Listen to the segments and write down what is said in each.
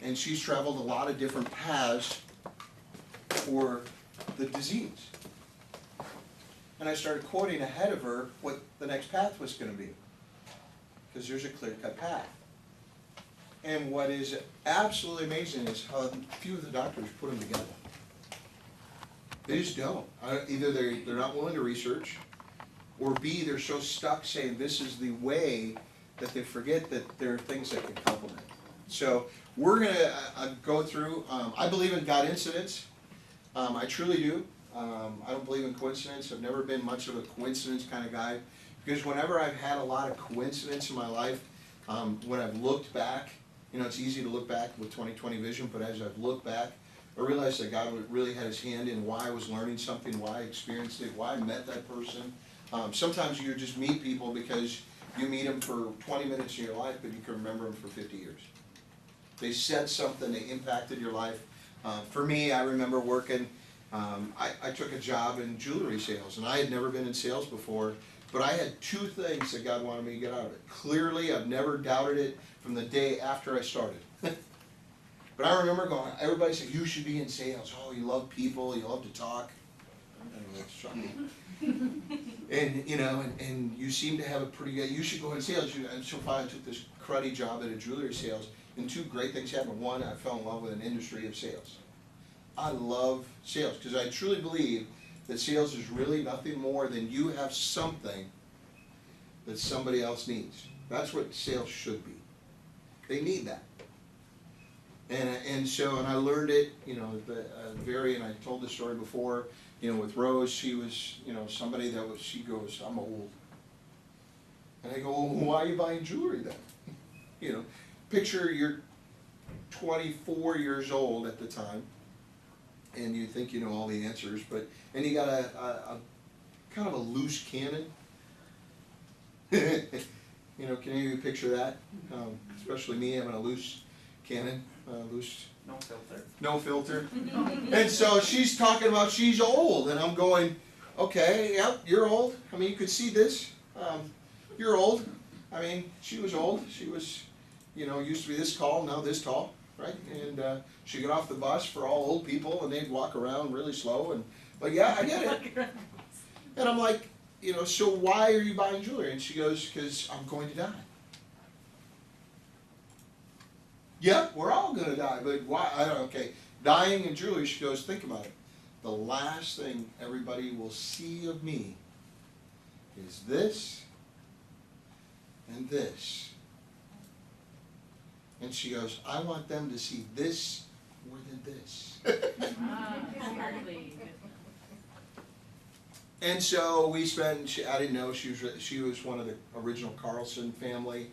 and she's traveled a lot of different paths for the disease. And I started quoting ahead of her what the next path was going to be, because there's a clear-cut path. And what is absolutely amazing is how few of the doctors put them together. They just don't. Either they're not willing to research, or B, they're so stuck saying this is the way that they forget that there are things that can complement. So we're going to go through, I believe in God incidents. I truly do. I don't believe in coincidence. I've never been much of a coincidence kind of guy, because whenever I've had a lot of coincidence in my life, when I've looked back, you know, it's easy to look back with 20/20 vision, but as I've looked back, I realized that God really had his hand in why I was learning something, why I experienced it, why I met that person. Sometimes you just meet people because you meet them for 20 minutes in your life, but you can remember them for 50 years. They said something, they impacted your life. For me, I remember working, I took a job in jewelry sales, and I had never been in sales before, but I had two things that God wanted me to get out of it. Clearly, I've never doubted it from the day after I started. But I remember going, everybody said, you should be in sales. Oh, you love people, you love to talk. I don't know, it's shocking. And, you know, and you seem to have a pretty good, you should go in sales. And so finally I took this cruddy job at a jewelry sales, and two great things happened. One, I fell in love with an industry of sales. I love sales, because I truly believe that sales is really nothing more than you have something that somebody else needs. That's what sales should be. They need that. And so I learned it, you know, and I told this story before, you know, with Rose. She was, you know, somebody that was, she goes, I'm old. And I go, well, why are you buying jewelry then? You know, picture you're 24 years old at the time, and you think you know all the answers, but, and you got a kind of a loose cannon. You know, can you picture that? Especially me having a loose cannon, loose. No filter. No filter. And so she's talking about she's old, and I'm going, okay, yep, you're old. I mean, you could see this. You're old. I mean, she was old. She was, you know, used to be this tall, now this tall, right? And she got off the bus for all old people, and they'd walk around really slow. And but yeah, I get it. And I'm like, you know, so why are you buying jewelry? And she goes, because I'm going to die. Yeah, we're all going to die, but why? I don't know, okay. Dying in jewelry, she goes, think about it. The last thing everybody will see of me is this and this. And she goes, I want them to see this more than this. And so we spent, I didn't know, she was one of the original Carlson family,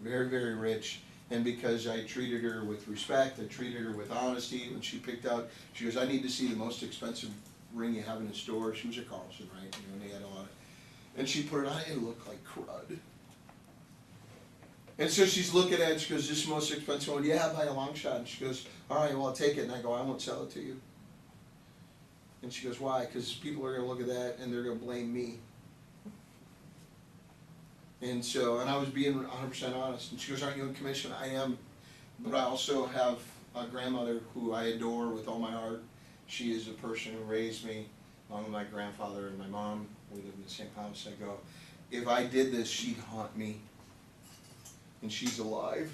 very, very rich. And because I treated her with respect, I treated her with honesty. When she picked out, she goes, I need to see the most expensive ring you have in the store. She was a Carlson, right? You know, and they had a lot of, and she put it on, it looked like crud. And so she's looking at it, and she goes, this is the most expensive one. Yeah, by a long shot. And she goes, all right, well, I'll take it. And I go, I won't sell it to you. And she goes, why? Because people are going to look at that, and they're going to blame me. And so, and I was being 100% honest. And she goes, aren't you in commission? I am. But I also have a grandmother who I adore with all my heart. She is the person who raised me, along with my grandfather and my mom. We live in the same house. I go, if I did this, she'd haunt me. And she's alive.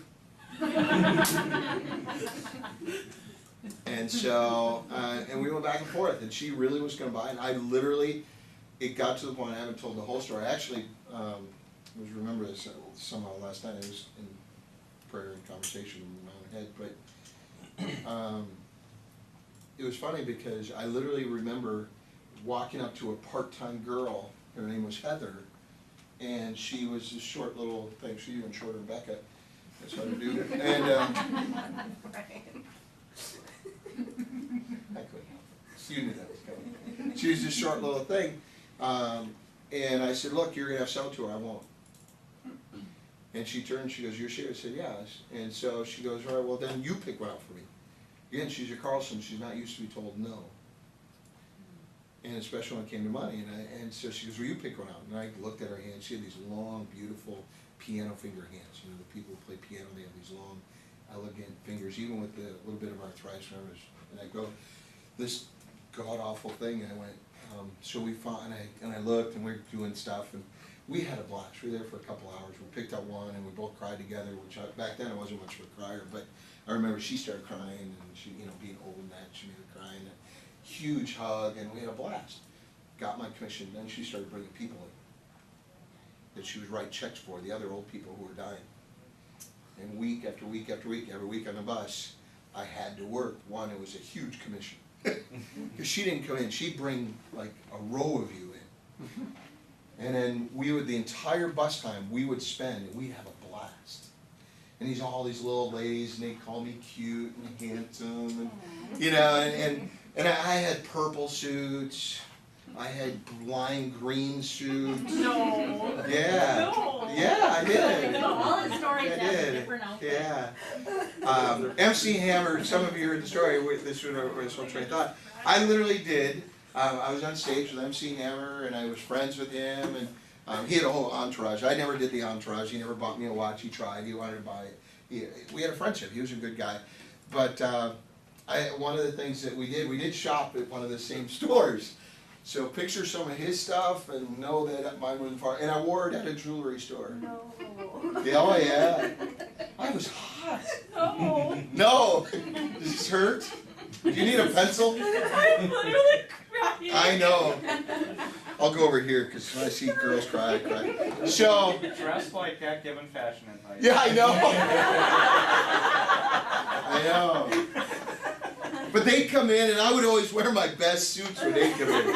And so, and we went back and forth. And she really was going to buy it. And I literally, it got to the point, I haven't told the whole story. I actually, remember this somehow last night. I was in prayer and conversation in my own head, but it was funny because I literally remember walking up to a part-time girl. Her name was Heather, and she was this short little thing. She's even shorter than Becca. That's hard to do. And I couldn't. You knew that was coming. She was this short little thing, and I said, "Look, you're gonna have to sell it to her. I won't." And she turned and she goes, "You're serious?" I said, "Yes." And so she goes, "All right, well then you pick one out for me." Again, she's a Carlson. She's not used to be told no. And especially when it came to money. And so she goes, "Well, you pick one out." And I looked at her hands. She had these long, beautiful piano finger hands. You know, the people who play piano, they have these long I look at fingers, even with the little bit of arthritis, and I go, this god-awful thing, and I went, so we found, and I looked, and we were doing stuff, and we had a blast. We were there for a couple hours. We picked up one, and we both cried together, which back then I wasn't much of a crier, but I remember she started crying, and she, you know, being old and that, she made her cry, and a huge hug, and we had a blast. Got my commission, then she started bringing people in that she was writing checks for, the other old people who were dying. And week after week after week, every week on the bus, I had to work. One, it was a huge commission. Because she didn't come in, she'd bring like a row of you in. And then we would, the entire bus time, we would spend, and we'd have a blast. And all these little ladies, and they'd call me cute and handsome, and, you know, and I had purple suits. I had lime green suits. No. Yeah. No. Yeah, I did. No. All the stories I have did. different outfits. Yeah. MC Hammer, some of you heard the story, this was what I thought. I literally did. I was on stage with MC Hammer, and I was friends with him, and he had a whole entourage. I never did the entourage. He never bought me a watch. He tried. He wanted to buy it. We had a friendship. He was a good guy. But one of the things that we did shop at one of the same stores. So picture some of his stuff and know that mine wasn't far. And I wore it at a jewelry store. No. Yeah, oh yeah. I was hot. No. No. Does this hurt? Do you need a pencil? I'm literally crying. I know. I'll go over here because when I see girls cry, I cry. So. Dressed like that, given fashion advice. Yeah, I know. I know. But they'd come in, and I would always wear my best suits when they'd come in.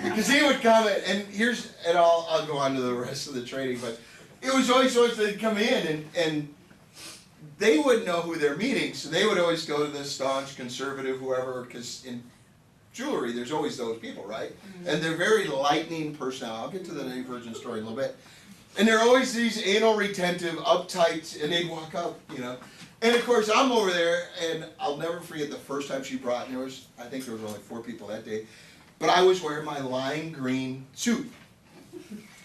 Because he would come in, and I'll go on to the rest of the training, but it was always they'd come in, and they wouldn't know who they're meeting, so they would always go to the staunch conservative, whoever, because in jewelry, there's always those people, right? And they're very lightning personality. I'll get to the Nutty Virgin story in a little bit. And they're always these anal retentive, uptight, and they'd walk up, you know. And of course, I'm over there, and I'll never forget the first time she brought, and I think there was only 4 people that day, but I was wearing my lime green suit,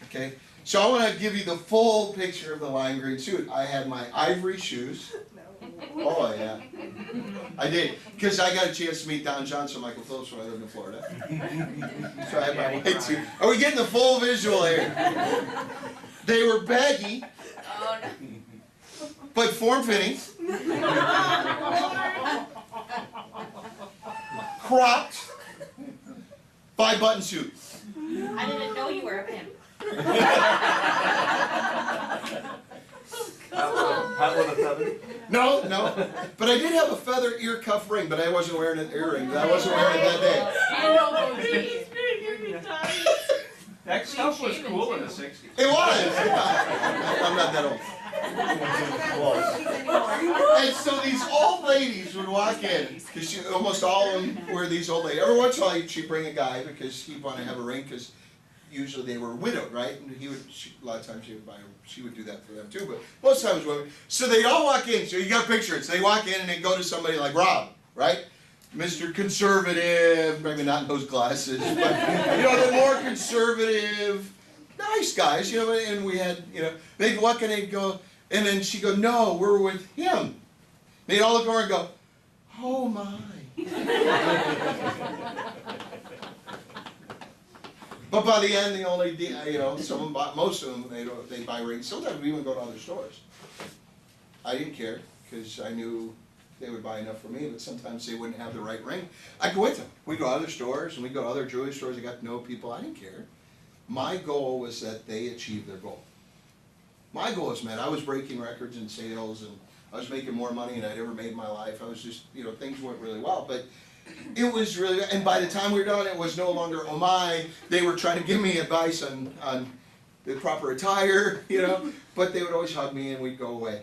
okay? So I want to give you the full picture of the lime green suit. I had my ivory shoes. Oh, yeah. I did, because I got a chance to meet Don Johnson, Michael Phillips, when I lived in Florida. So I had my white suit. Are we getting the full visual here? They were baggy, but form-fitting. Cropped, 5-button suit. I didn't know you were a pimp. Hat with a feather? No, but I did have a feather ear cuff ring, but I wasn't wearing an earring. I wasn't wearing it that day. And no goatee. That stuff was cool in the 60s. It was. I'm not that old. And so these old ladies would walk in, because almost all of them were these old ladies. Every once in a while she'd bring a guy because he'd want to have a ring, because usually they were widowed, right? And a lot of times she would do that for them too, but most times women. So they'd all walk in, so you got to picture it. So they walk in and they go to somebody like Rob, right? Mr. Conservative, maybe not in those glasses, but you know, the more conservative, nice guys, you know, and we had, you know, they'd walk in and they'd go, and then she'd go, no, we're with him. And they'd all look over and go, oh my. But by the end, you know, most of them, they buy rings. Sometimes we even go to other stores. I didn't care, because I knew they would buy enough for me, but sometimes they wouldn't have the right ring. I'd go with them. We'd go to other stores, and we'd go to other jewelry stores. I got to know people. I didn't care. My goal was that they achieve their goal. My goal was, man, I was breaking records in sales, and I was making more money than I'd ever made in my life. I was just, you know, things went really well, but it was really, and by the time we were done, it was no longer, oh my, they were trying to give me advice on the proper attire, you know, but they would always hug me and we'd go away.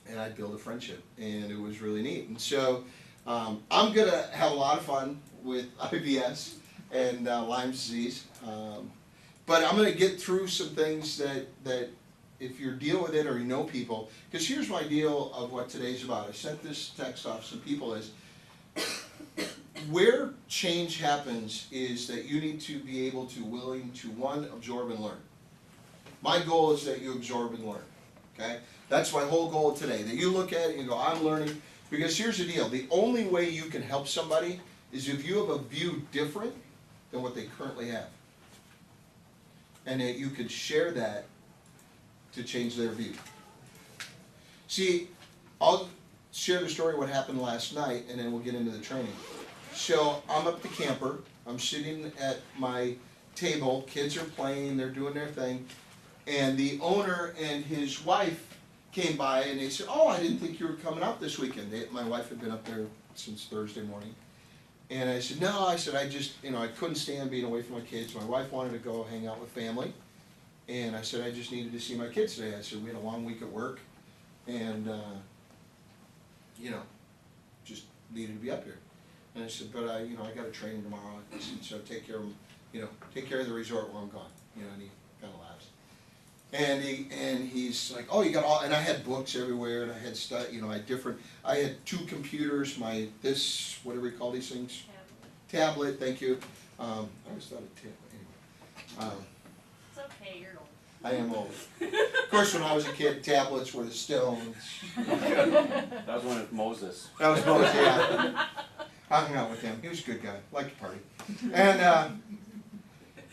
And I'd build a friendship, and it was really neat. And so I'm going to have a lot of fun with IBS and Lyme disease, but I'm going to get through some things that if you deal with it or you know people, because here's my deal of what today's about. I sent this text off to some people is, where change happens is that you need to be able to willing to, one, absorb and learn. My goal is that you absorb and learn. okay? That's my whole goal today, that you look at it and go, I'm learning, because here's the deal, the only way you can help somebody is if you have a view different than what they currently have. And that you could share that to change their view. See, I'll share the story of what happened last night, and then we'll get into the training. So I'm up at the camper, I'm sitting at my table, kids are playing, they're doing their thing, and the owner and his wife came by and they said, oh, I didn't think you were coming out this weekend. My wife had been up there since Thursday morning. And I said, no, I said, I just, I couldn't stand being away from my kids. My wife wanted to go hang out with family. And I said, I just needed to see my kids today. I said, we had a long week at work. And, just needed to be up here. And I said, but I got a training tomorrow. I said, so take care of them, take care of the resort while I'm gone. And he kind of laughs. And he's like, oh, you got all, and I had books everywhere, and I had stuff, I had 2 computers, whatever we call these things? Tablet, thank you. I always thought of tablet, anyway. It's okay, you're old. I am old. Of course, when I was a kid, tablets were the stones. That was when it was Moses. That was Moses, yeah. I hung out with him, he was a good guy, liked to party.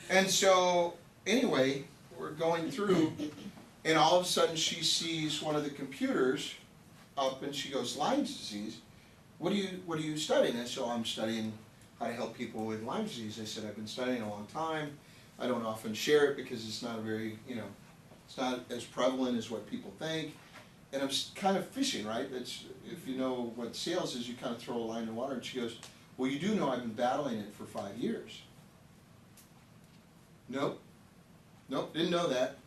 And so, anyway, we're going through, and all of a sudden she sees one of the computers up, and she goes, Lyme disease? What are you studying? I said, I'm studying how to help people with Lyme disease. I said, I've been studying a long time. I don't often share it because it's not a very, it's not as prevalent as what people think. And I'm kind of fishing, right? If you know what sales is, you kind of throw a line in the water. And she goes, well, you do know I've been battling it for 5 years. Nope, didn't know that,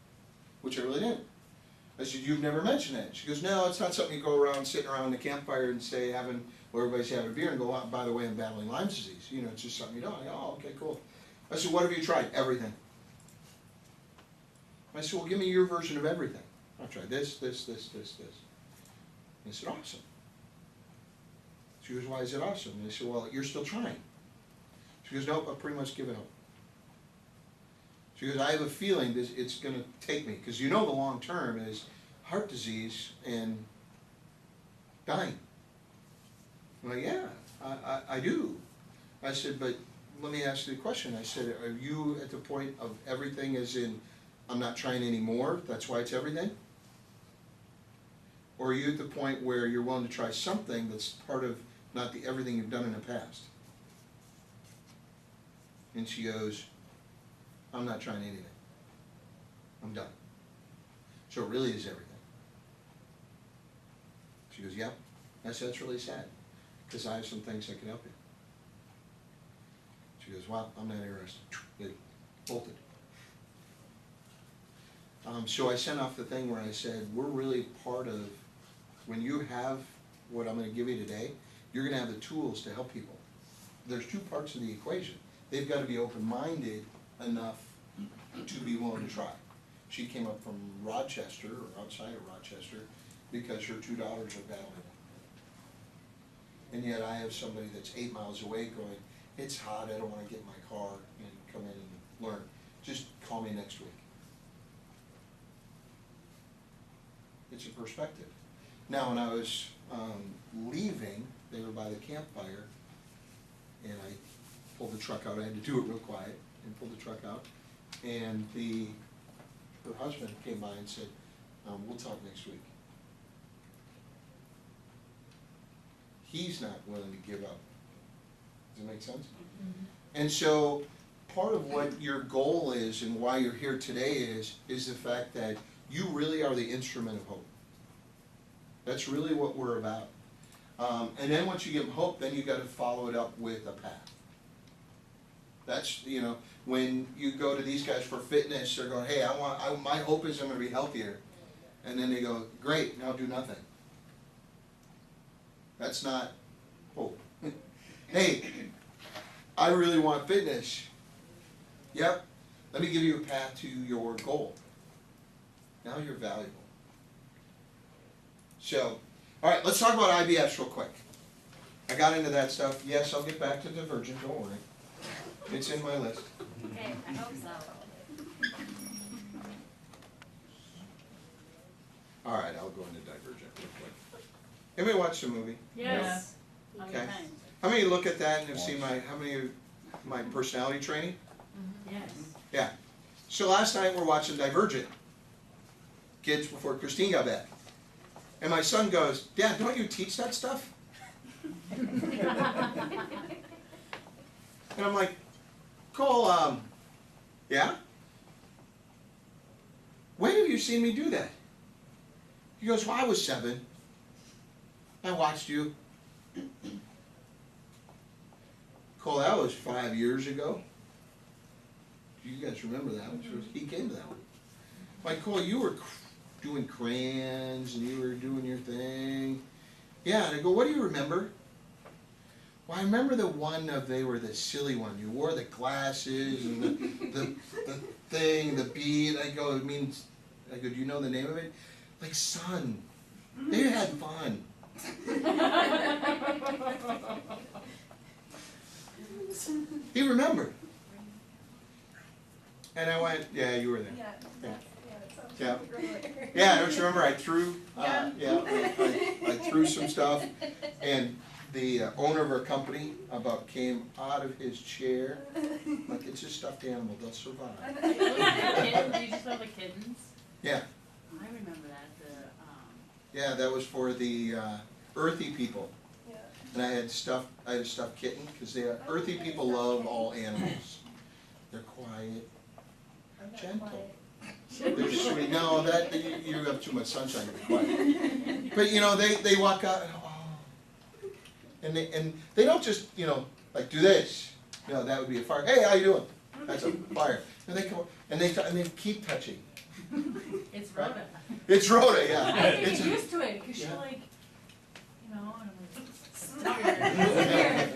which I really didn't. I said, you've never mentioned that. She goes, no, it's not something you go around, sitting around the campfire and say, where everybody's having a beer and go, by the way, I'm battling Lyme disease. It's just something you don't. I go, oh, okay, cool. I said, what have you tried? Everything. I said, well, give me your version of everything. I've tried this. I said, awesome. She goes, why is it awesome? And I said, well, you're still trying. She goes, nope, I've pretty much given up. She goes, I have a feeling this, it's going to take me, because the long term is heart disease and dying. I'm like, yeah, I do. I said, but let me ask you a question. I said, are you at the point of everything as in, I'm not trying anymore, that's why it's everything? Or are you at the point where you're willing to try something that's part of not the everything you've done in the past? And she goes, I'm not trying anything. I'm done. So it really is everything. She goes, yeah. I said, that's really sad, because I have some things that can help you. She goes, well, I'm not interested. It bolted. So I sent off the thing where I said, we're really part of, when you have what I'm going to give you today, you're going to have the tools to help people. There's 2 parts of the equation. They've got to be open-minded enough to be willing to try. She came up from Rochester, or outside of Rochester, because her 2 daughters are battling it. And yet I have somebody that's 8 miles away going, it's hot, I don't want to get in my car and come in and learn. Just call me next week. It's a perspective. Now, when I was leaving, they were by the campfire, and I pulled the truck out. I had to do it real quiet, and pulled the truck out. And her husband came by and said, we'll talk next week. He's not willing to give up. Does that make sense? Mm-hmm. And so part of what your goal is and why you're here today is the fact that you really are the instrument of hope. That's really what we're about. And then once you give them hope, then you got to follow it up with a path. That's, when you go to these guys for fitness, they're going, hey, my hope is I'm going to be healthier. And then they go, great, now do nothing. That's not hope. Hey, I really want fitness. Yep, let me give you a path to your goal. Now you're valuable. So, all right, let's talk about IBS real quick. I got into that stuff. Yes, I'll get back to Divergent, don't worry. It's in my list. Okay, I hope so. All right, I'll go into Divergent real quick. Anybody watch the movie? Yes. Okay. How many look at that and have seen how many of my personality training? Yes. Yeah. So last night we're watching Divergent. Kids before Christine got back. And my son goes, Dad, don't you teach that stuff? And I'm like, Cole, yeah? When have you seen me do that? He goes, well, I was 7. I watched you. Cole, that was 5 years ago. You guys remember that one? He came to that one. Like, Cole, you were doing crayons and you were doing your thing. Yeah, and I go, what do you remember? Well, I remember the one they were the silly one. You wore the glasses and the thing, the bead. I go, do you know the name of it? Like, son, they had fun. He remembered. And I went, yeah, you were there. Yeah. Yeah, don't you remember I threw, I threw some stuff, and the owner of our company came out of his chair, like, it's a stuffed animal, they'll survive. Do you just know the kittens? Yeah, I remember that. yeah, that was for the earthy people. And I had a stuffed kitten, because earthy people love all animals. They're quiet, gentle. They're sweet. No, you have too much sunshine to be quiet. But they walk out and they don't just like do this. That would be a fire. Hey, how you doing? That's a fire. And they come and they keep touching. It's Rhoda. It's Rhoda, yeah. I have to get used to it because you're like, and I'm like,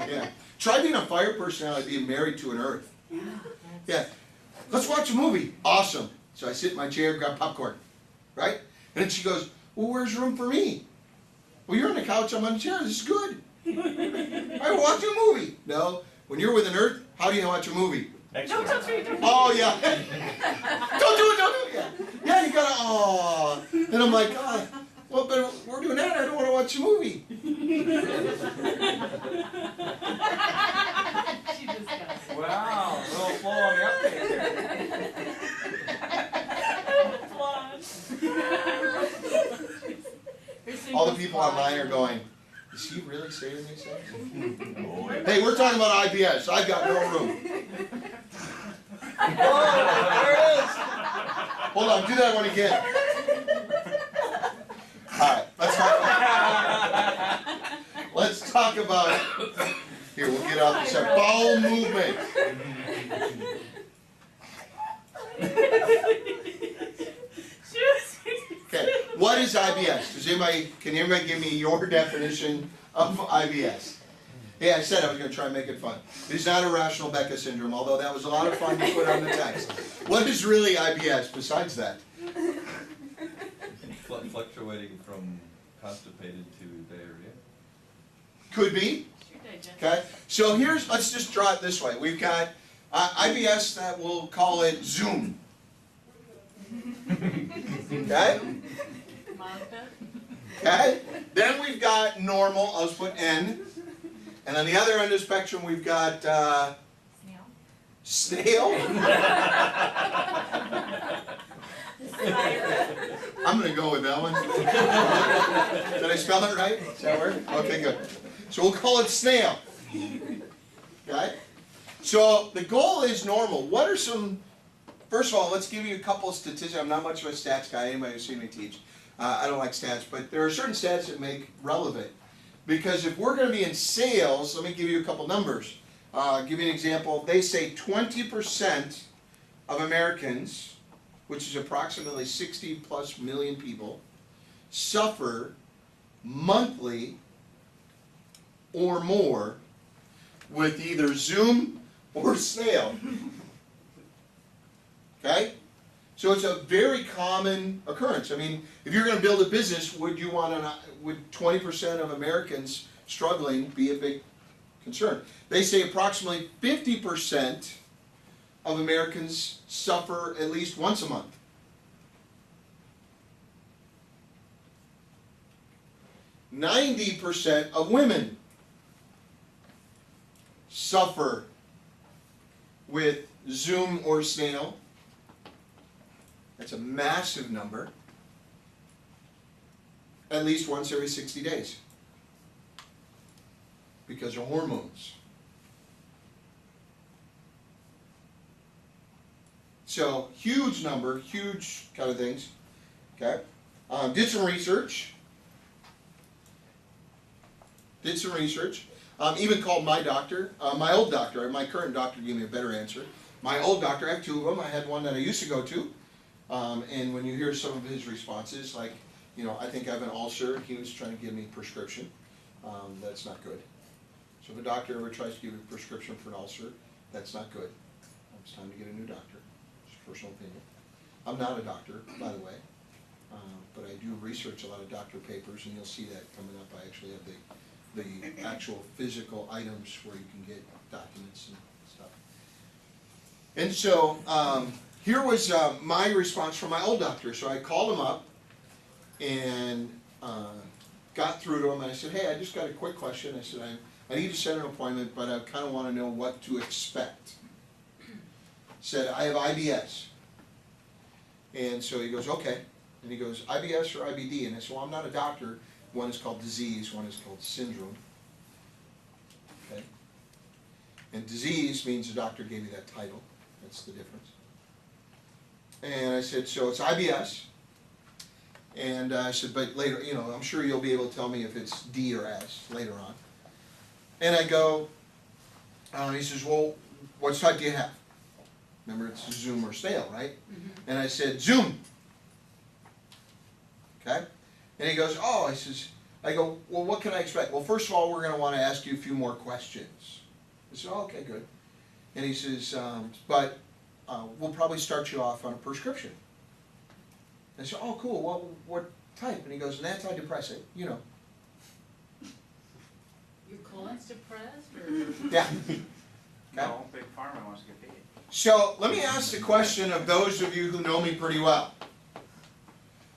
Yeah. Try being a fire personality, being married to an earth. Yeah. Let's watch a movie. Awesome. So I sit in my chair, grab popcorn, right? And then she goes, well, where's room for me? Well, you're on the couch, I'm on the chair, this is good. I watch a movie. No, when you're with an earth, how do you watch a movie? don't touch me, don't touch me. Oh, yeah. Don't do it. Yeah, yeah, you gotta, And I'm like, well, but we're doing that, I don't want to watch a movie. She just got it. Wow, a little flow on the uptake there. All the people online are going, is he really saying these things? Hey, we're talking about IBS. I've got no room. Oh, there it is. Hold on, do that one again. All right, let's talk about here, we'll get off this bowel movement. Okay, what is IBS? Can anybody give me your definition of IBS? Yeah, I said I was going to try and make it fun. It is not irrational Becker syndrome, although that was a lot of fun to put on the text. What is really IBS besides that? Fluctuating from constipated to diarrhea. Could be. Okay, so let's just draw it this way. We've got IBS that we'll call it Zoom. Okay? Okay? Then we've got normal, I'll just put N. And on the other end of the spectrum we've got snail. I'm going to go with that one. Did I spell it right? Does that work? Okay, good. So we'll call it snail. Okay? So the goal is normal. What are some... First of all, let's give you a couple of statistics. I'm not much of a stats guy. Anybody who's seen me teach. I don't like stats, but there are certain stats that make relevant. Because if we're going to be in sales, let me give you a couple numbers. Give you an example. They say 20% of Americans, which is approximately 60 plus million people, suffer monthly or more with either Zoom or snail. Okay? So it's a very common occurrence. I mean, if you're going to build a business, would 20% of Americans struggling be a big concern? They say approximately 50% of Americans suffer at least once a month. 90% of women suffer with Zoom or snail. That's a massive number. At least once every 60 days. Because of hormones. So, huge number, huge kind of things. Okay? Did some research. Even called my doctor, my old doctor. My current doctor gave me a better answer. My old doctor, I have two of them. I had one that I used to go to. And when you hear some of his responses, like, you know, I think I have an ulcer, he was trying to give me a prescription. That's not good. So if a doctor ever tries to give you a prescription for an ulcer, that's not good. It's time to get a new doctor. It's a personal opinion. I'm not a doctor, by the way, but I do research a lot of doctor papers, and you'll see that coming up. I actually have the actual physical items where you can get documents and stuff. And so here was my response from my old doctor. So I called him up and got through to him, and I said, hey, I just got a quick question. I said, I need to set an appointment, but I kind of want to know what to expect. Said, I have IBS. And so he goes, okay. And he goes, IBS or IBD? And I said, well, I'm not a doctor. One is called disease, one is called syndrome. Okay? And disease means the doctor gave you that title. That's the difference. And I said, so it's IBS. And I said, but later, you know, I'm sure you'll be able to tell me if it's D or S later on. And I go, he says, well, what type do you have? Remember, it's Zoom or snail, right? Mm-hmm. And I said, Zoom. Okay? And he goes, oh, I go, well, what can I expect? Well, first of all, we're going to want to ask you a few more questions. I said, oh, okay, good. And he says, but we'll probably start you off on a prescription. I said, oh, cool, well, what type? And he goes, an antidepressant, you know. Your colon's depressed, or? Yeah. Okay. No, Big Pharma wants to get paid. So let me ask the question of those of you who know me pretty well.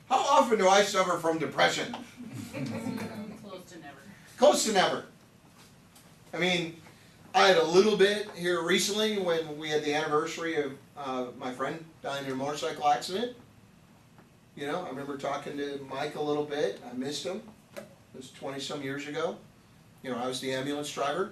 How often do I suffer from depression? Close to never. Close to never. I mean, I had a little bit here recently when we had the anniversary of my friend dying in a motorcycle accident. You know, I remember talking to Mike a little bit. I missed him. It was 20-some years ago. You know, I was the ambulance driver.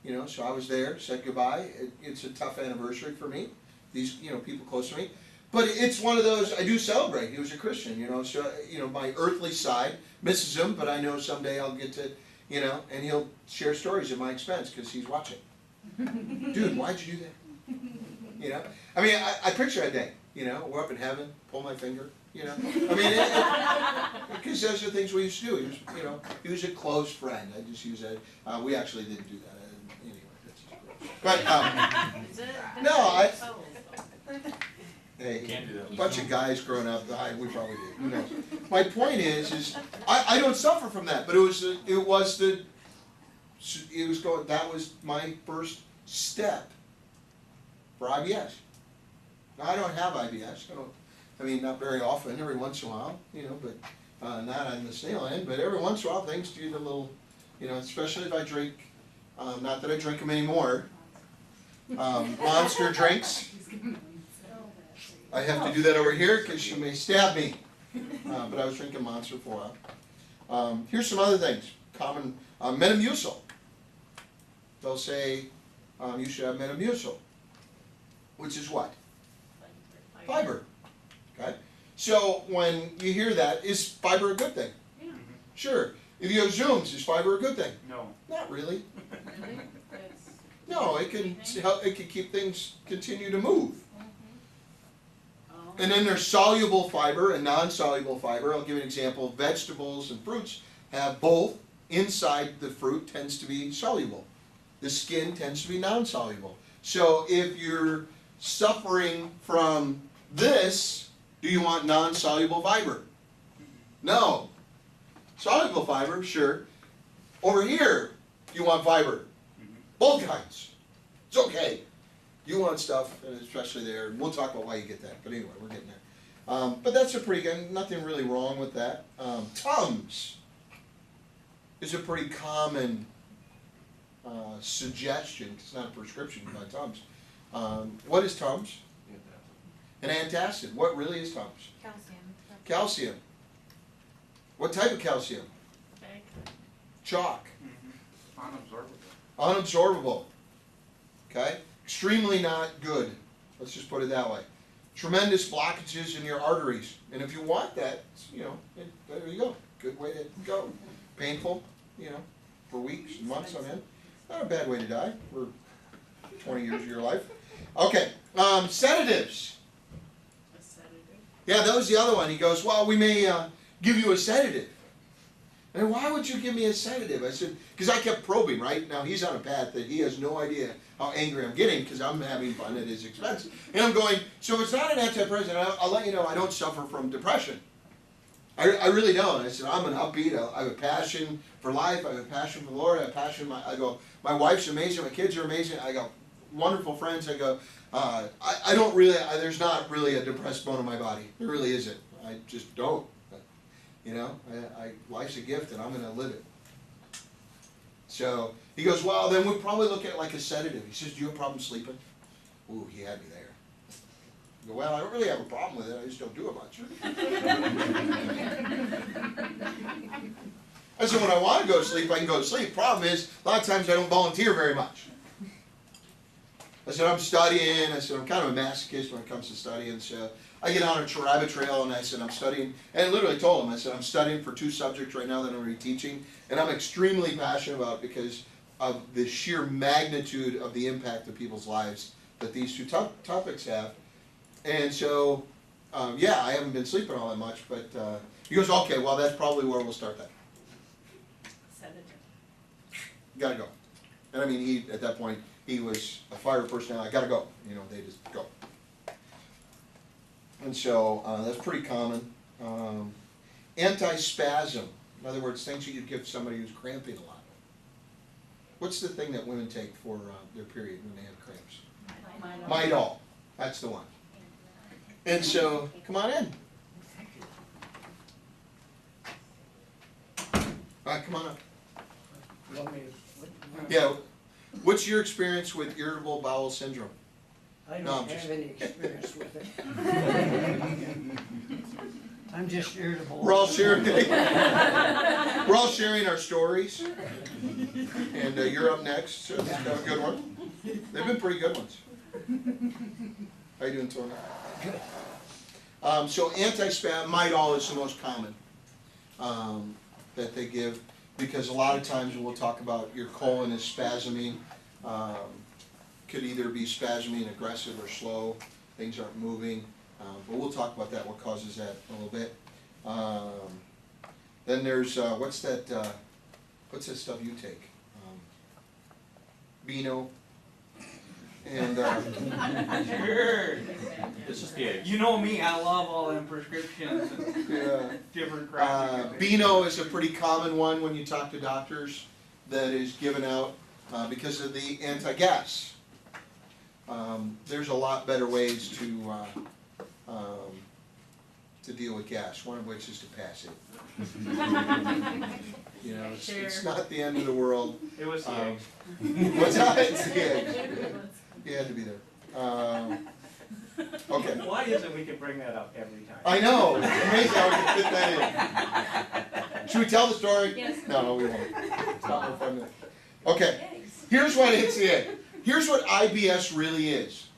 You know, so I was there, said goodbye. It's a tough anniversary for me. These, you know, people close to me. But it's one of those, I do celebrate. He was a Christian, you know. So, you know, my earthly side misses him, but I know someday I'll get to, you know, and he'll share stories at my expense because he's watching. Dude, why'd you do that? You know? I mean, I picture that day. You know, we're up in heaven, pull my finger, you know. I mean, because those are things we used to do. He was, you know, he was a close friend. I just use that. We actually didn't do that. Anyway, that's just gross. But, Is it? no, Oh. hey, Can't do that. a bunch of guys growing up, we probably did. Who knows? My point is I don't suffer from that, but that was my first step for IBS. Now, I don't have IBS. I mean, not very often, every once in a while, you know, but not on the snail end, but every once in a while things do get a little, you know, especially if I drink, not that I drink them anymore, Monster drinks. I have to do that over here because she may stab me. But I was drinking Monster for a while. Here's some other things. Common, Metamucil. They'll say you should have Metamucil, which is what? Fiber. Okay? So when you hear that, is fiber a good thing? Yeah. Sure. If you have Zooms, is fiber a good thing? No. Not really. Really? That's- No, it can help. It can keep things continue to move. Oh. And then there's soluble fiber and non-soluble fiber. I'll give you an example. Vegetables and fruits have both. Inside the fruit tends to be soluble. The skin tends to be non-soluble. So if you're suffering from this, do you want non-soluble fiber? No. Soluble fiber, sure. Over here, you want fiber. Both kinds. It's okay. You want stuff, and especially there. We'll talk about why you get that. But anyway, we're getting there. But that's a pretty good, nothing really wrong with that. Tums. is a pretty common suggestion. It's not a prescription by Tums. What is Tums? An antacid. What really is Tums? Calcium. Calcium. What type of calcium? Okay. Chalk. Unabsorbable. Unabsorbable. Okay? Extremely not good. Let's just put it that way. Tremendous blockages in your arteries. And if you want that, you know, there you go. Good way to go. Painful, you know, for weeks and months on end. Not a bad way to die for 20 years of your life. Okay, sedatives. A sedative. Yeah, that was the other one. He goes, well, we may give you a sedative. And why would you give me a sedative? I said, because I kept probing, right? Now he's on a path that he has no idea how angry I'm getting because I'm having fun at his expense. And I'm going, so it's not an antidepressant. I'll let you know I don't suffer from depression. I really don't. I said, I'm an upbeat. I have a passion for life. I have a passion for the Lord. I have a passion. I go, my wife's amazing. My kids are amazing. I got wonderful friends. I go, I don't really, there's not really a depressed bone in my body. There really isn't. I just don't. You know, life's a gift and I'm going to live it. So he goes, well, then we'll probably look at like a sedative. He says, do you have a problem sleeping? Ooh, he had me there. I go, well, I don't really have a problem with it. I just don't do it much. I said, when I want to go to sleep, I can go to sleep. Problem is, a lot of times I don't volunteer very much. I said, I'm studying. I said, I'm kind of a masochist when it comes to studying. So I get on a rabbit trail and I said, I'm studying. And I literally told him, I said, I'm studying for 2 subjects right now that I'm already teaching. And I'm extremely passionate about because of the sheer magnitude of the impact of people's lives that these 2 topics have. And so, yeah, I haven't been sleeping all that much. But he goes, okay, well, that's probably where we'll start that. Sedative. Gotta go. And I mean, he, at that point, he was a fire personnel. I gotta go. You know, they just go. And so that's pretty common. Antispasm. In other words, things that you give somebody who's cramping a lot. What's the thing that women take for their period when they have cramps? Midol. That's the one. And so, come on in. All right, come on up. Yeah. What's your experience with irritable bowel syndrome? I No, I'm don't just- have any experience with it. I'm just irritable. We're all sharing. We're all sharing our stories. And you're up next. So have a good one. They've been pretty good ones. How you doing, Tony? Good. So anti-spasm, Midol is the most common that they give because a lot of times we'll talk about your colon is spasming. Could either be spasming, aggressive, or slow. Things aren't moving. But we'll talk about that, what causes that a little bit. Then there's, what's that stuff you take? Beano. And, Sure. This is the egg. You know me, I love all them prescriptions and yeah. different crap. Beano is a pretty common one when you talk to doctors that is given out because of the anti-gas. There's a lot better ways to deal with gas, one of which is to pass it. You know, it's not the end of the world. It was the egg. What's that? It's the egg. You had to be there. Okay. Why is it we can bring that up every time? I know. It's amazing how we can fit that in. Should we tell the story? Yes. No, we won't. It's not more fun. Okay. Here's what hits the egg. Here's what IBS really is.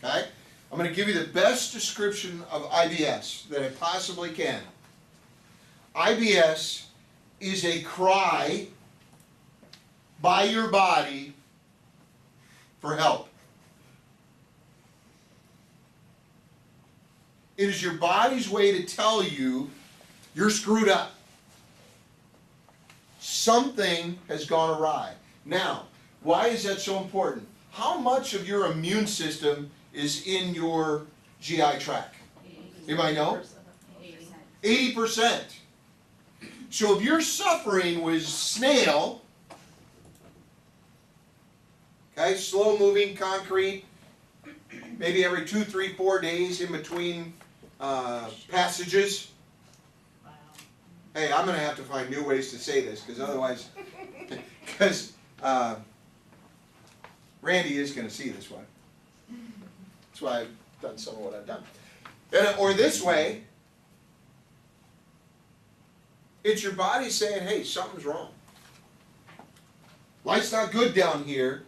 Okay? I'm going to give you the best description of IBS that I possibly can. IBS is a cry by your body for help. It is your body's way to tell you you're screwed up. Something has gone awry. Now, why is that so important? How much of your immune system is in your GI tract? Anybody know? 80%. So if you're suffering with snail, okay, slow moving concrete, maybe every 2, 3, 4 days in between passages, Wow. Hey, I'm gonna have to find new ways to say this, because otherwise, because Randy is gonna see this one. That's why I've done some of what I've done. Or this way, it's your body saying, hey, something's wrong. Life's not good down here,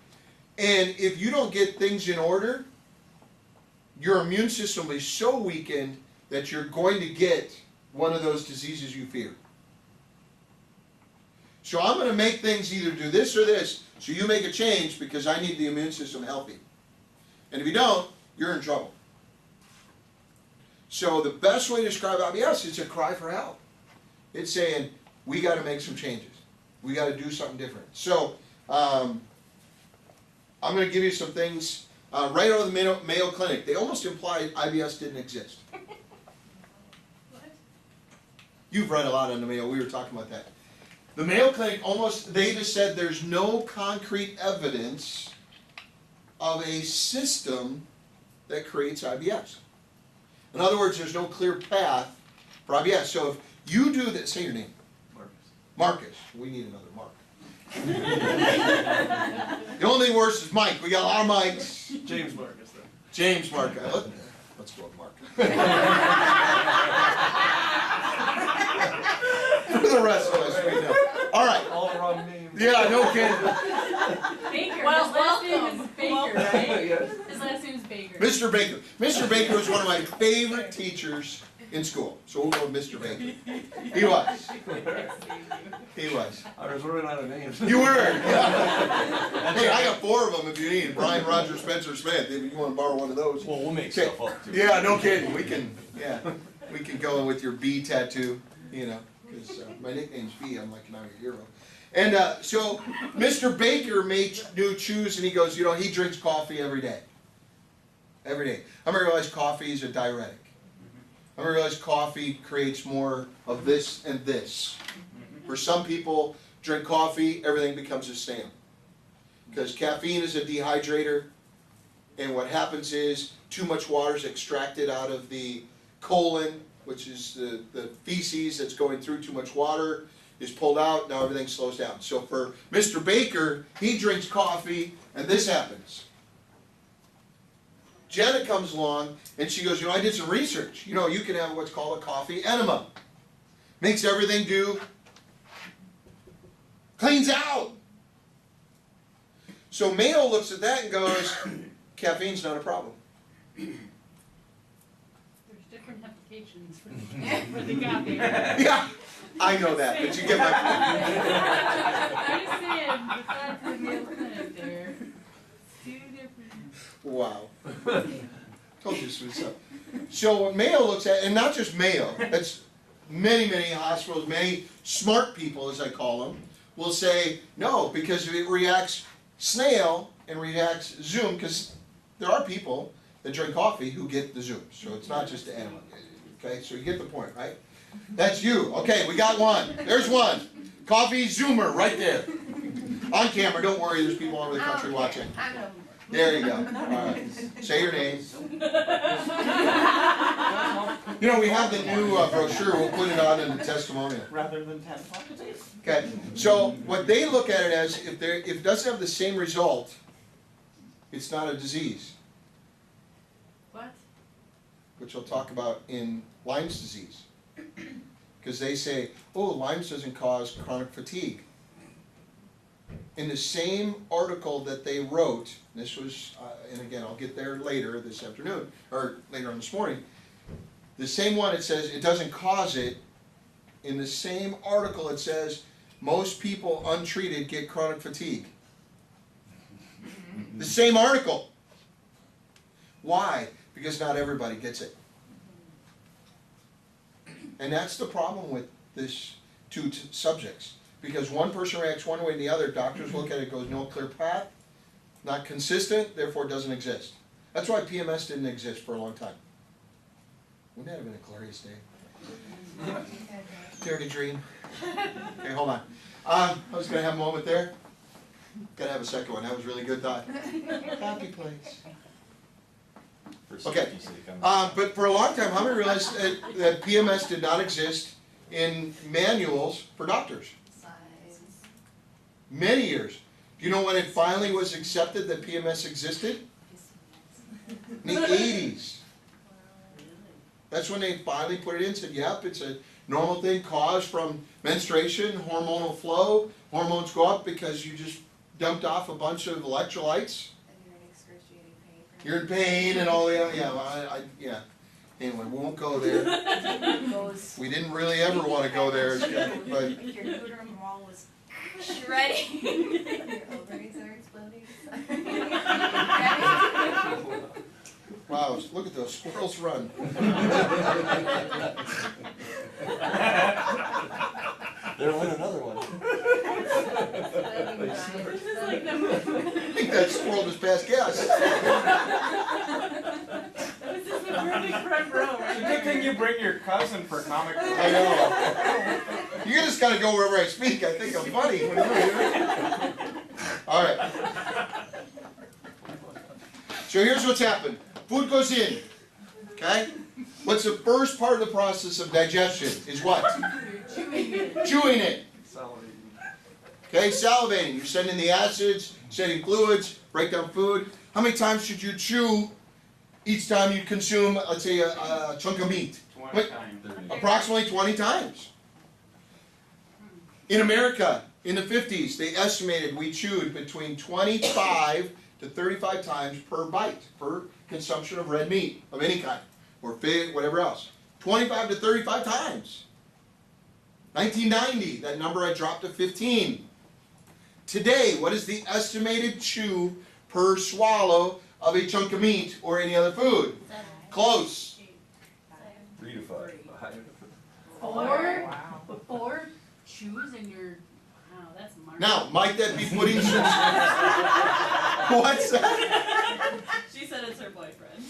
and if you don't get things in order, your immune system will be so weakened that you're going to get one of those diseases you fear. So I'm going to make things either do this or this, so you make a change because I need the immune system healthy. And if you don't, you're in trouble. So the best way to describe IBS is a cry for help. It's saying, we got to make some changes. We got to do something different. So I'm going to give you some things right out of the Mayo Clinic. They almost implied IBS didn't exist. What? You've read a lot on the Mayo. We were talking about that. The Mayo Clinic they just said there's no concrete evidence of a system that creates IBS. In other words, there's no clear path for IBS. So if you do that, say your name. Marcus. We need another Mark. The only thing worse is Mike. We got a lot of Mikes. James Marcus, though. James Mark. Let's go with Mark. For the rest of us, we know. All right. All the wrong names. Yeah, no kidding. Baker, Well, his last name welcome. is Baker, Welcome. right? Yes. His last name is Baker. Mr. Baker. Mr. Baker was one of my favorite teachers in school. So we'll go with Mr. Baker. He was. He was. I was running out of names. You were. Yeah. Hey, I got 4 of them if you need. Brian, Roger, Spencer, Smith. If you want to borrow one of those. Well, we'll make Okay. stuff up too. Yeah, no kidding. We can. Yeah, we can go in with your B tattoo. You know, because my nickname's B. I'm like now your hero. And so Mr. Baker made new chews, and he goes, you know, he drinks coffee every day. Every day. I'm gonna realize coffee is a diuretic. I'm gonna realize coffee creates more of this and this. For some people, drink coffee, everything becomes a snail. Because caffeine is a dehydrator, and what happens is too much water is extracted out of the colon, which is the feces that's going through too much water, is pulled out, now everything slows down. So for Mr. Baker, he drinks coffee, and this happens. Jenna comes along, and she goes, you know, I did some research. You know, you can have what's called a coffee enema. Makes everything cleans out. So Mayo looks at that and goes, caffeine's not a problem. There's different applications for the coffee. Yeah, I know that, but you get my I'm just saying, besides the Mayo Clinic there, 2 different. Wow. Told you this was up. So what Mayo looks at, and not just Mayo, that's many, many hospitals, many smart people, as I call them, will say, no, because it reacts snail and reacts Zoom, because there are people that drink coffee who get the Zooms. So it's not just the enema. Okay, so you get the point, right? That's you. Okay, we got one. There's one. Coffee Zoomer right there. On camera, don't worry, there's people all over the country watching. There you go. All right. Say your name. You know, we have the new brochure. We'll put it on in the testimonial. Rather than 10 o'clock today. Okay. So what they look at it as, if it doesn't have the same result, it's not a disease, What? which we'll talk about in Lyme's disease. Because they say, oh, Lyme's doesn't cause chronic fatigue. In the same article that they wrote, this was, and again, I'll get there later this afternoon, or later on this morning, the same one, it says it doesn't cause it. In the same article, it says most people untreated get chronic fatigue. The same article. Why? Because not everybody gets it. And that's the problem with this two subjects. Because one person reacts one way and the other, doctors look at it and goes, no clear path, not consistent, therefore it doesn't exist. That's why PMS didn't exist for a long time. Wouldn't that have been a glorious day? Dare to dream. Okay, hold on. I was going to have a moment there. Got to have a second one. That was a really good thought. Happy place. For Okay. safety's sake, I'm- But for a long time, how many realized that PMS did not exist in manuals for doctors. Size. Many years. Do you know when it finally was accepted that PMS existed? In the 80s. That's when they finally put it in, said, yep, it's a normal thing caused from menstruation, hormonal flow. Hormones go up because you just dumped off a bunch of electrolytes. And you're in excruciating pain. You're in pain and all the, yeah, well, yeah. Anyway, we won't go there. We didn't really ever want to go there, but Your uterine wall was shredding. Your ovaries are exploding. wow, look at those squirrels run. There went another one. This is like the movie. I think that squirrel just passed gas. This is the perfect front row right It's a good here. thing you bring your cousin for comic relief. I know. You just gotta go wherever I speak. I think I'm funny. All right. So here's what's happened. Food goes in. Okay? What's the first part of the process of digestion is what? Chewing it. Chewing it. Salivating. Okay? Salivating. You're sending the acids, sending fluids, break down food. How many times should you chew each time you consume, let's say, a chunk of meat? 20 times. Approximately 20 times. In America, in the 50s, they estimated we chewed between 25 to 35 times per bite, per consumption of red meat of any kind, or fish, whatever else. 25 to 35 times. 1990, that number had dropped to 15. Today, what is the estimated chew per swallow of a chunk of meat or any other food? Close. 3 to 5. Four chews in your, wow, that's mark. Now, might that be putting some... What's that? She said it's her boyfriend.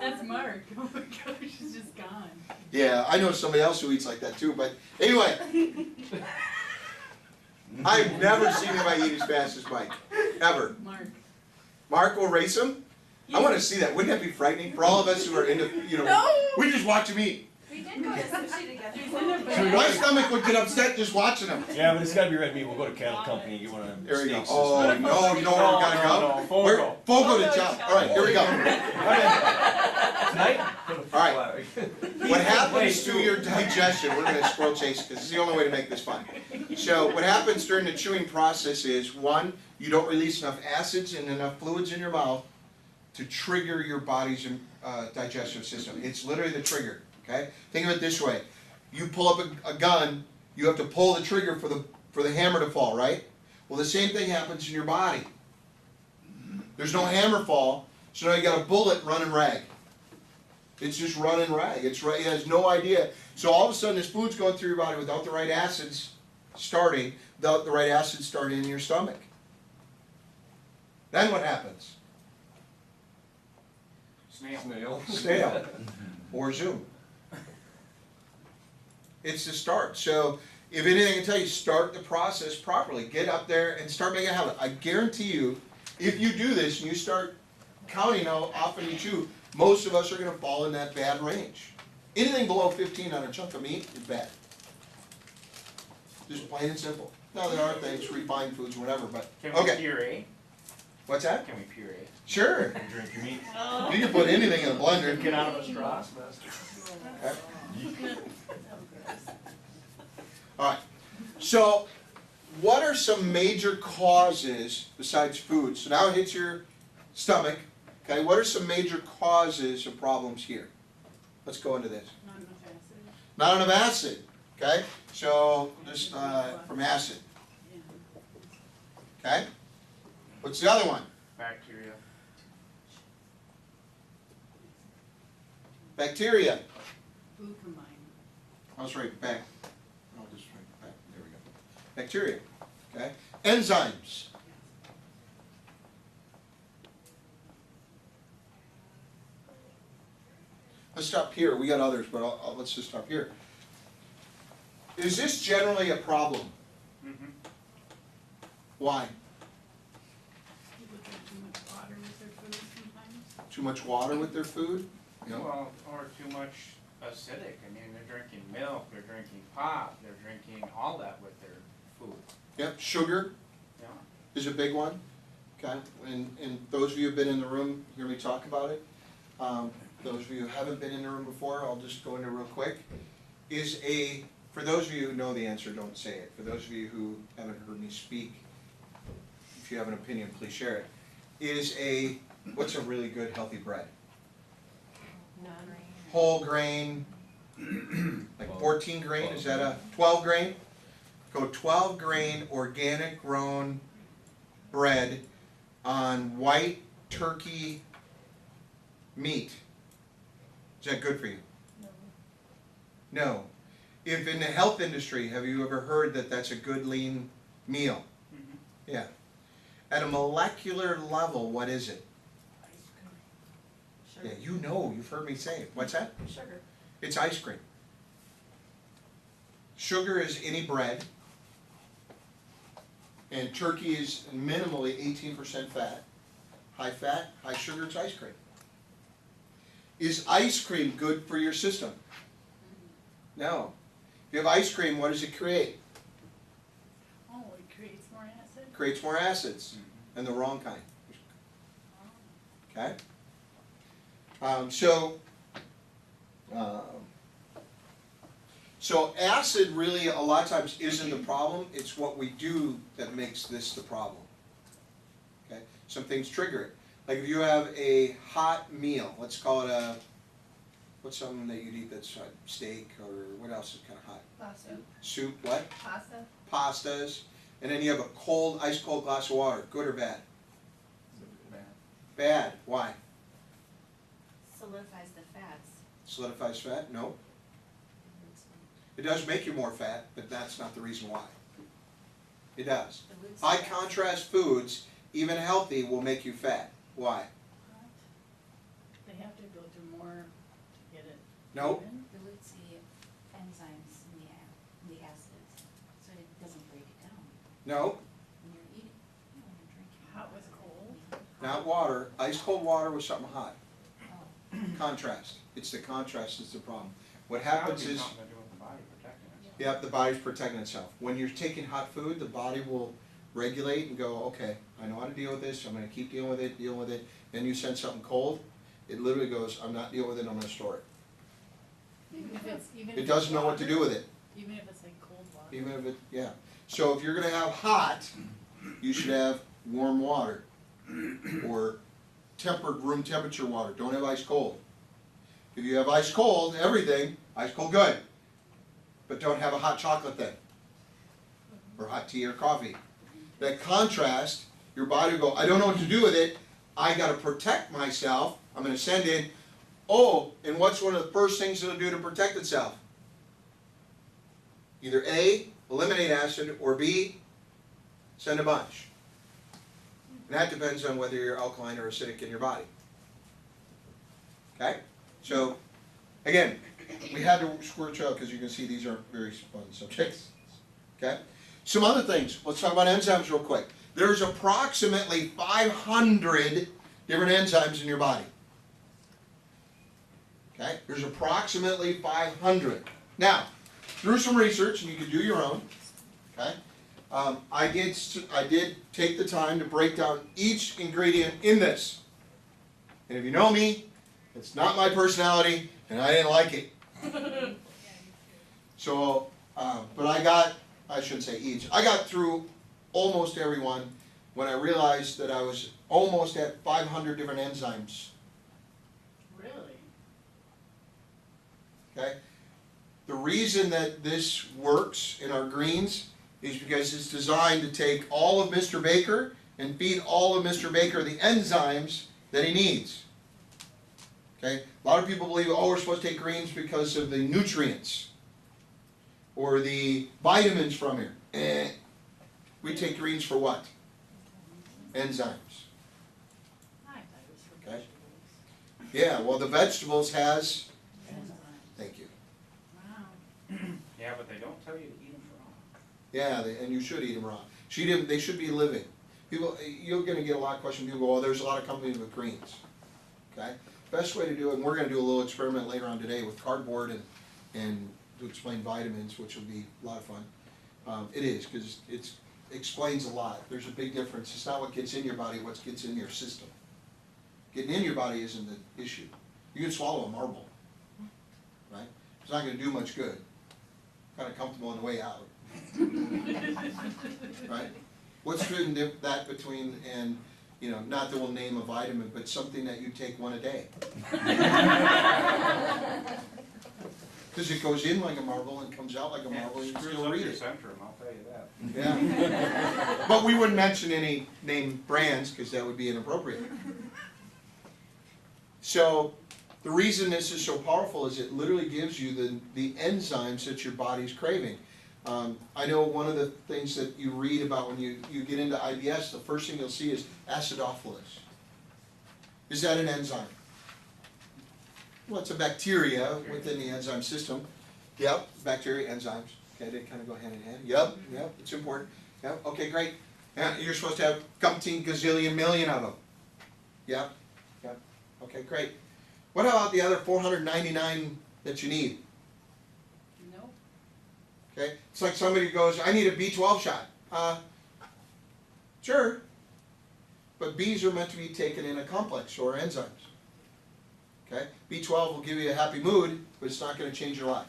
That's Mark. Oh my gosh, she's just gone. Yeah, I know somebody else who eats like that too, but anyway. I've never seen anybody eat as fast as Mike. Ever. Mark. Mark will race him? I want to see that. Wouldn't that be frightening for all of us who are into, we just watch him eat. We did go to sushi together. My stomach would get upset just watching him. Yeah, but it's gotta be red meat. We'll go to cattle company and get one of them There we go. steaks. Oh, no, you know where we gotta go? No, Where? Fogo. Fogo to chop. All right, here we go. Tonight? All right. What happens to your digestion, we're going to squirrel chase because it's the only way to make this fun. So what happens during the chewing process is, one, you don't release enough acids and enough fluids in your mouth to trigger your body's digestive system. It's literally the trigger, okay? Think of it this way. You pull up a gun, you have to pull the trigger for the hammer to fall, right? Well, the same thing happens in your body. There's no hammer fall, so now you got a bullet running rag. It's just running rag. It has no idea. So all of a sudden this food's going through your body without the right acids starting, without the right acids starting in your stomach. Then what happens? Snail. Stale. Or Zoom. It's the start. So if anything I can tell you, start the process properly. Get up there and start making a habit. I guarantee you, if you do this and you start counting how often you chew, most of us are going to fall in that bad range. Anything below 15 on a chunk of meat is bad. Just plain and simple. Now there are things, refined foods, whatever, but Can we okay. puree? What's that? Can we puree? Sure. Drink your meat. You can put anything in a blender. Get out of a straw. All right. So, what are some major causes besides food? So now it hits your stomach. Okay. What are some major causes of problems here? Let's go into this. Not enough acid. Not enough acid. Okay. So just from acid. Yeah. Okay. What's the other one? Bacteria. Bacteria. Food combined. I was right back. Oh, just right back. There we go. Bacteria. Okay. Enzymes. Let's stop here. We got others, but let's just stop here. Is this generally a problem? Mm-hmm. Why? People drink too much water with their food sometimes. Too much water with their food? You know? Well, or too much acidic. I mean, they're drinking milk, they're drinking pop, they're drinking all that with their food. Yep, sugar Yeah. is a big one, okay? And those of you who've been in the room, hear me talk about it. Those of you who haven't been in the room before, I'll just go into real quick. For those of you who know the answer, don't say it. For those of you who haven't heard me speak, if you have an opinion, please share it. What's a really good healthy bread? Whole grain, like 14 grain, is that a 12 grain? Go 12 grain organic grown bread on white turkey meat. Is that good for you? No. If in the health industry, have you ever heard that that's a good lean meal? Mm-hmm. Yeah. At a molecular level, what is it? Yeah, you know, you've heard me say it. What's that? Sugar. It's ice cream. Sugar is any bread, and turkey is minimally 18% fat. High fat, high sugar, it's ice cream. Is ice cream good for your system? No. If you have ice cream, what does it create? Oh, it creates more acid? It creates more acids, and the wrong kind. Okay? So acid really a lot of times isn't the problem, it's what we do that makes this the problem. Okay? Some things trigger it. Like if you have a hot meal, let's call it what's something that you'd eat that's steak, or what else is kind of hot? Pasta. Soup, what? Pasta. Pastas. And then you have a ice cold glass of water, good or bad? Bad, why? Solidifies the fats. Solidifies fat? No. It does make you more fat, but that's not the reason why. It does. High contrast foods, even healthy, will make you fat. Why? They have to go through more to get it. Nope. even? Dilutes the enzymes in the acids, so it doesn't break it down No, when you're eating, when you're drinking. Hot with cold? not water. Ice cold water with something hot. Oh. Contrast. It's the contrast that's the problem. What It's gotta happens be is, something to do with the body protecting itself. yep, the body's protecting itself. When you're taking hot food, the body will regulate and go, okay, I know how to deal with this, I'm gonna keep dealing with it. Then you send something cold, it literally goes, I'm not dealing with it, I'm gonna store it. Even if it's, even if It it's doesn't know what to water? do with it. Even if it's like cold water? Even if it, yeah. So if you're gonna have hot, you should have warm water. Or tempered room temperature water, don't have ice cold. If you have ice cold, everything, ice cold good. But don't have a hot chocolate then. Or hot tea or coffee. That contrast, your body will go, I don't know what to do with it, I gotta protect myself, I'm gonna send in, oh, and what's one of the first things it'll do to protect itself? Either A, eliminate acid, or B, send a bunch. And that depends on whether you're alkaline or acidic in your body. Okay? So, again, we had to squirt you out because you can see these aren't very fun subjects. Okay? Some other things. Let's talk about enzymes real quick. There's approximately 500 different enzymes in your body. Okay? There's approximately 500. Now, through some research, and you can do your own, okay? I did take the time to break down each ingredient in this. And if you know me, it's not my personality, and I didn't like it. So, but I shouldn't say each, I got through almost every one when I realized that I was almost at 500 different enzymes. Really? Okay? The reason that this works in our greens is because it's designed to take all of Mr. Baker and feed all of Mr. Baker the enzymes that he needs. Okay? A lot of people believe, oh, we're supposed to take greens because of the nutrients or the vitamins from here. We take greens for what? Enzymes. I thought it was for Okay. vegetables. Yeah, well, the vegetables has, Enzymes. thank you. Wow. Yeah, but they don't tell you to eat them raw. Yeah, and you should eat them raw. They should be living. People, you're going to get a lot of questions. People go, "Oh, there's a lot of companies with greens." Okay, best way to do it, and we're gonna do a little experiment later on today with cardboard and to explain vitamins, which will be a lot of fun. It is, because it explains a lot. There's a big difference. It's not what gets in your body, what gets in your system. Getting in your body isn't the issue. You can swallow a marble, right? It's not gonna do much good. Kinda comfortable on the way out. Right? What's good in that between, and, you know, not that we'll name a vitamin, but something that you take one a day. Because it goes in like a marble and comes out like a marble, and you can Screws still up read your it. centrum, I'll tell you that. Yeah. But we wouldn't mention any name brands, because that would be inappropriate. So, the reason this is so powerful is it literally gives you the enzymes that your body's craving. I know one of the things that you read about when you get into IBS, the first thing you'll see is acidophilus. Is that an enzyme? Well, it's a bacteria within the enzyme system. Yep, bacteria, enzymes. Okay, they kind of go hand in hand. Yep, it's important. Yep, okay, great. Yeah, you're supposed to have umpteen gazillion million of them. Yep, okay, great. What about the other 499 that you need? Nope. Okay, it's like somebody goes, I need a B12 shot. Sure, but Bs are meant to be taken in a complex or enzymes. Okay, B12 will give you a happy mood, but it's not going to change your life.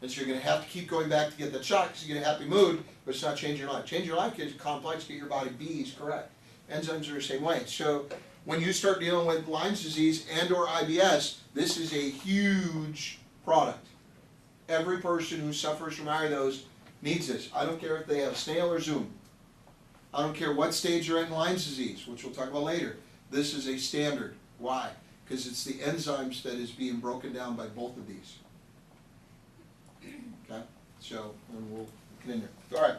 And so you're going to have to keep going back to get that shot because you get a happy mood, but it's not changing your life. Change your life, get complex, get your body Bs correct. Enzymes are the same way. So when you start dealing with Lyme disease and or IBS, this is a huge product. Every person who suffers from either of those needs this. I don't care if they have snail or Zoom. I don't care what stage you're in Lyme disease, which we'll talk about later. This is a standard. Why? Because it's the enzymes that is being broken down by both of these. Okay? So, and we'll get in there. All right.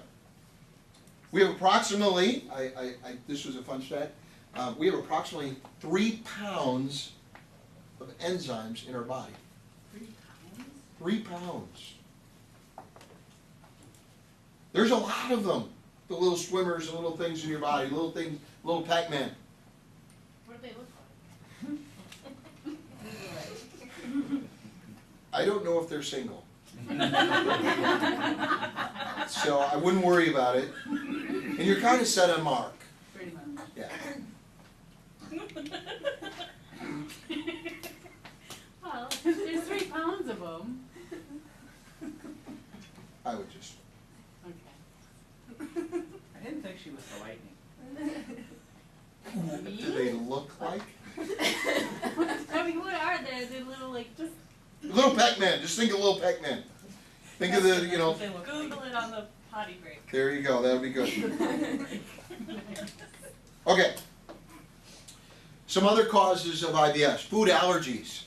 We have approximately, this was a fun stat, we have approximately 3 pounds of enzymes in our body. 3 pounds? 3 pounds. There's a lot of them. The little swimmers, the little things in your body, little things, little Pac-Man. What do they look like? I don't know if they're single. So I wouldn't worry about it. And you're kind of set on mark. Pretty much. Yeah. Well, there's 3 pounds of them. I would just. Okay. I didn't think she was the lightning. Do they look like? I mean, what are they? They're little, like, just... Little Pac-Man. Just think of little Pac-Man. Think of the, you know. Google it on the potty break. There you go. That'll be good. Okay. Some other causes of IBS. Food allergies.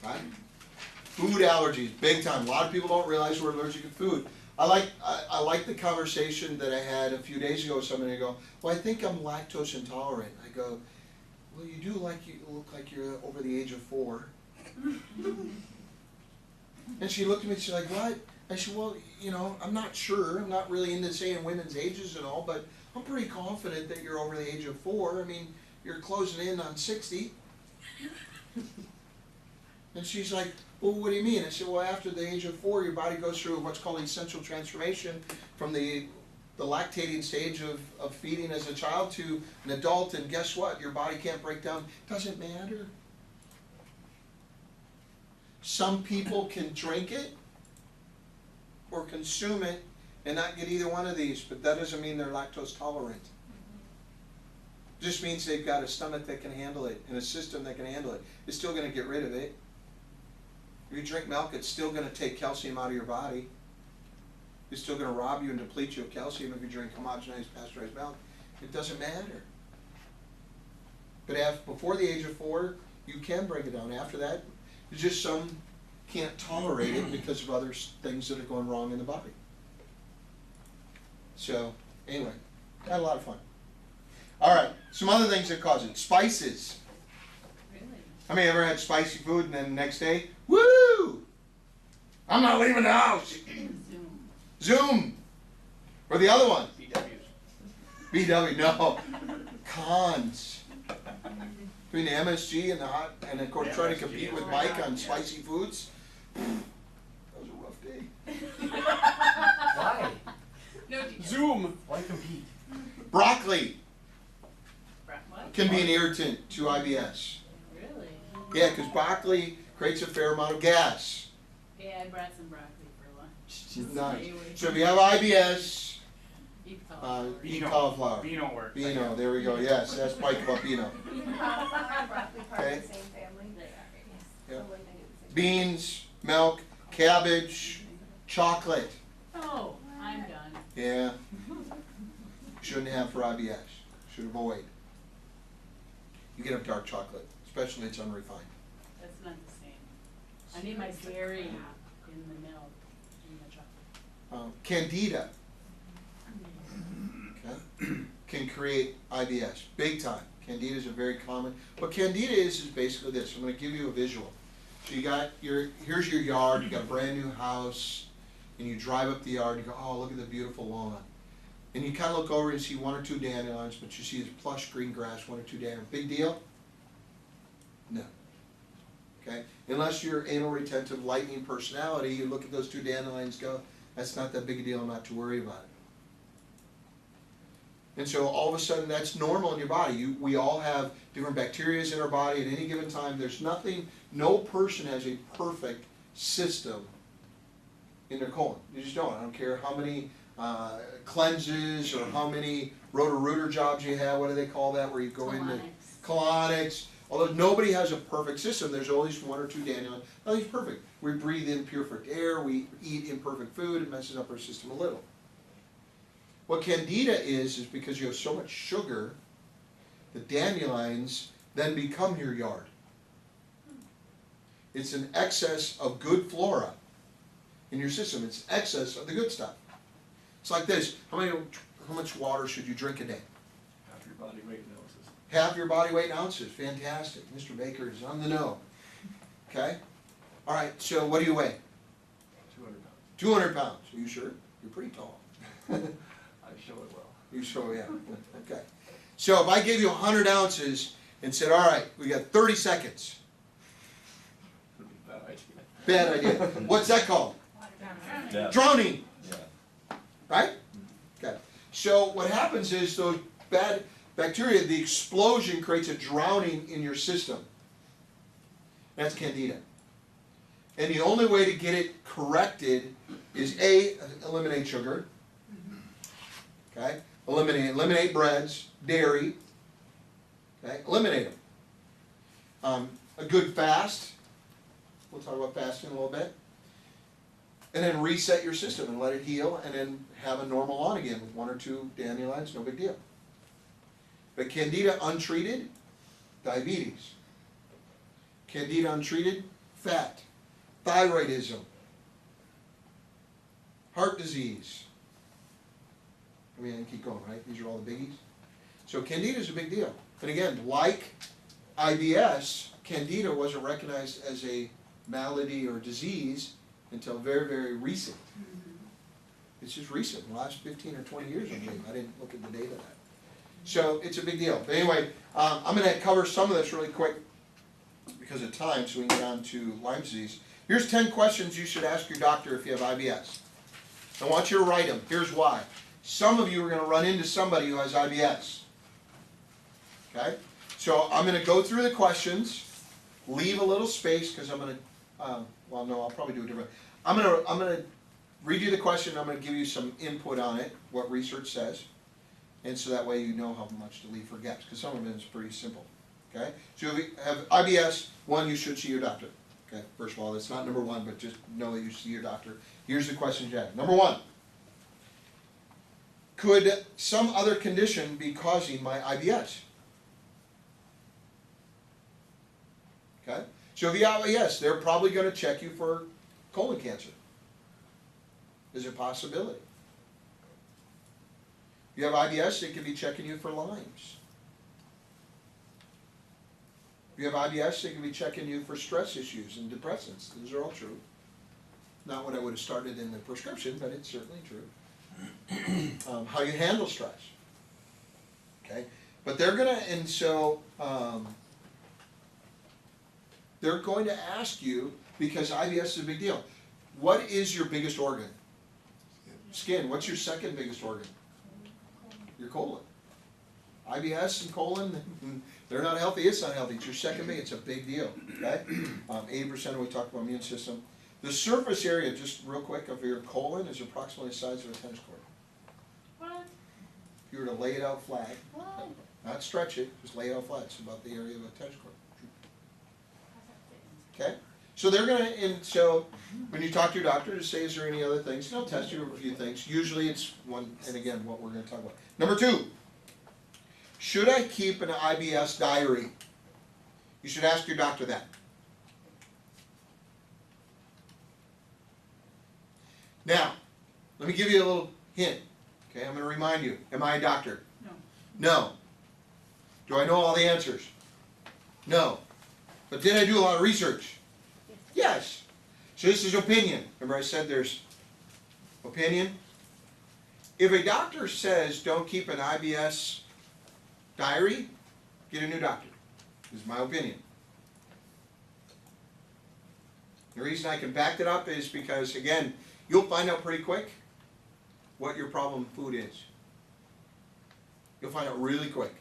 Right? Food allergies, big time. A lot of people don't realize we're allergic to food. I like the conversation that I had a few days ago with somebody. I go, well, I think I'm lactose intolerant. I go, well, you do look like you're over the age of 4. And she looked at me and she's like, what? I said, well, you know, I'm not sure. I'm not really into saying women's ages and all, but I'm pretty confident that you're over the age of 4. I mean, you're closing in on 60. And she's like, well, what do you mean? I said, well, after the age of 4, your body goes through what's called essential transformation from the lactating stage of feeding as a child to an adult, and guess what? Your body can't break down. Doesn't matter. Some people can drink it or consume it and not get either one of these, but that doesn't mean they're lactose tolerant. It just means they've got a stomach that can handle it and a system that can handle it. It's still going to get rid of it. If you drink milk, it's still going to take calcium out of your body. It's still going to rob you and deplete you of calcium if you drink homogenized pasteurized milk. It doesn't matter. But before the age of 4, you can break it down. After that, it's just some can't tolerate it because of other things that are going wrong in the body. So, anyway, had a lot of fun. All right, some other things that cause it. Spices. Really? How many ever had spicy food and then the next day, woo! I'm not leaving the house. Zoom. Zoom. Or the other one. BWs. BW, no. Cons. between the MSG and the hot, and of course trying to MSG compete is with very Mike hot, on yes. spicy foods. That was a rough day. Why? No details. Zoom. Why compete? Broccoli What? can be an irritant to IBS. Really? Yeah, because broccoli creates a fair amount of gas. Yeah, I brought some broccoli for lunch. Just Nice. stay away So if from you have IBS, eat cauliflower. eat cauliflower. Beano works. Beano, there we go, yes, that's Mike about Beano. Cauliflower and broccoli part Okay. of the same family. They are, yes. Yeah. So like they do the same Beans, milk, cabbage, chocolate. Oh, I'm done. Yeah. Shouldn't have for IBS. Should avoid. You get up dark chocolate, especially it's unrefined. That's not the same. I need my dairy in the milk, in the chocolate. Candida, okay, can create IBS, big time. Candida is a very common. What Candida is basically this. I'm going to give you a visual. So you got here's your yard. You got a brand new house, and you drive up the yard. And you go, oh, look at the beautiful lawn. And you kind of look over and see one or two dandelions, but you see this plush green grass, one or two dandelions. Big deal? No. Okay? Unless you're anal retentive, lightning personality, you look at those two dandelions, go, that's not that big a deal. I'm not to worry about it. And so all of a sudden, that's normal in your body. We all have different bacteria in our body at any given time. There's nothing. No person has a perfect system in their colon. You just don't. I don't care how many cleanses or how many rotor-rooter jobs you have. What do they call that? Where you go into colonics. Although nobody has a perfect system, there's always one or two dandelions. Nothing's perfect. We breathe in perfect air. We eat imperfect food. It messes up our system a little. What Candida is because you have so much sugar, the dandelions then become your yard. It's an excess of good flora in your system. It's excess of the good stuff. It's like this. How much water should you drink a day? Half your body weight in ounces. Half your body weight in ounces. Fantastic. Mr. Baker is on the know. Okay? All right, so what do you weigh? 200 pounds. 200 pounds. Are you sure? You're pretty tall. I show it well. You sure, yeah. Okay. So if I gave you 100 ounces and said, all right, we got 30 seconds. Bad idea. Bad idea. What's that called? Yeah. Drowning. Yeah. Right? Okay. So what happens is those bad bacteria, the explosion creates a drowning in your system. That's Candida. And the only way to get it corrected is A, eliminate sugar. Okay? Eliminate breads, dairy. Okay? Eliminate them. A good fast. We'll talk about fasting a little bit. And then reset your system and let it heal, and then have a normal lawn again with one or two dandelions, no big deal. But Candida untreated, diabetes. Candida untreated, fat. Thyroidism. Heart disease. I mean, I can keep going, right? These are all the biggies. So Candida is a big deal. And again, like IBS, Candida wasn't recognized as a malady or disease until very, very recent. It's just recent, the last 15 or 20 years, I believe. I didn't look at the data of that. So it's a big deal. But anyway, I'm going to cover some of this really quick because of time, so we can get on to Lyme disease. Here's 10 questions you should ask your doctor if you have IBS. I want you to write them. Here's why. Some of you are going to run into somebody who has IBS. Okay? So I'm going to go through the questions, leave a little space because I'm going to, well, no, I'll probably do it different. I'm going to read you the question. I'm going to give you some input on it, what research says, and so that way you know how much to leave for gaps, because some of it is pretty simple. Okay? So if you have IBS, one, you should see your doctor. Okay? First of all, that's not number one, but just know that you see your doctor. Here's the questions you have. Number one, could some other condition be causing my IBS? Okay? So if you have IBS, they're probably going to check you for colon cancer. Is it a possibility? If you have IBS, they could be checking you for Lyme's. If you have IBS, they could be checking you for stress issues and depressants. Those are all true. Not what I would have started in the prescription, but it's certainly true. How you handle stress. Okay? But they're going to, and so they're going to ask you, because IBS is a big deal, what is your biggest organ? Skin. What's your second biggest organ? Your colon. IBS and colon, they're not healthy, it's not healthy, it's your second big, it's a big deal, okay? 80% we talked about immune system. The surface area, just real quick, of your colon is approximately the size of a tennis court. What? If you were to lay it out flat, What? not stretch it, just lay it out flat, it's about the area of a tennis court. Okay? So they're gonna, and so when you talk to your doctor, just say, is there any other things? They'll test you with a few things. Usually it's one, and again, what we're gonna talk about. Number 2, should I keep an IBS diary? You should ask your doctor that. Now, let me give you a little hint. Okay, I'm gonna remind you, am I a doctor? No. No. Do I know all the answers? No. But did I do a lot of research? Yes. So this is opinion. Remember I said there's opinion? If a doctor says don't keep an IBS diary, get a new doctor. This is my opinion. The reason I can back that up is because, again, you'll find out pretty quick what your problem food is. You'll find out really quick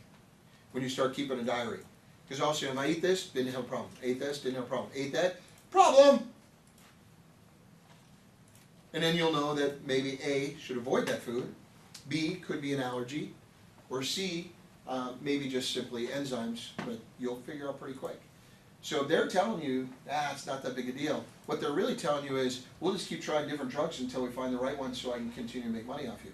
when you start keeping a diary. Because also, if I eat this, didn't have a problem. Ate this, didn't have a problem. Ate that, problem! And then you'll know that maybe A, should avoid that food, B, could be an allergy, or C, maybe just simply enzymes, but you'll figure out pretty quick. So if they're telling you, it's not that big a deal, what they're really telling you is, we'll just keep trying different drugs until we find the right one so I can continue to make money off you.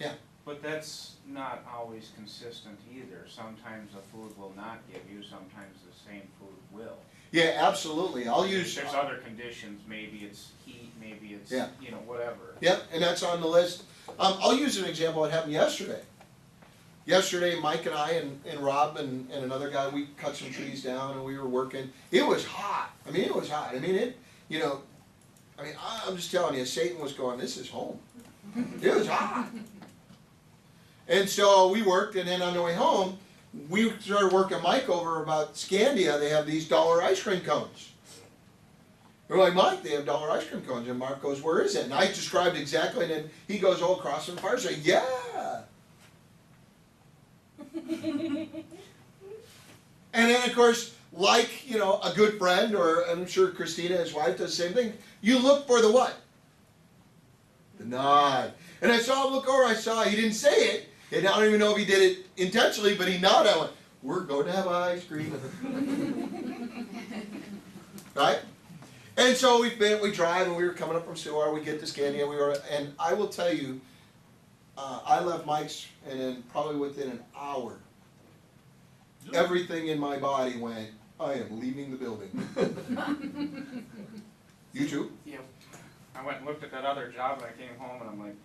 Yeah. But that's not always consistent either. Sometimes a food will not give you, sometimes the same food will. Yeah, absolutely. I'll use... There's other conditions, maybe it's heat, maybe it's, Yeah. you know, whatever. Yep, and that's on the list. I'll use an example that happened yesterday. Yesterday, Mike and I and Rob and another guy, we cut some trees down and we were working. It was hot. I mean, it was hot. I mean, it, you know, I mean, I'm just telling you, Satan was going, this is home. It was hot. And so we worked, and then on the way home, we started working Mike over about Scandia. They have these dollar ice cream cones. We're like, Mike, they have dollar ice cream cones. And Mark goes, where is it? And I described exactly, and then he goes, oh, across from the fire station. Yeah. And then, of course, like, you know, a good friend, or I'm sure Christina, his wife, does the same thing. You look for the what? The nod. And I saw him look over, I saw, he didn't say it, and I don't even know if he did it intentionally, but he nodded. I went, we're going to have ice cream. Right? And so we drive, and we were coming up from Sewar, we get to Scandia, and I will tell you, I left Mike's, and then probably within an hour, everything in my body went, I am leaving the building. You too? Yep. I went and looked at that other job, and I came home, and I'm like,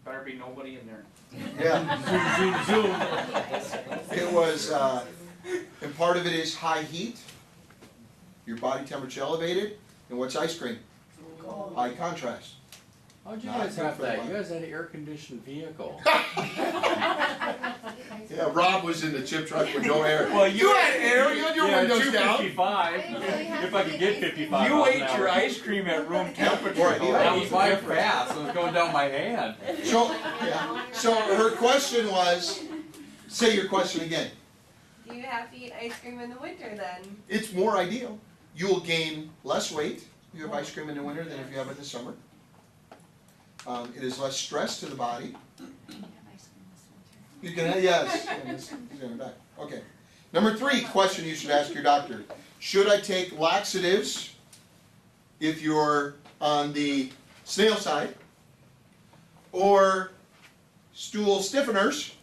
better be nobody in there. Yeah. It was, and part of it is high heat, your body temperature elevated, and what's ice cream? High contrast. How'd you Not guys good have for the that? body. You guys had an air-conditioned vehicle. Yeah, Rob was in the chip truck with no air. Well, you had air, you had your windows down. 255. If I could get 55. You miles ate an hour. your ice cream at room temperature. Right, though. yeah. That I was eat mine different. fast, it was going down my hand. So, yeah. So her question was, say your question again. Do you have to eat ice cream in the winter then? It's more ideal. You will gain less weight if you have ice cream in the winter than if you have it in the summer. It is less stress to the body. You can, yes. He's going back. Okay. Number 3 question you should ask your doctor. Should I take laxatives if you're on the snail side? Or stool stiffeners?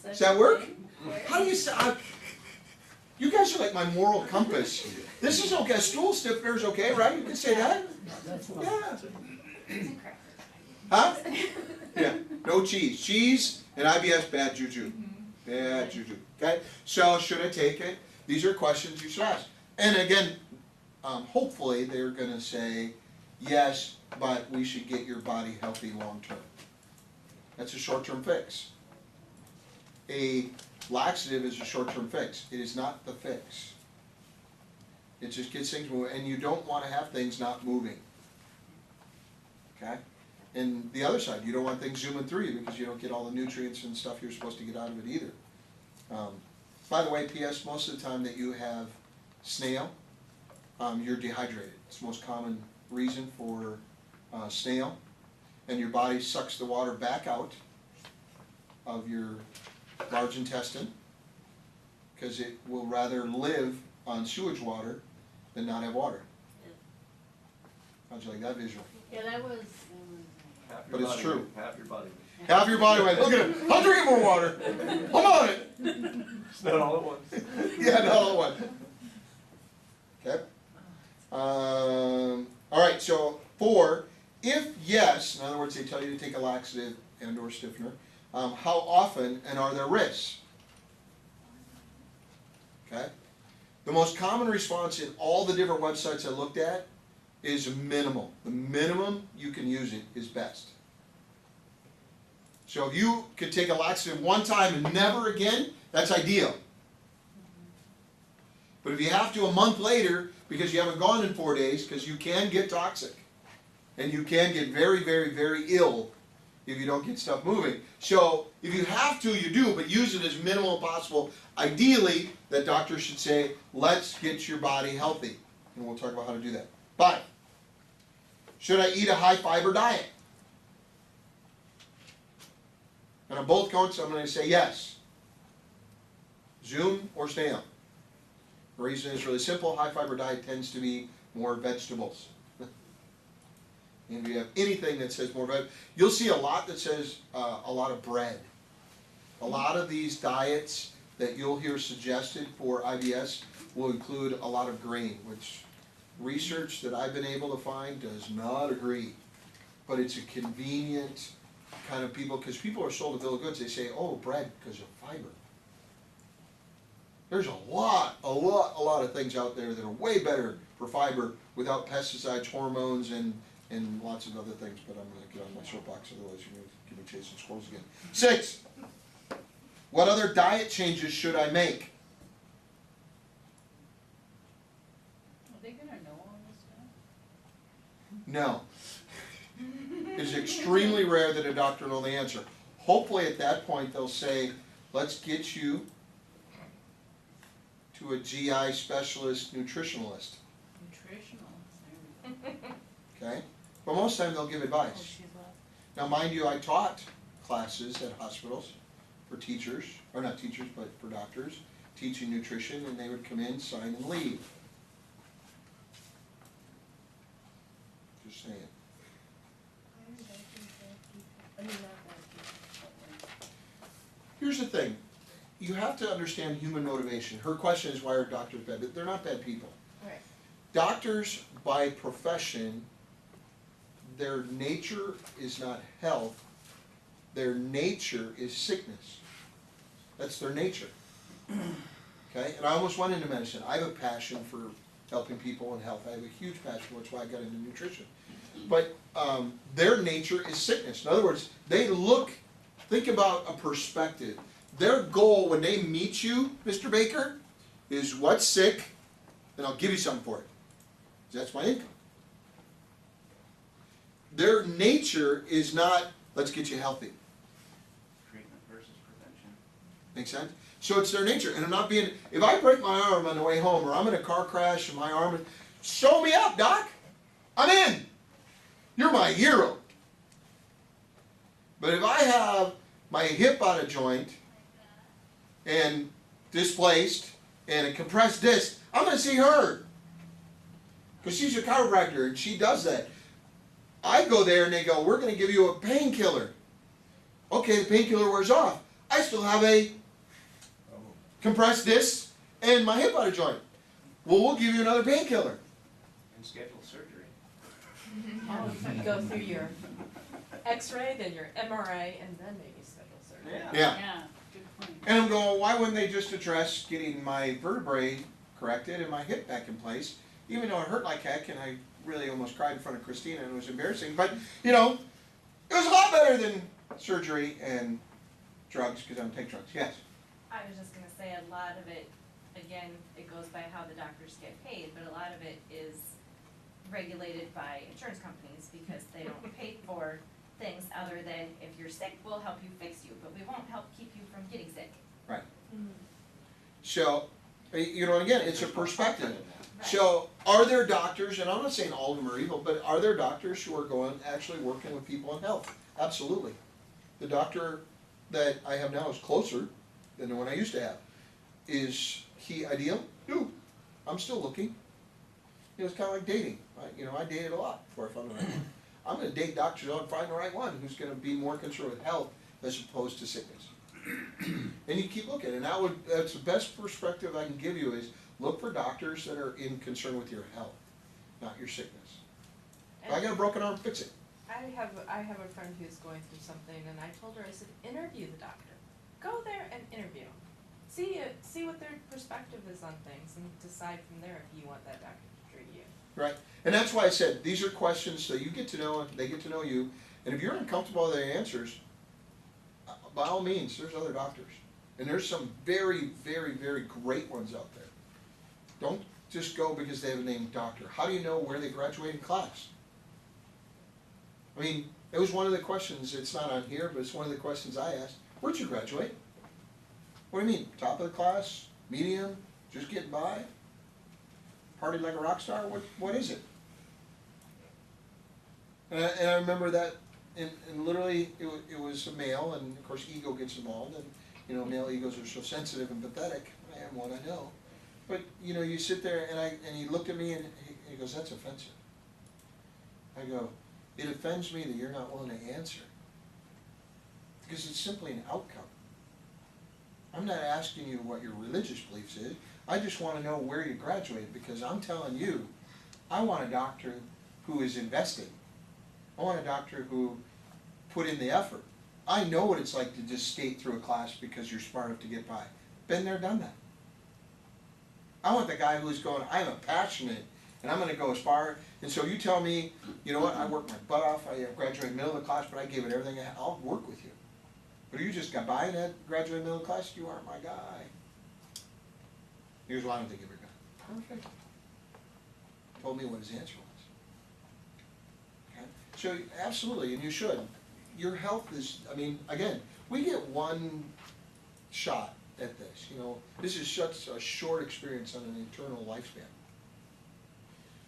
Does that work? How do you say? You guys are like my moral compass. This is okay. Stool stiffeners okay, right? You can say that? Yeah. Huh? Yeah. No cheese. Cheese and IBS, bad juju. Bad juju. Okay? So, should I take it? These are questions you should ask. And again, hopefully they're going to say, yes, but we should get your body healthy long term. That's a short-term fix. A laxative is a short-term fix. It is not the fix. It just gets things moving, and you don't want to have things not moving. Okay? And the other side, you don't want things zooming through you because you don't get all the nutrients and stuff you're supposed to get out of it either. By the way, P.S., most of the time that you have snail, you're dehydrated. It's the most common reason for snail. And your body sucks the water back out of your large intestine because it will rather live on sewage water than not have water. How'd you like that visual? Yeah, that was. Half But your it's body true. weight, half your body weight. Half your body weight. Look at him. I'm drinking more water. I'm on it. It's not all at once. Yeah, not all at once. Okay. All right. So 4, if yes, in other words, they tell you to take a laxative and/or stiffener. How often, and are there risks? Okay. The most common response in all the different websites I looked at is minimal. The minimum you can use it is best. So if you could take a laxative one time and never again, that's ideal. But if you have to a month later because you haven't gone in 4 days, because you can get toxic. And you can get very, very, very ill if you don't get stuff moving. So if you have to, you do, but use it as minimal as possible. Ideally, that doctor should say, let's get your body healthy. And we'll talk about how to do that. 5, should I eat a high fiber diet? And on both counts, I'm going to say yes. Zoom or snail. The reason is really simple. High fiber diet tends to be more vegetables. And if you have anything that says more veg, you'll see a lot that says a lot of bread. A lot of these diets that you'll hear suggested for IBS will include a lot of grain, which research that I've been able to find does not agree. But it's a convenient kind of people, because people are sold a bill of goods, they say, oh, bread because of fiber. There's a lot of things out there that are way better for fiber without pesticides, hormones, and lots of other things, but I'm going to get on my soapbox, otherwise you're going to give me chasing squirrels again. 6, what other diet changes should I make? Are they gonna know all this stuff? No. It's extremely rare that a doctor will know the answer. Hopefully at that point they'll say, let's get you to a GI specialist nutritionalist. Nutritional. There we go. Okay? But most of the time they'll give Oh, advice. she's left. Now mind you, I taught classes at hospitals for teachers, or not teachers, but for doctors, teaching nutrition, and they would come in, sign, and leave. Just saying. Here's the thing. You have to understand human motivation. Her question is, why are doctors bad? But they're not bad people. Right. Doctors, by profession, their nature is not health. Their nature is sickness. That's their nature. Okay? And I almost went into medicine. I have a passion for helping people and health. I have a huge passion. That's why I got into nutrition. But their nature is sickness. In other words, they look, think about a perspective. Their goal when they meet you, Mr. Baker, is what's sick, and I'll give you something for it. That's my income. Their nature is not, let's get you healthy. Treatment versus prevention. Make sense? So it's their nature. And I'm not being, if I break my arm on the way home, or I'm in a car crash and my arm, show me up, doc. I'm in. You're my hero. But if I have my hip out of joint and displaced and a compressed disc, I'm going to see her. Because she's a chiropractor and she does that. I go there and they go, we're going to give you a painkiller. Okay, the painkiller wears off. I still have a compressed disc and my hip out of joint. Well, we'll give you another painkiller. And schedule surgery. Oh, you go through your X-ray, then your MRI, and then maybe schedule surgery. Yeah. Yeah, good point. And I'm going, why wouldn't they just address getting my vertebrae corrected and my hip back in place? Even though it hurt like heck, and I really almost cried in front of Christina, and it was embarrassing. But, you know, it was a lot better than surgery and drugs, because I don't take drugs. Yes? I was just gonna say, a lot of it, again, it goes by how the doctors get paid, but a lot of it is regulated by insurance companies, because they don't pay for things other than, if you're sick, we'll help you fix you, but we won't help keep you from getting sick. Right. So, you know, and again, it's a perspective. Right. So, are there doctors, and I'm not saying all of them are evil, but are there doctors who are actually working with people in health? Absolutely. The doctor that I have now is closer than the one I used to have. Is he ideal? No. I'm still looking. You know, it's kind of like dating. I dated a lot before I found the right one. I'm going to date doctors and find the right one who's going to be more concerned with health as opposed to sickness. And you keep looking, and that's the best perspective I can give you is look for doctors that are in concern with your health, not your sickness. If I got a broken arm, fix it. I have a friend who's going through something, and I told her, I said, interview the doctor. Go there and interview. See what their perspective is on things, and decide from there if you want that doctor to treat you. Right, and that's why I said these are questions so you get to know, they get to know you, and if you're uncomfortable with their answers, by all means, there's other doctors, and there's some very, very, very great ones out there. Don't just go because they have a name doctor. How do you know where they graduated class? I mean, it was one of the questions. It's not on here, but it's one of the questions I asked. Where'd you graduate? What do you mean? Top of the class? Medium? Just getting by? Party like a rock star? What is it? And I remember that, and literally it was a male, and of course ego gets involved, and you know, male egos are so sensitive and pathetic. I am one, I know. But you know, you sit there, and he looked at me, and he goes, "That's offensive." I go, "It offends me that you're not willing to answer, because it's simply an outcome. I'm not asking you what your religious beliefs is. I just want to know where you graduated, because I'm telling you, I want a doctor who is investing. I want a doctor who put in the effort. I know what it's like to just skate through a class because you're smart enough to get by. Been there, done that. I want the guy who's going, I'm a passionate, and I'm going to go as far, and so you tell me, you know what, I worked my butt off, I graduated in the middle of the class, but I gave it everything I had. I'll work with you. But if you just got by in that graduated middle of the class, you aren't my guy." Here's why I don't think you're my guy. Perfect. Told me what his answer was. Okay? So absolutely, and you should. Your health is, I mean, again, we get one shot at this. You know, this is such a short experience on an eternal lifespan.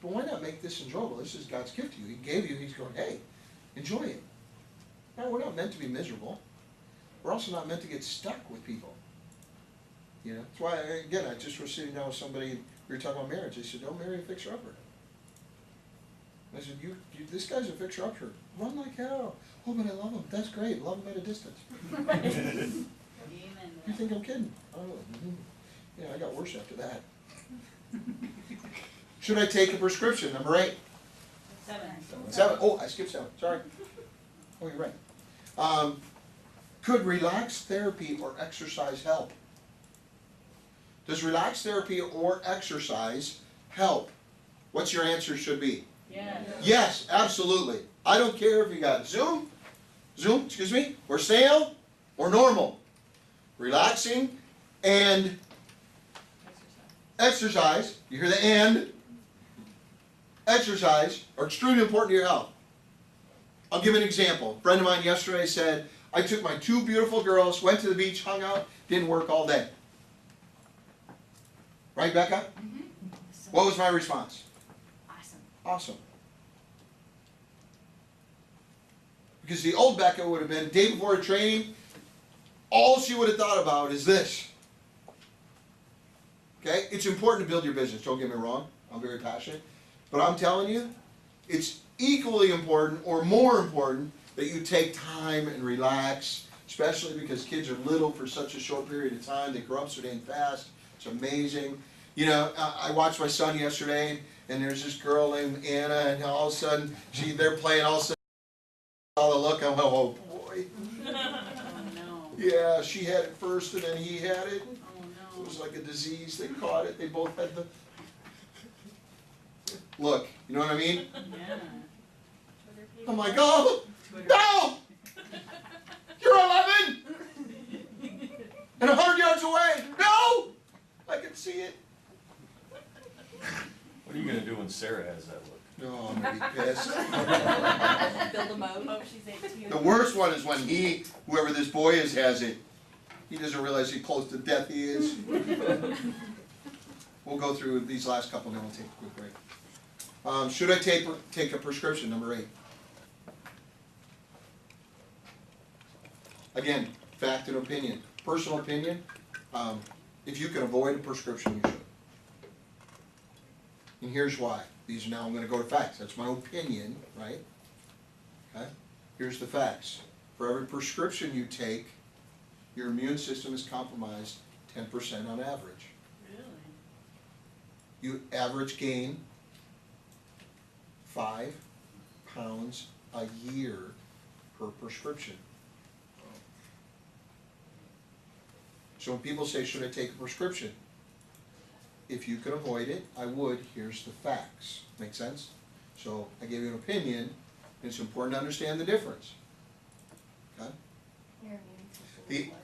But why not make this enjoyable? This is God's gift to you. He gave you, he's going, hey, enjoy it. Now, we're not meant to be miserable. We're also not meant to get stuck with people. You know, that's why, again, I just was sitting down with somebody, we were talking about marriage. They said, don't marry a fixer-upper. I said, this guy's a fixer-upper. Run like hell. Oh, but I love him. That's great. Love him at a distance. You think I'm kidding? I don't know. Yeah, I got worse after that. Should I take a prescription? Number 8. 7. Oh, I skipped 7. Sorry. Oh, you're right. Could relax therapy or exercise help? Does relax therapy or exercise help? What's your answer should be? Yes. Yes, absolutely. I don't care if you got Zoom, or Sail, or normal. Relaxing and exercise, you hear the and, exercise are extremely important to your health. I'll give an example. A friend of mine yesterday said, I took my 2 beautiful girls, went to the beach, hung out, didn't work all day. Right, Becca? Mm-hmm. What was my response? Awesome. Awesome. Because the old Becca would have been, day before training, all she would have thought about is this. Okay? It's important to build your business, don't get me wrong. I'm very passionate. But I'm telling you, it's equally important or more important that you take time and relax, especially because kids are little for such a short period of time. They grow up so damn fast. It's amazing. You know, I watched my son yesterday, and there's this girl named Anna, and all of a sudden, they're playing, all of a sudden, all the look, I'm like, oh boy. Oh no. Yeah, she had it first, and then he had it. Oh It no. was like a disease. They caught it. They both had the look. You know what I mean? Yeah. I'm like, oh, no! You're 11! And 100 yards away! see it? What are you gonna do when Sarah has that look? No, I'm gonna be pissed. Build a moat. Oh, she's 18. The worst one is when whoever this boy is, has it. He doesn't realize how close to death he is. We'll go through these last couple, and then we'll take a quick break. Should I take a prescription, number 8? Again, fact and opinion. Personal opinion, if you can avoid a prescription, you should. And here's why. These are now, I'm going to go to facts. That's my opinion, right? Okay? Here's the facts. For every prescription you take, your immune system is compromised 10% on average. Really? You average gain 5 pounds a year per prescription. So when people say, should I take a prescription? If you can avoid it, I would. Here's the facts. Make sense? So I gave you an opinion, and it's important to understand the difference. Okay? Your immune system The- is what?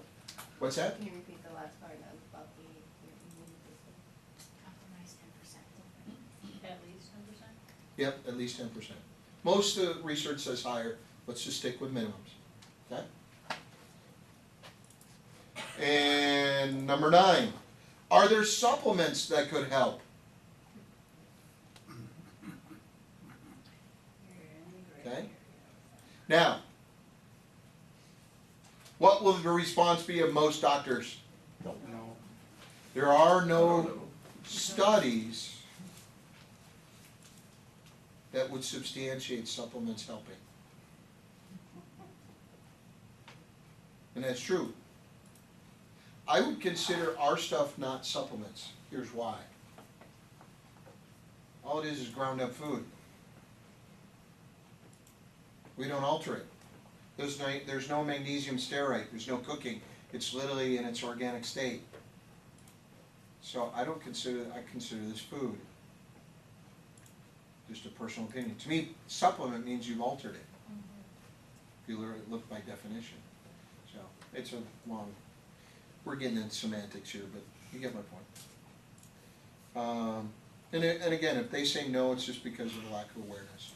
What's that? Can you repeat the last part about your immune system? Compromise 10%. At least 10%? Yep, at least 10%. Most of the research says higher. Let's just stick with minimums. Okay? And number 9. Are there supplements that could help? Okay. Now, what will the response be of most doctors? No. There are no studies that would substantiate supplements helping. And that's true. I would consider our stuff not supplements. Here's why. All it is ground up food. We don't alter it. There's no magnesium stearate. There's no cooking. It's literally in its organic state. So I consider this food. Just a personal opinion. To me, supplement means you've altered it. If you look by definition. So it's a long. We're getting into semantics here, but you get my point. And again, if they say no, it's just because of a lack of awareness.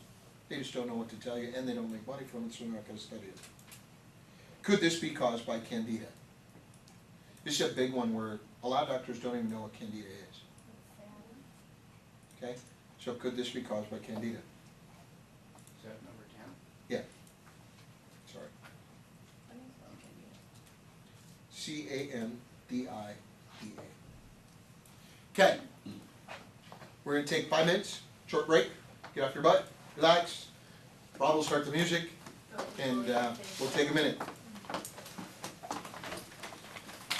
They just don't know what to tell you, and they don't make money from it, so they're not going to study it. Could this be caused by candida? This is a big one where a lot of doctors don't even know what candida is. Okay? So could this be caused by candida? Is that number 10? Yeah. Sorry. Candida. Okay. We're going to take 5 minutes, short break, get off your butt, relax. Rob will start the music, and we'll take a minute.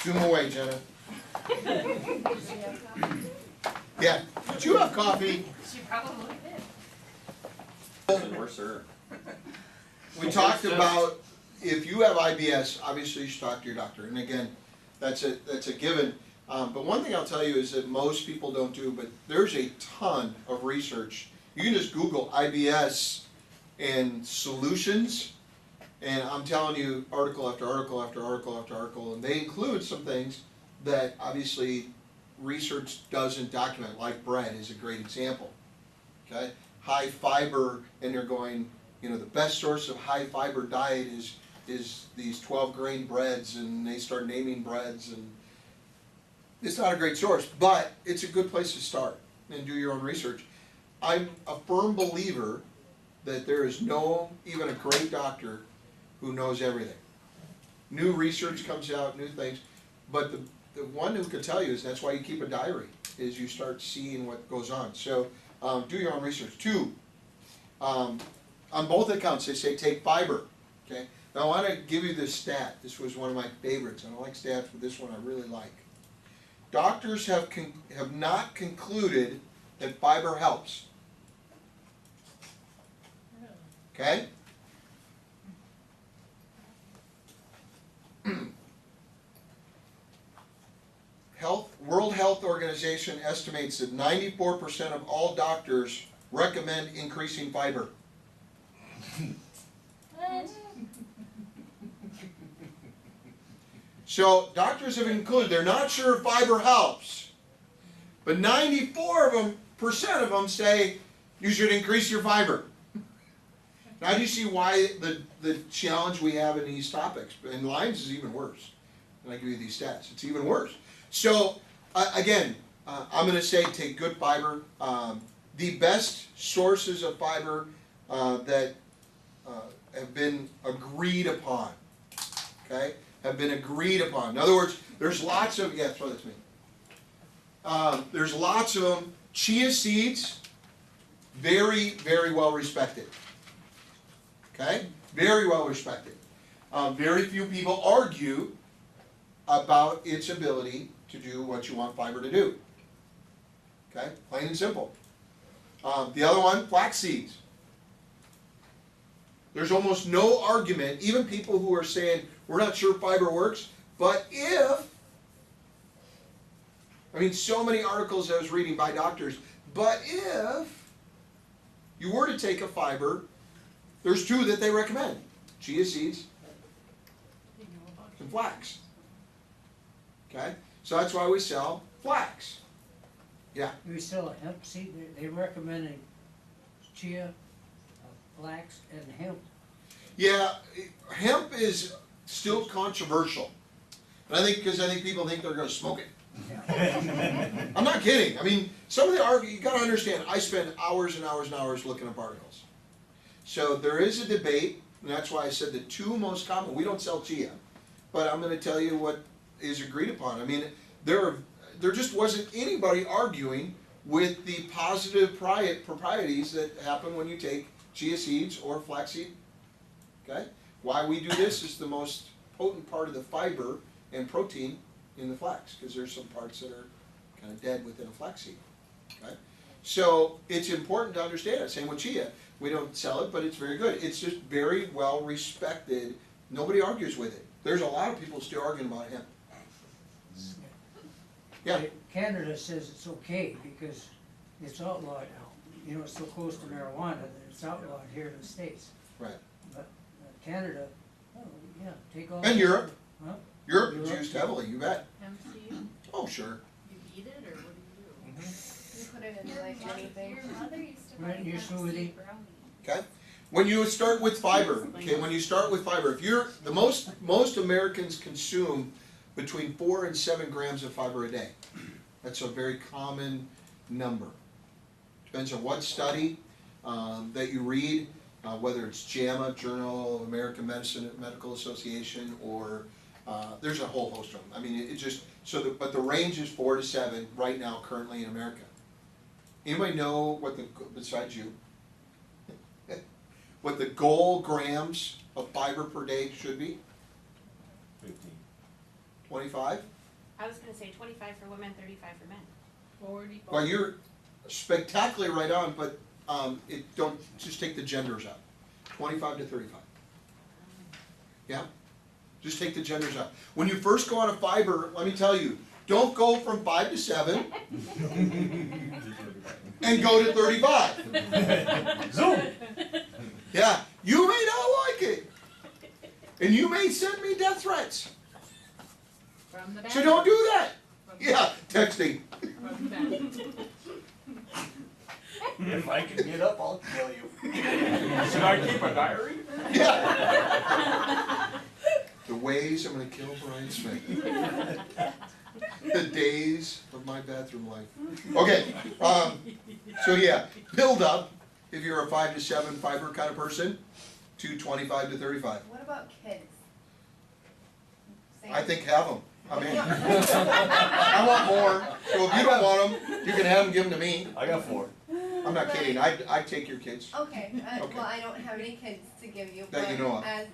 Zoom away, Jenna. Yeah. Did you have coffee? She probably did. Or sir. We talked about if you have IBS, obviously you should talk to your doctor. And again, that's a given. But one thing I'll tell you is that most people don't do, but there's a ton of research. You can just Google IBS and solutions, and I'm telling you article after article after article after article, and they include some things that obviously research doesn't document, like bread is a great example. Okay? High fiber, and they're going, you know, the best source of high fiber diet is these 12 grain breads, and they start naming breads, and it's not a great source, but it's a good place to start and do your own research. I'm a firm believer that there is no, even a great doctor, who knows everything. New research comes out, new things, but the one who can tell you is, that's why you keep a diary, is you start seeing what goes on. So do your own research. 2, on both accounts they say take fiber. Okay. Now I want to give you this stat. This was one of my favorites. I don't like stats, but this one I really like. Doctors have not concluded that fiber helps. Okay? World Health Organization estimates that 94% of all doctors recommend increasing fiber. What? So doctors have concluded they're not sure if fiber helps, But 94% of them say you should increase your fiber. Now do you see why the challenge we have in these topics? And Lyme's is even worse. And I give you these stats, it's even worse. So again, I'm going to say take good fiber. The best sources of fiber that have been agreed upon, okay, have been agreed upon. In other words, there's lots of, yeah, throw that to me. There's lots of them. Chia seeds, very, very well respected. Okay? Very well respected. Very few people argue about its ability to do what you want fiber to do. Okay? Plain and simple. The other one, flax seeds. There's almost no argument, even people who are saying, we're not sure fiber works, but if, I mean, so many articles I was reading by doctors, but if you were to take a fiber, there's two that they recommend, chia seeds and flax. Okay, so that's why we sell flax. Yeah. We sell a hemp seed, they recommending chia, flax, and hemp. Yeah, hemp is still controversial. And I think people think they're going to smoke it. I'm not kidding. I mean, some of the arguments, you got to understand, I spend hours and hours and hours looking up articles. So there is a debate, and that's why I said the two most common, we don't sell chia, but I'm going to tell you what is agreed upon. I mean, there just wasn't anybody arguing with the positive proprieties that happen when you take chia seeds or flaxseed. Okay? Why we do this is the most potent part of the fiber and protein in the flax, because there's some parts that are kind of dead within a flaxseed. Okay? So it's important to understand it. Same with chia. We don't sell it, but it's very good. It's just very well respected. Nobody argues with it. There's a lot of people still arguing about hemp. Yeah. Canada says it's okay because it's outlawed now. You know, it's so close to marijuana that it's outlawed here in the States. Right. But Canada, oh, yeah, take all. And Europe. Huh? Europe is used heavily, you bet. Hemp seed, Oh, sure. you eat it, or what do you do? You put it in like anything. Your mother used to Right, make your hemp smoothie. seed brownie. Okay? When you start with fiber, okay, when you start with fiber, if you're, the most Americans consume between 4 and 7 grams of fiber a day. That's a very common number. Depends on what study that you read, whether it's JAMA, Journal of American Medicine, Medical Association, or there's a whole host of them. I mean, it just, but the range is 4 to 7 right now, currently in America. Anybody know what besides you, what the goal grams of fiber per day should be? 15. 25? I was gonna say 25 for women, 35 for men. 40. Well, you're spectacularly right on, but don't just take the genders out. 25 to 35. Yeah? Just take the genders out. When you first go on a fiber, let me tell you, don't go from 5 to 7 and go to 35. Zoom! Yeah, you may not like it. And you may send me death threats. From the back. So don't do that. Yeah, texting. From the back. If I can get up, I'll kill you. Should I keep a diary? Yeah. The ways I'm going to kill Brian Smith. The days of my bathroom life. Okay, so yeah, build up if you're a 5 to 7 fiber kind of person to 25 to 35. What about kids? Same. I think have them. I mean, I want more. So if you don't want them, you can have them, give them to me. I got 4. I'm not kidding. I'd take your kids. Okay, Okay. well, I don't have any kids to give you, That but you know of. as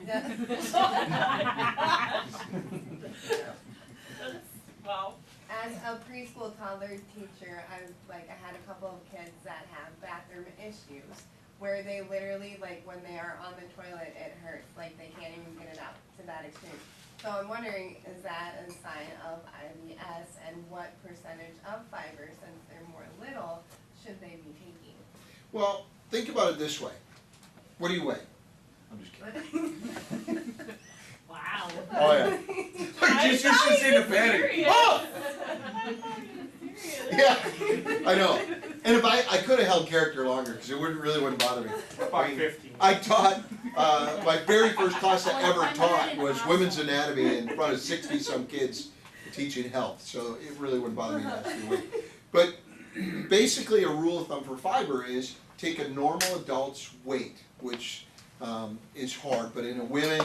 Wow. as a preschool toddler teacher, I had a couple of kids that have bathroom issues where they literally, like, when they are on the toilet, it hurts, like they can't even get it out, to that extreme. So I'm wondering, is that a sign of IBS, and what percentage of fiber, since they're more little, should they be taking? Well, think about it this way. What do you weigh? I'm just kidding. Wow. Oh yeah. You should see the panic. Serious. Oh! I thought you were serious. Yeah, I know. And if I could have held character longer, because it really wouldn't bother me. About 15. I taught, my very first class I ever taught was women's anatomy in front of 60-some kids teaching health, so it really wouldn't bother me to ask you weight. But basically a rule of thumb for fiber is take a normal adult's weight, which is hard, but in a women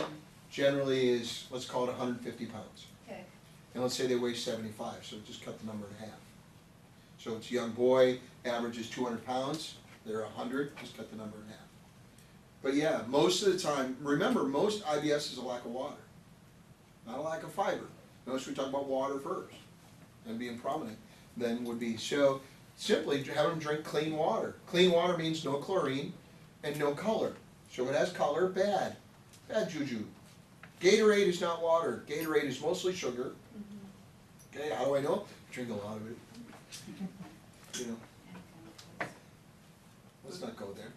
generally is, let's call it 150 pounds. Okay. And let's say they weigh 75, so just cut the number in half. So it's a young boy, average is 200 pounds, they're 100, just cut the number in half. But yeah, most of the time, remember, most IBS is a lack of water, not a lack of fiber. Notice we talk about water first, and being prominent, then would be, so simply have them drink clean water. Clean water means no chlorine and no color. So if it has color, bad juju. Gatorade is not water, Gatorade is mostly sugar. Okay, how do I know? Drink a lot of it. You know. Let's not go there.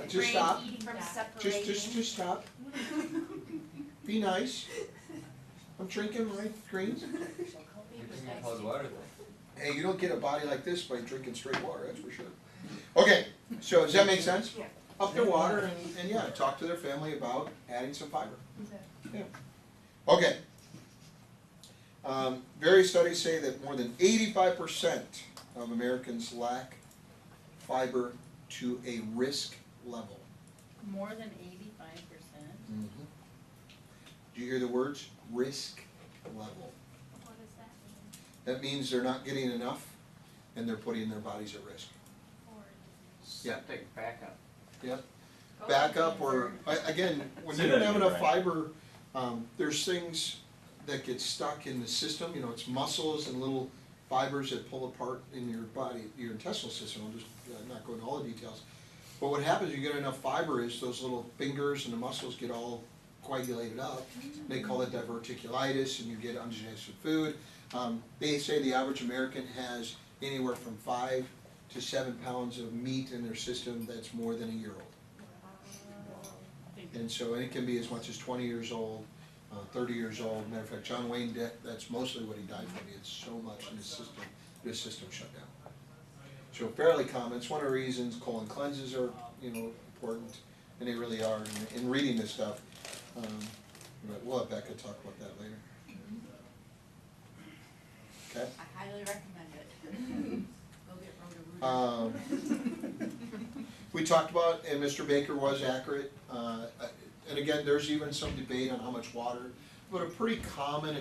Just stop. From separating. Just stop. Be nice. I'm drinking my greens. You're drinking cold water though. Hey, you don't get a body like this by drinking straight water, that's for sure. Okay, so does that make sense? Yeah. Up their water and yeah, talk to their family about adding some fiber. Okay. Yeah. Okay. Various studies say that more than 85% of Americans lack fiber to a risk level. More than 85%. Do you hear the words? Risk level. What does that mean? That means they're not getting enough and they're putting their bodies at risk. Septic backup. Yep. Backup or, again, when you don't have enough fiber, there's things that get stuck in the system, you know, it's muscles and little fibers that pull apart in your body, your intestinal system. I'll just not go into all the details. But what happens if you get enough fiber is those little fingers and the muscles get all coagulated up. They call it diverticulitis and you get undigested food. They say the average American has anywhere from 5 to 7 pounds of meat in their system that's more than a year old. And so it can be as much as 20 years old, 30 years old. Matter of fact, John Wayne, that's mostly what he died from. He had so much in his system shut down. So fairly common. It's one of the reasons colon cleanses are, you know, important, and they really are. In reading this stuff, but we'll have Becca talk about that later. Okay. I highly recommend it. Go get Roto-Rooter. We talked about, and Mr. Baker was accurate, and again, there's even some debate on how much water, but a pretty common,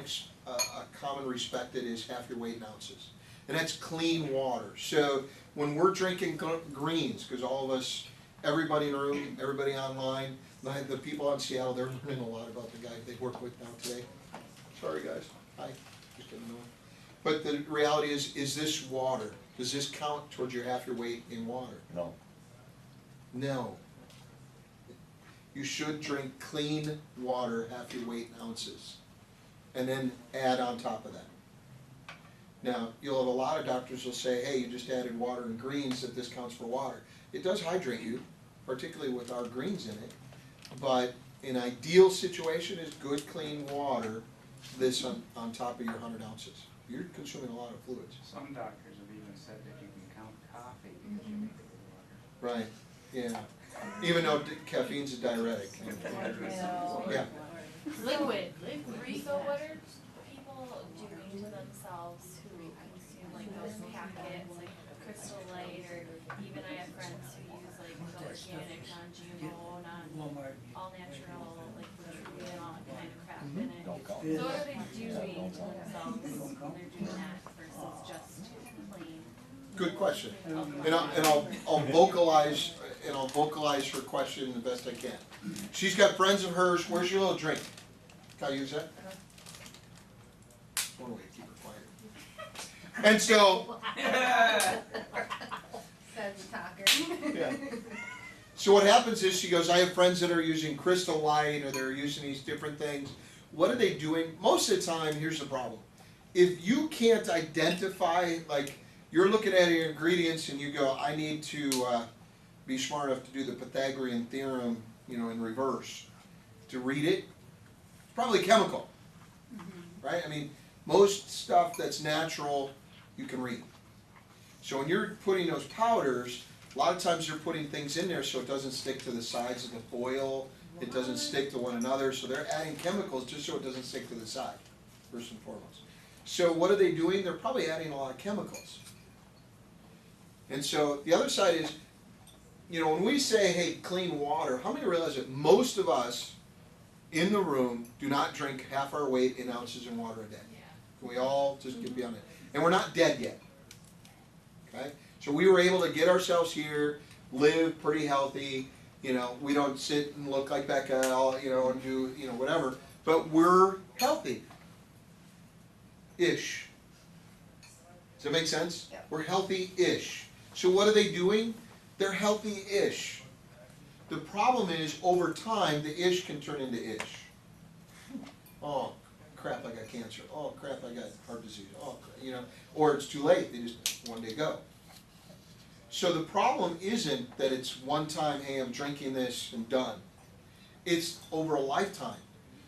common respected is half your weight in ounces. And that's clean water. So when we're drinking greens, because all of us, everybody in the room, everybody online, the people out in Seattle, they're learning a lot about the guy they work with now today. Sorry guys, hi, just didn't know. But the reality is this water? Does this count towards your half your weight in water? No. No. You should drink clean water, half your weight in ounces, and then add on top of that. Now, you'll have a lot of doctors who'll say, hey, you just added water and greens, that this counts for water. It does hydrate you, particularly with our greens in it, but an ideal situation is good, clean water, this on top of your 100 ounces. You're consuming a lot of fluids. Some doctors have even said that you can count coffee because you make it with water. Right, yeah. Even though caffeine's a diuretic. Yeah. Liquid. So what are people doing to themselves who consume like those packets, like Crystal Light, or even I have friends who use like the organic, non-GMO, all natural, like Vitruvian, all that kind of crap in it. So what are they doing to themselves when they're doing that versus just plain? Good question. Okay. And I'll vocalize her question the best I can. She's got friends of hers. Where's your little drink? Can I use that? One way to keep her quiet. And so, Says the talker. yeah. So what happens is she goes, I have friends that are using Crystal Light or they're using these different things. What are they doing? Most of the time, here's the problem. If you can't identify, like, you're looking at your ingredients and you go, I need to be smart enough to do the Pythagorean theorem, you know, in reverse, to read it, it's probably chemical, right? I mean, most stuff that's natural you can read. So when you're putting those powders, a lot of times they're putting things in there so it doesn't stick to the sides of the foil, it doesn't stick to one another, so they're adding chemicals just so it doesn't stick to the side, first and foremost. So what are they doing? They're probably adding a lot of chemicals. And so the other side is, you know, when we say, hey, clean water, how many realize that most of us in the room do not drink half our weight in ounces in water a day? Can we all just get beyond it? And we're not dead yet. Okay? So we were able to get ourselves here, live pretty healthy, you know, we don't sit and look like Becca, all, you know, and do, you know, whatever, but we're healthy. Ish. Does that make sense? Yeah. We're healthy-ish. So what are they doing? They're healthy-ish. The problem is, over time, the ish can turn into ish. Oh, crap, I got cancer. Oh, crap, I got heart disease. Oh, you know, or it's too late. They just one day go. So the problem isn't that it's one time, hey, I'm drinking this and done. It's over a lifetime.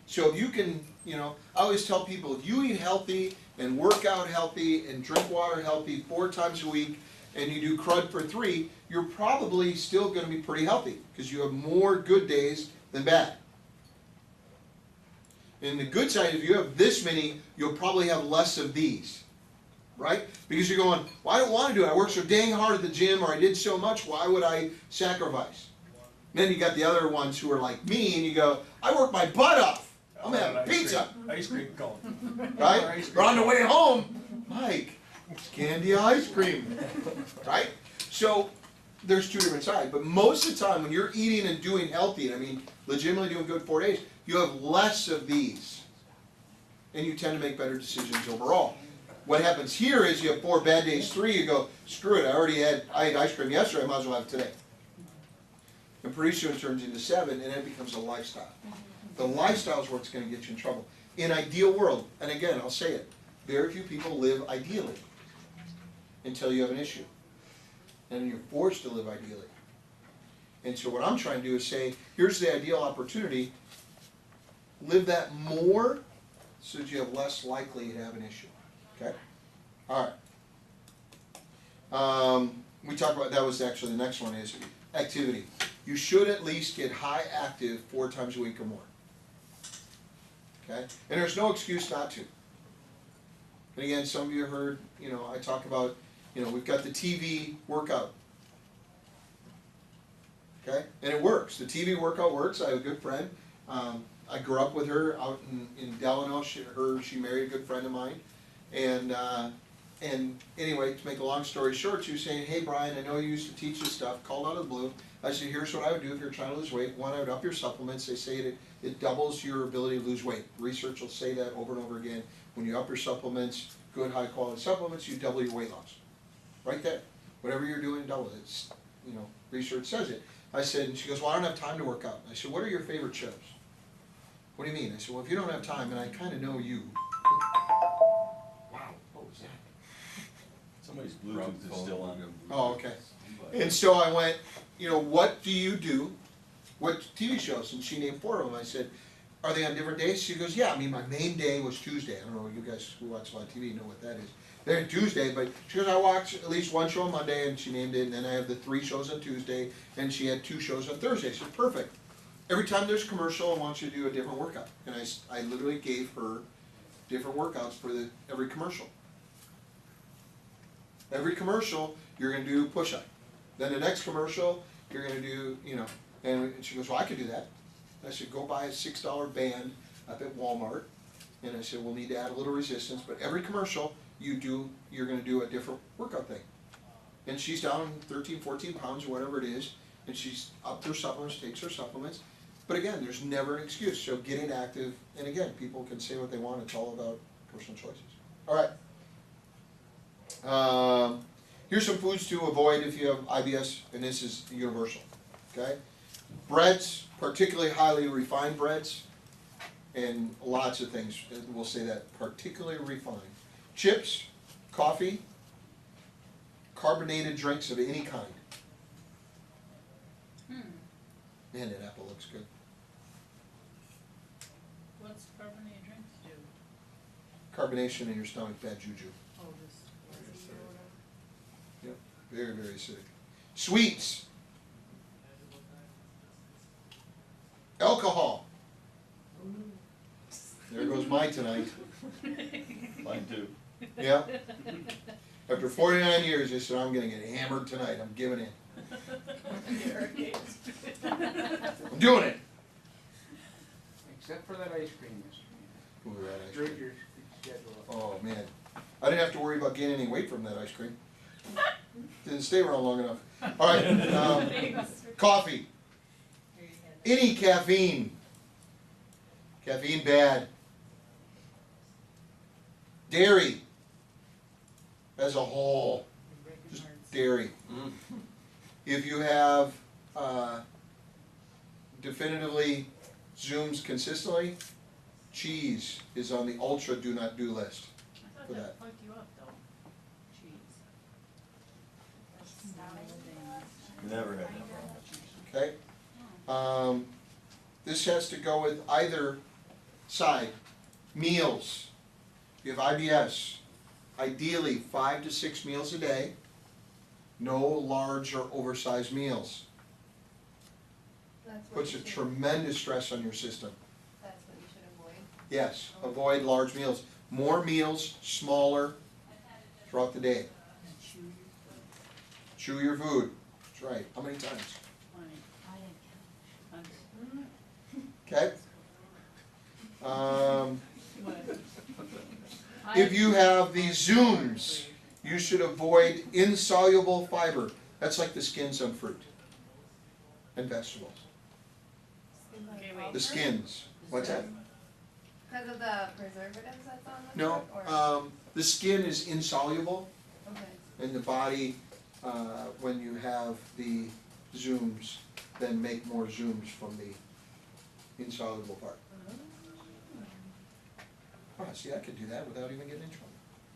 So if you can, you know, I always tell people, if you eat healthy and work out healthy and drink water healthy 4 times a week and you do crud for 3, you're probably still going to be pretty healthy because you have more good days than bad. And the good side, if you have this many, you'll probably have less of these. Right? Because you're going, well, I don't want to do it. I worked so dang hard at the gym, or I did so much, why would I sacrifice? And then you got the other ones who are like me, and you go, I worked my butt off. I'm going to have pizza. Ice cream cone. Right? Or on the way home, Mike, it's candy ice cream. Right? So there's 2 different sides. But most of the time, when you're eating and doing healthy, and I mean legitimately doing good 4 days, you have less of these. And you tend to make better decisions overall. What happens here is you have 4 bad days, 3, you go, screw it, I ate ice cream yesterday, I might as well have it today. And pretty soon it turns into 7, and then it becomes a lifestyle. The lifestyle is what's going to get you in trouble. In an ideal world, and again, I'll say it, very few people live ideally until you have an issue. And you're forced to live ideally. And so what I'm trying to do is say, here's the ideal opportunity, live that more so that you have less likely to have an issue. Okay? All right. We talked about, that was actually the next one is activity. You should at least get high active 4 times a week or more. Okay? And there's no excuse not to. And again, some of you have heard, you know, I talk about, you know, we've got the TV workout. Okay? And it works. The TV workout works. I have a good friend. I grew up with her out in Delano. She married a good friend of mine. And anyway, to make a long story short, she was saying, hey Brian, I know you used to teach this stuff, called out of the blue. I said, here's what I would do if you're trying to lose weight. 1, I would up your supplements. They say it doubles your ability to lose weight. Research will say that over and over again. When you up your supplements, good high quality supplements, you double your weight loss. Right there. Whatever you're doing, double it. It's, you know, research says it. I said, and she goes, well, I don't have time to work out. I said, what are your favorite shows? What do you mean? I said, well, if you don't have time, and I kind of know you. Wow, what was that? Somebody's Bluetooth is still on. Oh, okay. And so I went, you know, what do you do? What TV shows? And she named 4 of them. I said, are they on different days? She goes, yeah, I mean, my main day was Tuesday. I don't know, you guys who watch a lot of TV know what that is. They're on Tuesday, but she goes, I watch at least 1 show on Monday, and she named it, and then I have the 3 shows on Tuesday, and she had 2 shows on Thursday. So perfect. Every time there's a commercial, I want you to do a different workout. And I literally gave her different workouts for every commercial. Every commercial, you're going to do push-up. Then the next commercial, you're going to do, you know, and she goes, well, I could do that. I said, go buy a $6 band up at Walmart. And I said, we'll need to add a little resistance, but every commercial you're going to do a different workout thing. And she's down 13, 14 pounds or whatever it is, and she's upped her supplements, takes her supplements. But again, there's never an excuse. So getting active, and again, people can say what they want. It's all about personal choices. All right. Here's some foods to avoid if you have IBS, and this is universal. Okay? Breads, particularly highly refined breads, and lots of things. We'll say that, particularly refined. Chips, coffee, carbonated drinks of any kind. Man, that apple looks good. What's carbonated drinks do? Carbonation in your stomach, bad juju. Oh, this. Very, very acidic. Sweets. Alcohol. There goes mine tonight. Mine too. Yeah. After 49 years, I said, I'm gonna get hammered tonight. I'm giving in. I'm doing it. Except for that ice cream yesterday. Ooh, that ice Screwed cream. your schedule up. Oh, man. I didn't have to worry about gaining any weight from that ice cream. Didn't stay around long enough. All right, coffee. Any caffeine. Caffeine bad. Dairy as a whole. Just dairy. If you have definitively Zooms consistently, cheese is on the ultra do not do list I for thought that. that fucked you up though. Cheese. Never had that problem. Okay? This has to go with either side. Meals. If you have IBS, ideally 5 to 6 meals a day. No large or oversized meals. That's what Puts you a should, tremendous stress on your system. that's what you should avoid. Yes, avoid large meals. More meals, smaller, throughout the day. Chew your food. That's right. How many times? Okay? If you have these Zooms, you should avoid insoluble fiber. That's like the skins on fruit and vegetables. Okay, wait. The skins. What's that? Because of the preservatives that's on the No, fruit, or? the skin is insoluble Okay. in the body. When you have the Zooms, then make more Zooms from the insoluble part. Oh, see, I could do that without even getting in trouble.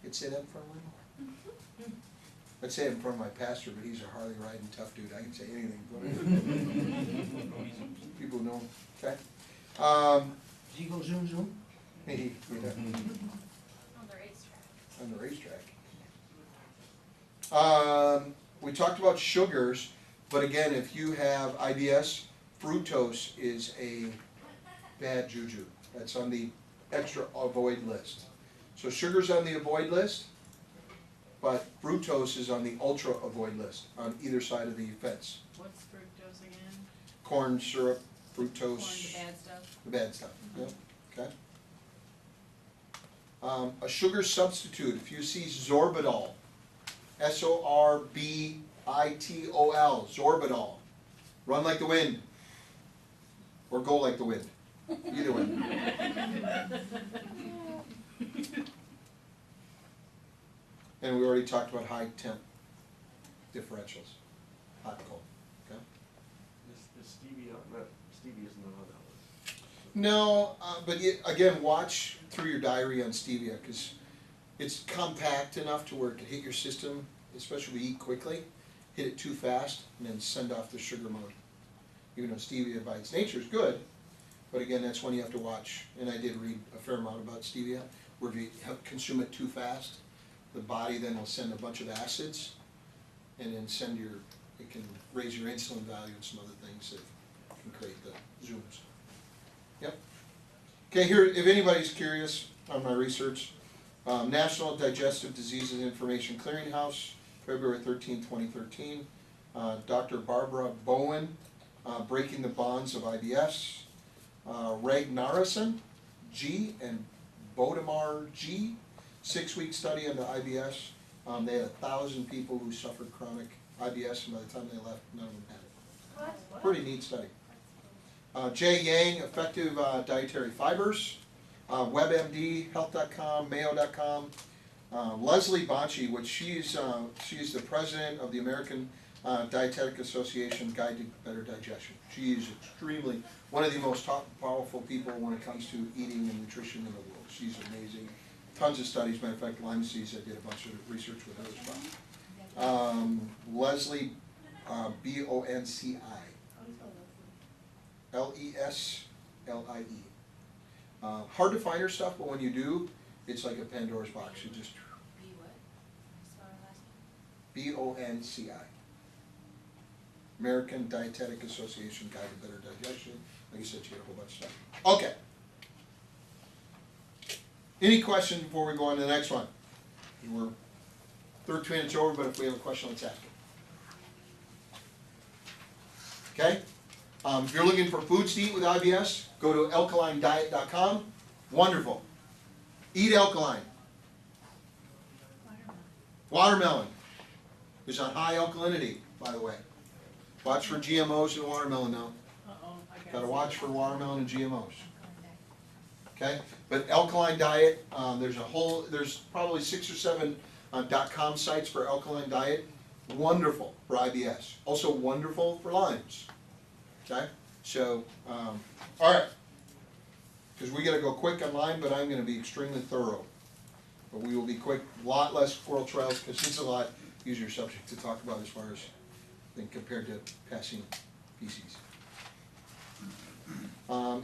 I'd say that in front of my mom. I'd say it in front of my pastor, but he's a Harley riding tough dude. I can say anything. People know. Okay. Does he go zoom zoom? Yeah, On the racetrack. on the racetrack. We talked about sugars, but again, if you have IBS, fructose is a bad juju. That's on the extra avoid list. So sugar's on the avoid list, but fructose is on the ultra avoid list on either side of the fence. What's fructose again? Corn syrup, Corn, fructose, the bad stuff. the bad stuff. Yep. Okay. A sugar substitute, if you see sorbitol, Sorbitol, sorbitol, run like the wind, or go like the wind, either way. And we already talked about high temp differentials, hot and cold, okay? Is stevia on that? Stevia's not on that list. No, but again, watch through your diary on stevia, because it's compact enough to where it can hit your system, especially if you eat quickly, hit it too fast, and then send off the sugar mode. Even though stevia by its nature is good, but again, that's when you have to watch. And I did read a fair amount about stevia, where if you consume it too fast, the body then will send a bunch of acids, and then it can raise your insulin value and some other things that can create the zooms. Yep. Okay, here, if anybody's curious on my research, National Digestive Diseases Information Clearinghouse, February 13, 2013. Dr. Barbara Bowen, Breaking the Bonds of IBS. Ragnarsson, G, and Bodemar, G, 6-week study on the IBS. They had 1,000 people who suffered chronic IBS, and by the time they left, none of them had it. What? Pretty neat study. Jay Yang, Effective Dietary Fibers. WebMD, Health.com, Mayo.com. Leslie Bonci, which she's the president of the American Dietetic Association Guide to Better Digestion. She is extremely, one of the most powerful people when it comes to eating and nutrition in the world. She's amazing. Tons of studies. Matter of fact, Lyme disease, I did a bunch of research with her as well. Leslie, Bonci. Leslie. Hard to find her stuff, but when you do, it's like a Pandora's box. You just, Be what? Spell her last BONCI. American Dietetic Association Guide to Better Digestion. Like I said, she had a whole bunch of stuff. Okay. Any questions before we go on to the next one? We're 13 minutes over, but if we have a question, let's ask it. Okay? If you're looking for foods to eat with IBS, go to alkalinediet.com. Wonderful. Eat alkaline. Watermelon is on high alkalinity, by the way. Watch for GMOs in watermelon now. Uh-oh, I Gotta watch for watermelon and GMOs. Okay? But alkaline diet, there's probably 6 or 7 .com sites for alkaline diet. Wonderful for IBS. Also wonderful for Lyme's. Okay? So, alright. Because we gotta go quick on Lyme, but I'm gonna be extremely thorough. But we will be quick, a lot less squirrel trials, because it's a lot easier subject to talk about as far as than compared to passing PCs.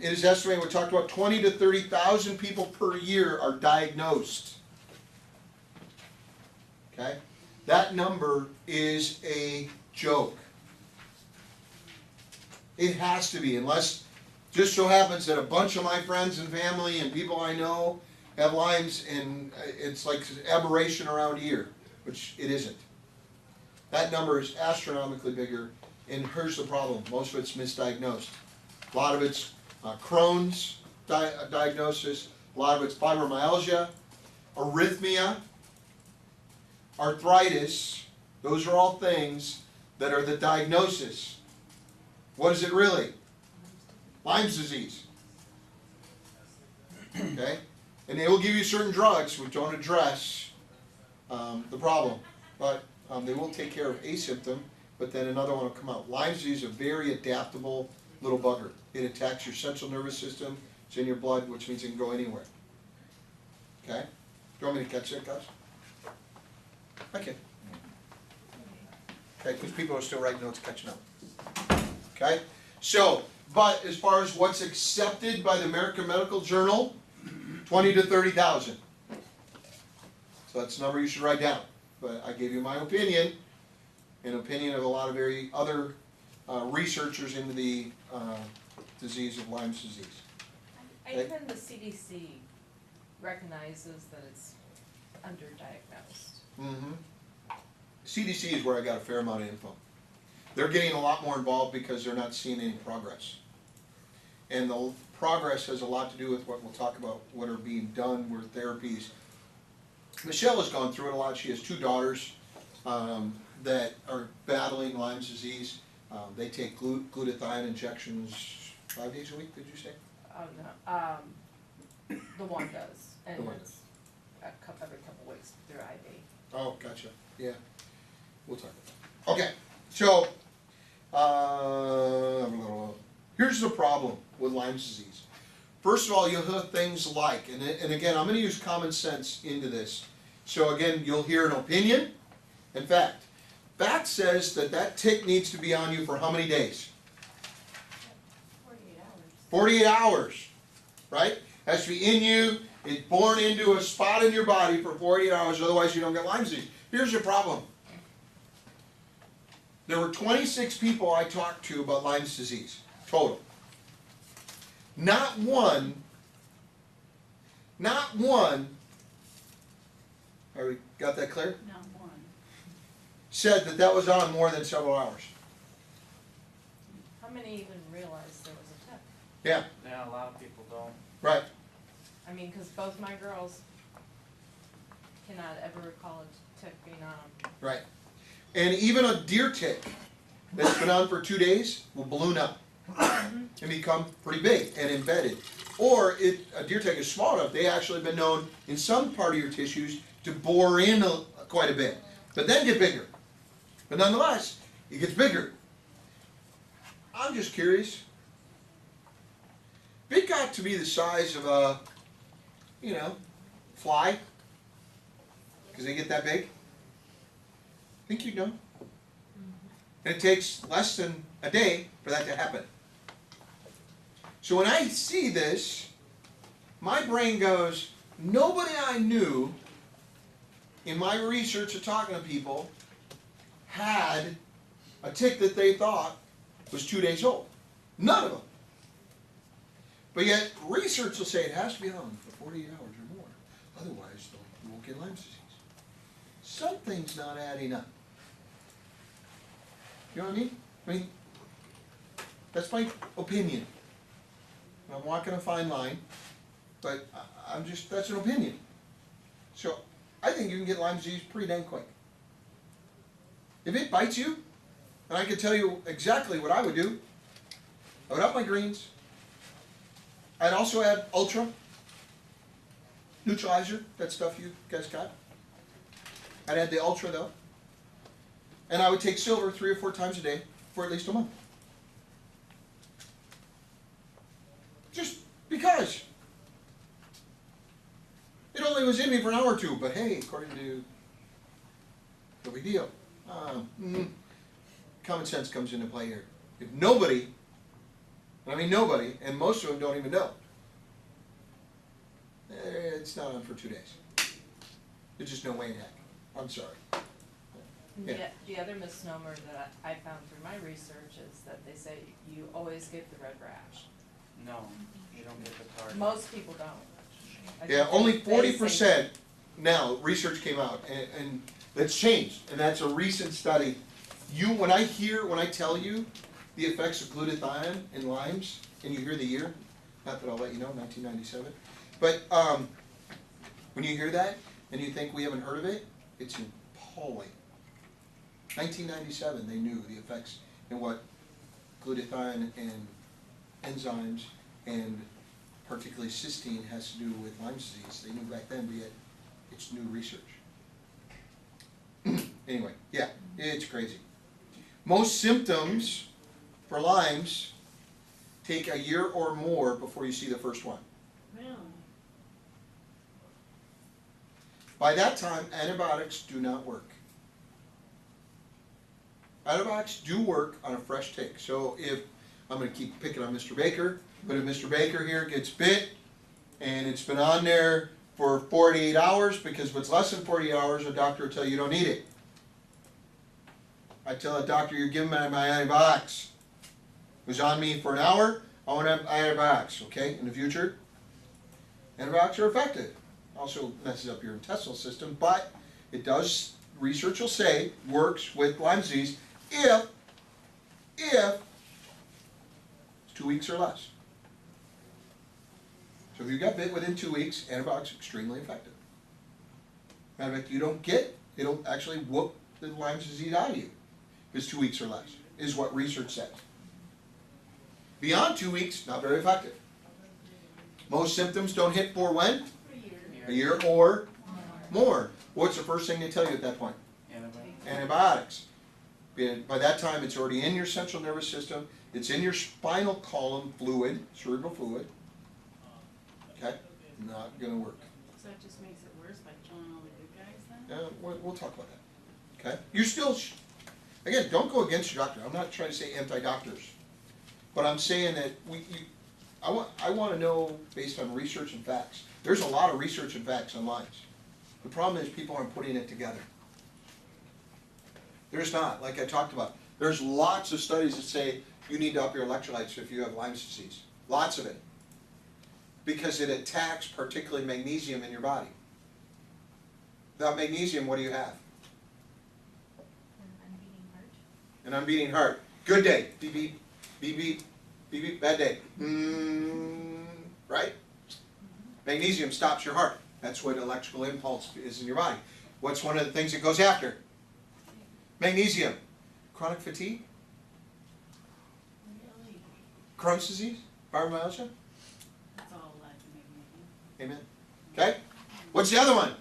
It is estimated, we talked about 20 to 30,000 people per year are diagnosed. Okay? That number is a joke. It has to be, unless just so happens that a bunch of my friends and family and people I know have Lyme's and it's like aberration around here, which it isn't. That number is astronomically bigger, and here's the problem. Most of it's misdiagnosed. A lot of it's Crohn's diagnosis, a lot of it's fibromyalgia, arrhythmia, arthritis. Those are all things that are the diagnosis. What is it really? Lyme's disease. Okay? And they will give you certain drugs which don't address the problem. But they will take care of a symptom, but then another one will come out. Lyme's disease is a very adaptable little bugger. It attacks your central nervous system. It's in your blood, which means it can go anywhere. Okay? Do you want me to catch that, guys? Okay. Okay, because people are still writing notes catching up. Okay? So, but as far as what's accepted by the American Medical Journal, 20 to 30,000. So that's a number you should write down. But I gave you my opinion, an opinion of a lot of other researchers into the disease of Lyme's disease. Even the CDC recognizes that it's underdiagnosed. Mm-hmm. CDC is where I got a fair amount of info. They're getting a lot more involved because they're not seeing any progress. And the progress has a lot to do with what we'll talk about, what are being done, where therapies. Michelle has gone through it a lot. She has 2 daughters that are battling Lyme's disease. They take glutathione injections 5 days a week, did you say? Oh, no, the one does, and The one it's every couple weeks through IV. Oh, gotcha. Yeah. We'll talk about that. Okay. So, here's the problem with Lyme's disease. First of all, you'll hear things like, and again, I'm going to use common sense into this. So again, you'll hear an opinion. In fact, says that tick needs to be on you for how many days? 48 hours. 48 hours, right? Has to be in you. It's born into a spot in your body for 48 hours, otherwise you don't get Lyme disease. Here's your problem. There were 26 people I talked to about Lyme's disease, total. Not one, have we got that clear? Not one. Said that was on more than several hours. How many even realize there was a tick? Yeah, Yeah, a lot of people don't. right. I mean, because both my girls cannot ever recall a tick being on them. Right. And even a deer tick that's been on for 2 days will balloon up and become pretty big and embedded. Or a deer tick is small enough, they actually have been known in some part of your tissues to bore in quite a bit, but then get bigger. But nonetheless, it gets bigger. I'm just curious. If it got to be the size of a, fly, because they get that big, I think you'd know. And it takes less than a day for that to happen. So when I see this, my brain goes, nobody I knew in my research of talking to people had a tick that they thought was 2 days old. None of them. But yet, research will say it has to be on for 48 hours or more. Otherwise, you won't get Lyme disease. Something's not adding up. You know what I mean? I mean, that's my opinion. I'm walking a fine line, but that's an opinion. So, I think you can get Lyme disease pretty dang quick. If it bites you, and I can tell you exactly what I would do, I would up my greens. I'd also add Ultra, neutralizer, that stuff you guys got. I'd add the Ultra though. And I would take silver 3 or 4 times a day for at least a month. Just because. It only was in me for an hour or two, but hey, according to, no big deal. Common sense comes into play here. If nobody, and I mean nobody, and most of them don't even know, it's not on for 2 days. There's just no way in heck. I'm sorry. Yeah. The other misnomer that I found through my research is that they say you always get the red rash. No, you don't get the target. Most people don't. I Yeah, think only they say- 40% now, research came out, and that's changed, and that's a recent study. When I tell you the effects of glutathione in Lyme's, and you hear the year, not that I'll let you know, 1997, but when you hear that, and you think we haven't heard of it, it's appalling. 1997, they knew the effects and what glutathione and enzymes and particularly cysteine has to do with Lyme disease. They knew back then, but yet it's new research. Anyway, yeah, it's crazy. Most symptoms for Lyme's take a year or more before you see the first one. Really? By that time, antibiotics do not work. Antibiotics do work on a fresh tick. So if, I'm going to keep picking on Mr. Baker, but if Mr. Baker here gets bit and it's been on there for 48 hours, because if it's less than 48 hours, a doctor will tell you you don't need it. I tell a doctor, you're giving me my antibiotics. It was on me for an hour, I want to have antibiotics, okay, in the future. Antibiotics are effective. Also messes up your intestinal system, but it does, research will say, works with Lyme disease if it's 2 weeks or less. So if you got bit within 2 weeks, antibiotics are extremely effective. Matter of fact, they don't actually whoop the Lyme disease out of you if it's 2 weeks or less, is what research says. Beyond 2 weeks, not very effective. Most symptoms don't hit for when? A year or more. What's the first thing they tell you at that point? Antibiotics. By that time, it's already in your central nervous system. It's in your spinal column fluid, cerebral fluid. Okay? Not going to work. So that just makes it worse by killing all the good guys then? We'll talk about that. Okay? You're still, again, don't go against your doctor. I'm not trying to say anti-doctors. But I'm saying that I want to know based on research and facts. There's a lot of research and facts on Lyme's. The problem is people aren't putting it together. There's not, like I talked about. There's lots of studies that say you need to up your electrolytes if you have Lyme disease. Lots of it. Because it attacks particularly magnesium in your body. Without magnesium, what do you have? An unbeating heart. Good day. Beep beep. Beep beep. Beep beep. Bad day. Right? Magnesium stops your heart. That's what electrical impulse is in your body. What's one of the things it goes after? Magnesium. Chronic fatigue? Really? Crohn's disease? Fibromyalgia? That's all lack of magnesium. Amen. Okay? What's the other one?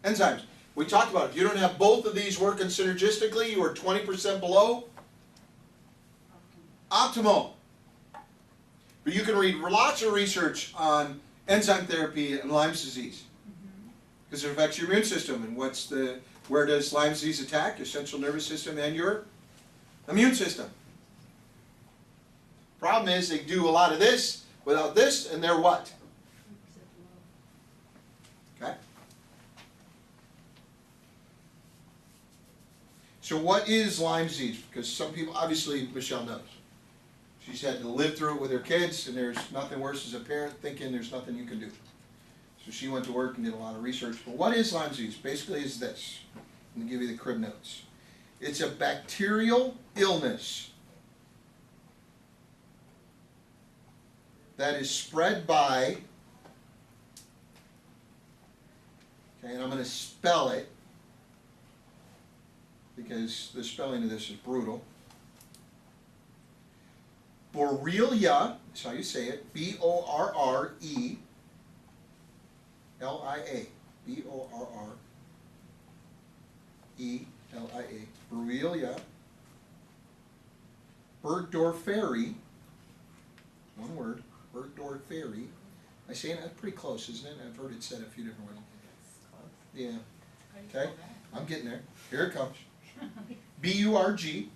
Enzymes. We talked about it. If you don't have both of these working synergistically, you are 20% below optimal. But you can read lots of research on enzyme therapy and Lyme disease. Because it affects your immune system. And where does Lyme disease attack? Your central nervous system and your immune system. Problem is they do a lot of this without this, and they're what? Okay? So what is Lyme disease? Because some people, obviously Michelle knows. She's had to live through it with her kids, and there's nothing worse as a parent thinking there's nothing you can do. So she went to work and did a lot of research. But what is Lyme disease? Basically is this. I'm going to give you the crib notes. It's a bacterial illness that is spread by, okay, and I'm going to spell it because the spelling of this is brutal. Borrelia, that's how you say it, B-O-R-R-E-L-I-A, B-O-R-R-E-L-I-A, Borrelia burgdorferi, one word, burgdorferi. I say that pretty close, isn't it? I've heard it said a few different ways. Yeah. Okay, I'm getting there. Here it comes. B-U-R-G-D-O-R-F-E-R-I.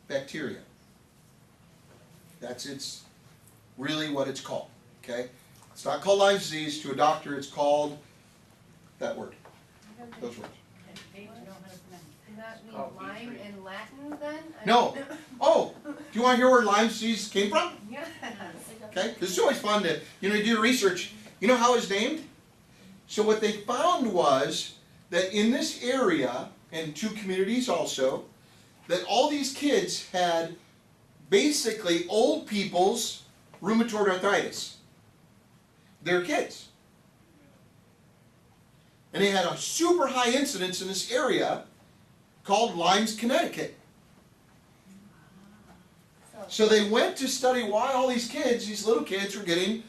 Bacteria. That's really what it's called. Okay? It's not called Lyme disease. To a doctor, it's called that word. Those words. Does that mean Lyme in Latin then? No. Oh, do you want to hear where Lyme disease came from? Yes. Okay? Because it's always fun to, you do research. You know how it's named? So what they found was that in this area, and 2 communities also, that all these kids had basically old people's rheumatoid arthritis. They're kids. And they had a super high incidence in this area called Lyme's, Connecticut. So they went to study why all these kids, these little kids, were getting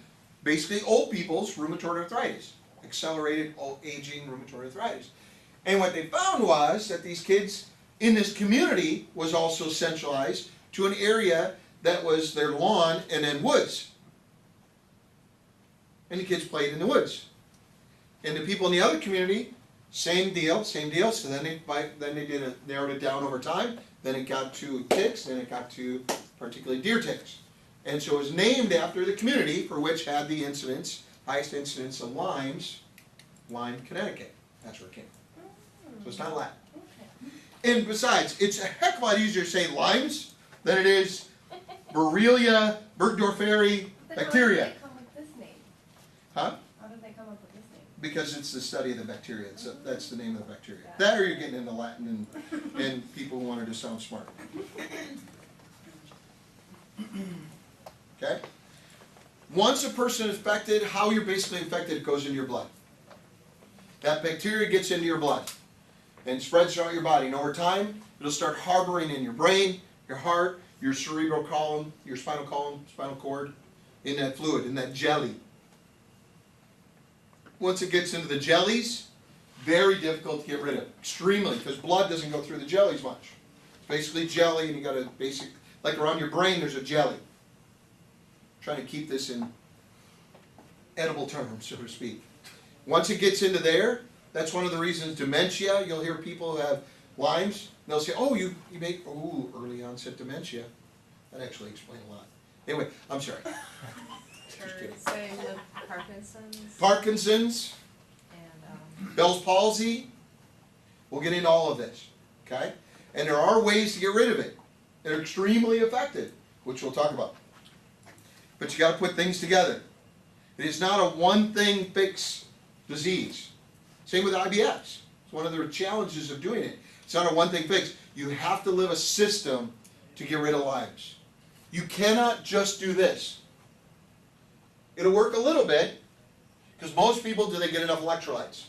basically old people's rheumatoid arthritis, accelerated aging rheumatoid arthritis. And what they found was that these kids in this community was also centralized to an area that was their lawn and then woods. And the kids played in the woods. And the people in the other community, same deal. So then they narrowed it down over time. Then it got to ticks, then it got to particularly deer ticks. And so it was named after the community for which had the highest incidence of Lyme, Connecticut. That's where it came from. So it's not Latin. And besides, it's a heck of a lot easier to say Lyme's than it is Borrelia burgdorferi bacteria. How did they come with this name? Huh? How did they come up with this name? Because it's the study of the bacteria. That's the name of the bacteria. That or you're getting into Latin and people wanted to sound smart. Okay? Once a person is infected, how you're basically infected, it goes into your blood. That bacteria gets into your blood and spreads throughout your body. And over time, it'll start harboring in your brain, your heart, your cerebral column, your spinal column, spinal cord, in that fluid, in that jelly. Once it gets into the jellies, very difficult to get rid of. Extremely, because blood doesn't go through the jellies much. It's basically jelly, and you got a basic, like around your brain, there's a jelly. I'm trying to keep this in edible terms, so to speak. Once it gets into there, that's one of the reasons dementia, you'll hear people who have Lyme's, they'll say, oh, you make, early onset dementia. That actually explains a lot. Anyway, I'm sorry. Same with Parkinson's Parkinson's, and Bell's palsy, we'll get into all of this, okay? And there are ways to get rid of it. They're extremely effective, which we'll talk about. But you got to put things together. It is not a one-thing fix disease. Same with IBS. It's one of the challenges of doing it. It's not a one-thing fix. You have to live a system to get rid of Lyme's. You cannot just do this. It'll work a little bit, because most people, do they get enough electrolytes?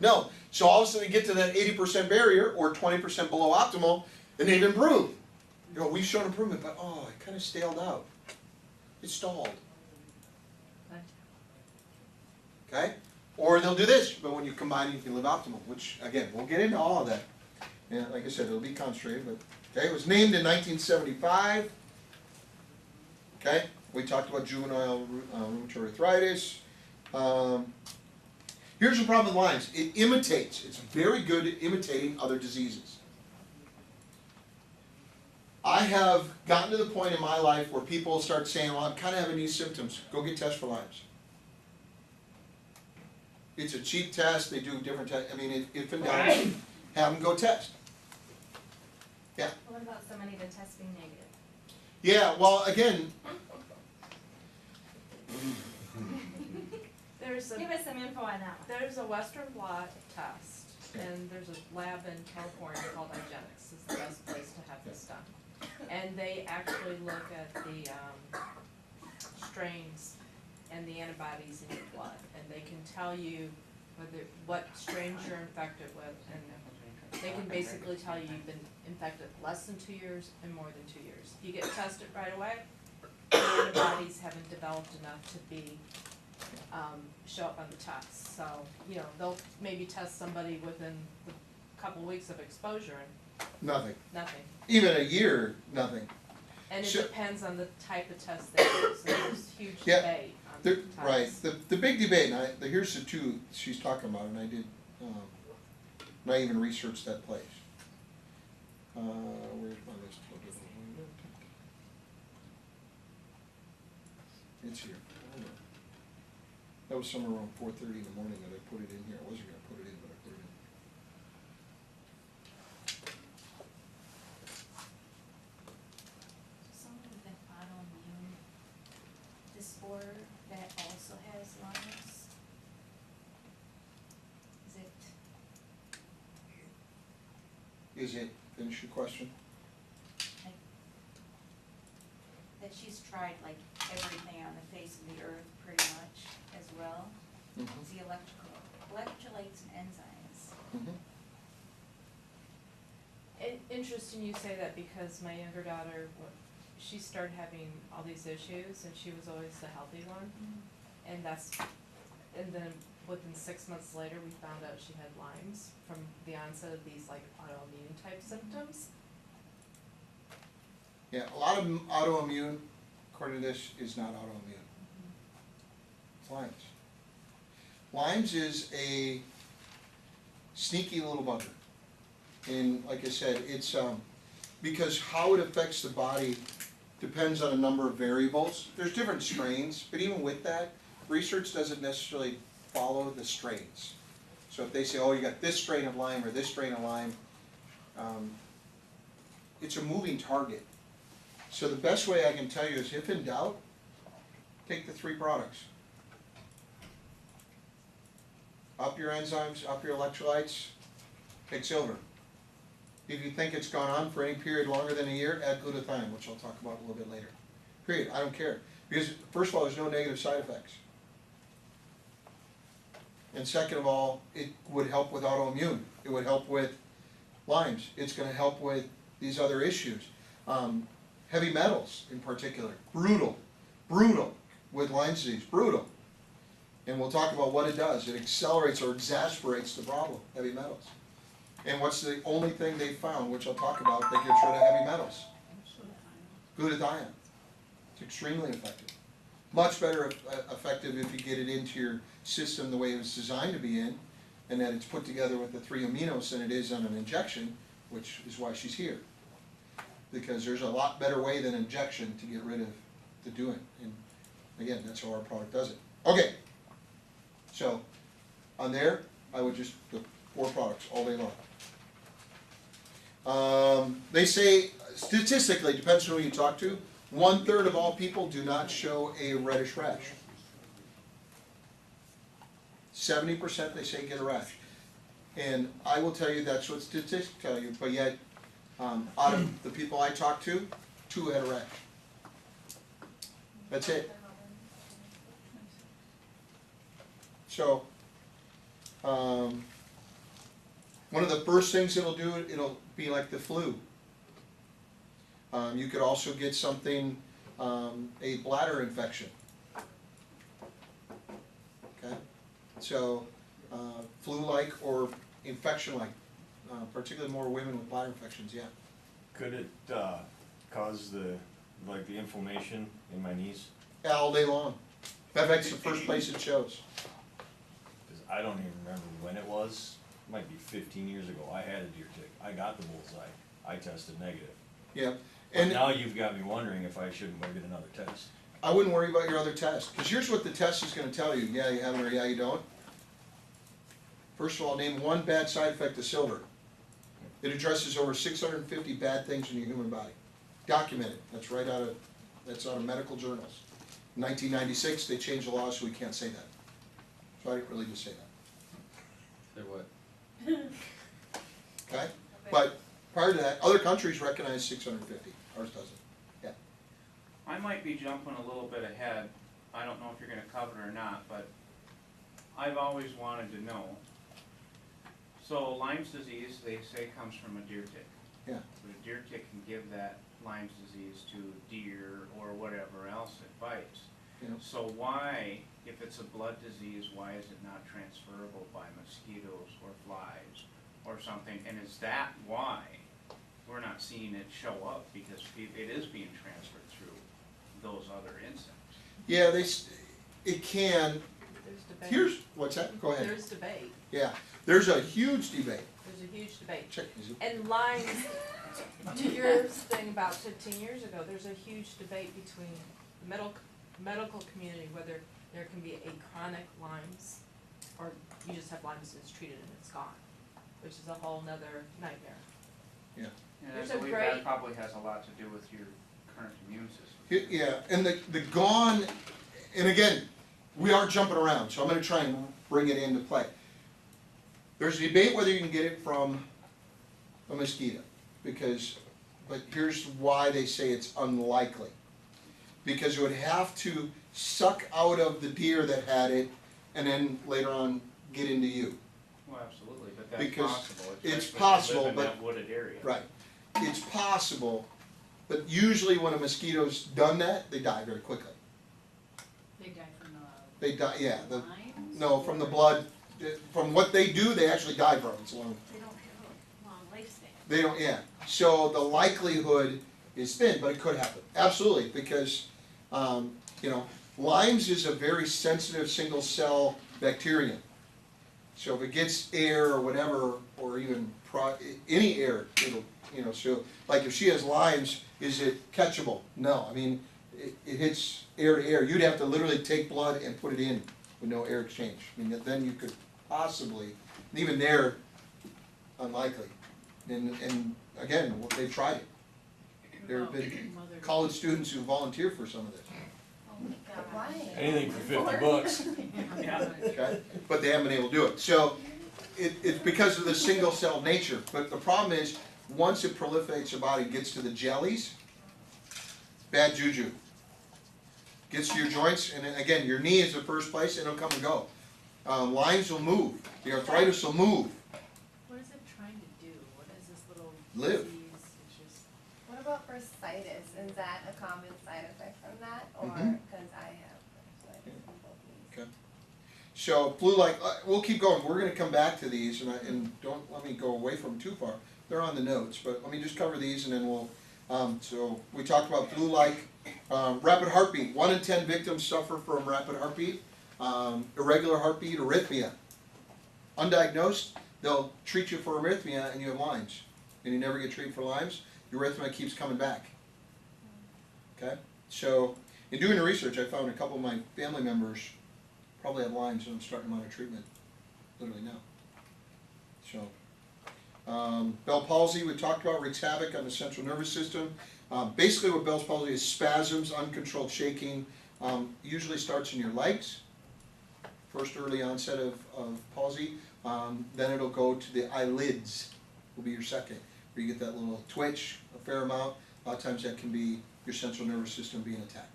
No. So all of a sudden they get to that 80% barrier, or 20% below optimal, and they've improved. You know, we've shown improvement, but it kind of staled out. It stalled. Okay? Or they'll do this, but when you combine it, you can live optimal, which, again, we'll get into all of that. And like I said, it'll be concentrated, but, okay, it was named in 1975. Okay? We talked about juvenile rheumatoid arthritis. Here's the problem with Lyme's. It imitates. It's very good at imitating other diseases. I have gotten to the point in my life where people start saying, well, I'm kind of having these symptoms, go get tested for Lyme's. It's a cheap test, they do different tests, I mean, if in doubt, have them go test. Yeah, What about somebody that tests being negative? yeah, well, again, Give us some info on that one. There's a Western blot test, and there's a lab in California called IGenix, is the best place to have this done. And they actually look at the, strains and the antibodies in your blood, and they can tell you what strains you're infected with, and they can basically tell you you've been infected less than 2 years and more than 2 years. If you get tested right away, the antibodies haven't developed enough to be, show up on the test. So, they'll maybe test somebody within a couple weeks of exposure and nothing. nothing. Even a year, nothing. And it So- depends on the type of test they use, so there's huge Yeah, debate on the tests. Right, the big debate, and here's the two she's talking about, and I did, and I even researched that place. Where's my list? It's here. Hold on. That was somewhere around 4:30 in the morning that I put it in here. I wasn't gonna put it in, but I put it in. Someone with an autoimmune disorder that also has Lyme's. Is it Finish your question? that she's tried like everything on the face of the earth pretty much as well? It's the electrolytes and enzymes. Interesting you say that, because my younger daughter, she started having all these issues, and she was always the healthy one. And then within 6 months later, we found out she had Lyme's from the onset of these like autoimmune type symptoms. Yeah, a lot of autoimmune, according to this, is not autoimmune. It's Lyme's. Lyme's is a sneaky little bugger. And like I said, it's because how it affects the body depends on a number of variables. There's different strains, but even with that, research doesn't necessarily follow the strains. So if they say, oh, you got this strain of Lyme or this strain of Lyme, it's a moving target. So the best way I can tell you is, if in doubt, take the 3 products. Up your enzymes, up your electrolytes, take silver. If you think it's gone on for any period longer than a year, add glutathione, which I'll talk about a little bit later. Period, I don't care. Because first of all, there's no negative side effects. And second of all, it would help with autoimmune. It would help with Lyme's. It's gonna help with these other issues. Heavy metals in particular, brutal with Lyme disease, brutal. And we'll talk about what it does. It accelerates or exasperates the problem, heavy metals. And what's the only thing they found, which I'll talk about, that gets rid of heavy metals? Glutathione. It's extremely effective. Much better effective if you get it into your system the way it was designed to be in, and that it's put together with the 3 aminos than it is on an injection, which is why she's here. Because there's a lot better way than injection to get rid of the doing. And again, that's how our product does it. Okay. So, on there, I would just put 4 products all day long. They say, statistically, depends on who you talk to, 1/3 of all people do not show a reddish rash. 70% they say get a rash. And I will tell you that's what statistics tell you, but yet, out of the people I talked to, 2 had a rash. That's it. So, one of the first things it'll do, it'll be like the flu. You could also get something, a bladder infection. Okay? So, flu-like or infection-like, particularly more women with bladder infections, yeah. Could it cause the inflammation in my knees? All day long. In fact, that's the first place it shows. Because I don't even remember when it was. It might be 15 years ago. I had a deer tick. I got the bullseye. I tested negative. Yeah, But and now you've got me wondering if I shouldn't go get another test. I wouldn't worry about your other test, because here's what the test is gonna tell you, yeah, you have it or yeah, you don't. First of all, name one bad side effect of silver. It addresses over 650 bad things in your human body. Documented, that's out of medical journals. In 1996, they changed the law so we can't say that. So I didn't really just say that, Say what? okay? But prior to that, other countries recognize 650, ours doesn't. Yeah, I might be jumping a little bit ahead, I don't know if you're gonna cover it or not, but I've always wanted to know. So Lyme's disease, they say, comes from a deer tick. yeah. But a deer tick can give that Lyme's disease to deer or whatever else it bites. Yeah. So why, if it's a blood disease, why is it not transferable by mosquitoes or flies or something? And is that why we're not seeing it show up? Because it is being transferred through those other insects. Yeah, it can. There's debate. Here's, what's that? Go ahead. There's debate. Yeah, there's a huge debate. There's a huge debate. Check, is it? And Lyme, to your thing about 15 years ago, there's a huge debate between the medical community whether there can be a chronic Lyme's or you just have Lyme disease treated and it's gone, which is a whole nother nightmare. Yeah. And There's I a believe great- that probably has a lot to do with your current immune system. Yeah, and the gone, and again, we are jumping around, so I'm gonna try and bring it into play. There's a debate whether you can get it from a mosquito, but here's why they say it's unlikely. Because it would have to suck out of the deer that had it, and then later on get into you. Well, absolutely, but that's Because possible. it's especially if you possible, live in but- that wooded area. Right. It's possible, but usually when a mosquito's done that, they die very quickly. They die from the They die, yeah, Lyme? no, from the blood, from what they do, they actually die from it. It's long. They don't have a long lifespan. They don't, yeah. So the likelihood is thin, but it could happen. Absolutely, because, Lyme's is a very sensitive single cell bacterium. So if it gets air or whatever, or even any air, it'll, so, like if she has Lyme's, is it catchable? No, I mean, it hits air to air. You'd have to literally take blood and put it in with no air exchange. I mean, then you could possibly, and even there, unlikely. And again, they've tried it. There have been college students who volunteer for some of this, Oh my God. Why? Anything for $50. Yeah. okay? But they haven't been able to do it. So it's because of the single cell nature. But the problem is, once it proliferates your body, gets to the jellies, bad juju. Gets to your joints, and then, again, your knee is the first place, and it'll come and go. Lyme's will move. The arthritis will move. What is it trying to do? What is this little Live. disease? It's just, What about bursitis? Is that a common side effect from that? Or, Mhm. because I have bursitis in both knees. Okay. So flu-like, we'll keep going. We're going to come back to these, and don't let me go away from them too far. They're on the notes, but let me just cover these, and then we'll. So we talked about flu-like, rapid heartbeat. 1 in 10 victims suffer from rapid heartbeat, irregular heartbeat, arrhythmia. Undiagnosed, they'll treat you for arrhythmia, and you have Lyme's, and you never get treated for Lyme's. Your arrhythmia keeps coming back. Okay, so in doing the research, I found a couple of my family members probably have Lyme's, and I'm starting them on a treatment literally now. So, Bell's palsy, we talked about, wreaks havoc on the central nervous system. Basically what Bell's palsy is spasms, uncontrolled shaking, usually starts in your legs, first early onset of palsy, then it'll go to the eyelids, will be your second, where you get that little twitch, a fair amount. A lot of times that can be your central nervous system being attacked.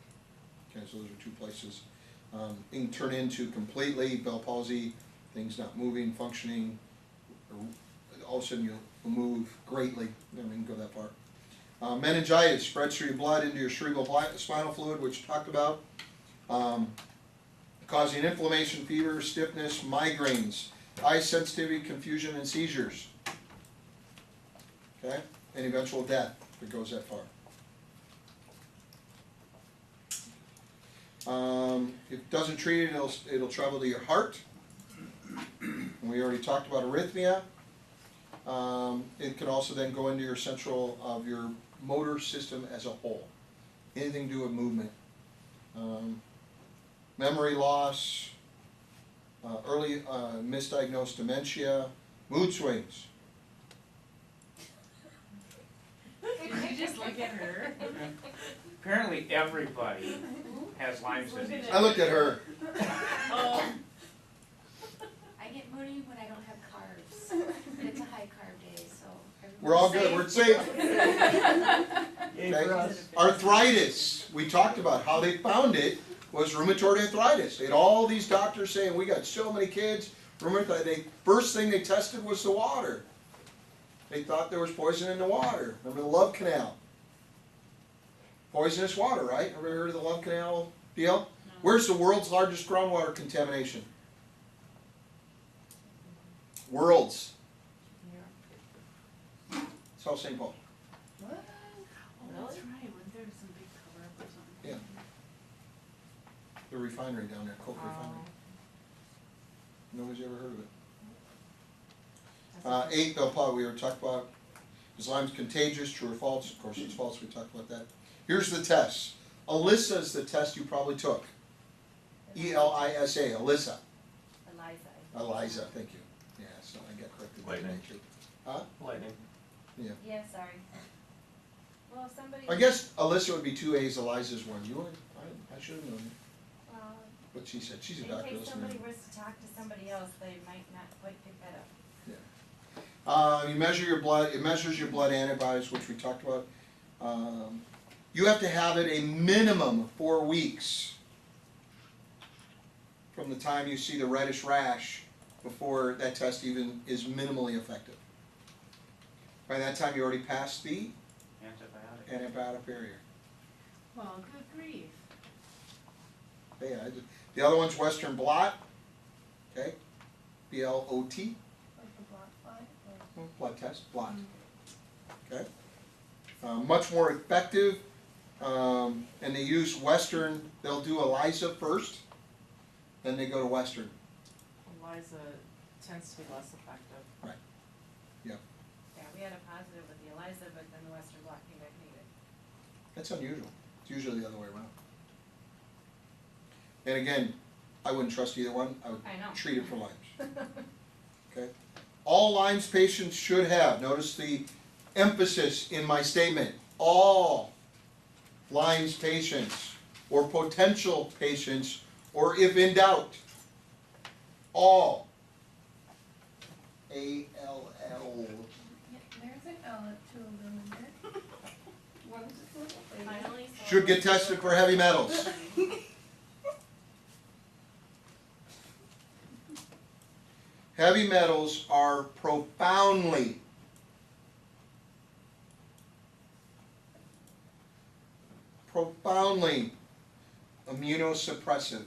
Okay, so those are two places. It can turn into completely Bell's palsy, things not moving, functioning, or all of a sudden you'll move greatly. I mean, go that far. Meningitis spreads through your blood into your cerebral spinal fluid, which we talked about, causing inflammation, fever, stiffness, migraines, eye sensitivity, confusion, and seizures. Okay, and eventual death if it goes that far. If it doesn't treat it, it'll travel to your heart. And we already talked about arrhythmia. It can also then go into your central of your motor system as a whole. Anything to do with movement. Memory loss, early misdiagnosed dementia, mood swings. Did you just look at her? Apparently everybody has Lyme disease. I looked at her. Oh, I get moody when I don't have carbs, and it's a high carb day, so. We're all good, we're safe. Yay for Okay. us. Arthritis, we talked about how they found it was rheumatoid arthritis. They had all these doctors saying, we got so many kids, rheumatoid. First thing they tested was the water. They thought there was poison in the water. Remember the Love Canal? Poisonous water, right? Ever heard of the Love Canal deal? Where's the world's largest groundwater contamination? World's. South St. Paul. oh, that's right, wasn't there some big cover up or something? Yeah. The refinery down there, Coke refinery. Nobody's ever heard of it. 8, we were talking about, is Lyme's contagious, true or false? Of course it's false, we talked about that. Here's the test. ELISA is the test you probably took. ELISA, ELISA. ELISA, thank you. Yeah, so I got corrected. Lightning. Huh? Lightning. Yeah, sorry. Well, if somebody. I guess ELISA would be 2 A's, ELISA's 1. You would? I should have known Well, what she said. She's a in doctor, case listen somebody to me. was to talk to somebody else, they might not quite pick that up. You measure your blood, it measures your blood antibodies, which we talked about. You have to have it a minimum of 4 weeks from the time you see the reddish rash before that test even is minimally effective. By that time, you already passed the antibiotic barrier. Well, good grief. Okay, the other one's Western blot, okay, BLOT, blood test, blot, okay. Much more effective, and they use Western, they'll do ELISA first, then they go to Western. ELISA tends to be less effective. Yeah, Yeah, we had a positive with the ELISA, but then the Western blot came back negative. that's unusual. It's usually the other way around. And again, I wouldn't trust either one. I would I know. treat it for Lyme's. Okay? All Lyme's patients should have, notice the emphasis in my statement, all Lyme's patients or potential patients, or if in doubt, all. A-L-L. There's an L at 2 of them in there. One's just a little baby. Finally. Should get tested for heavy metals. Heavy metals are profoundly immunosuppressive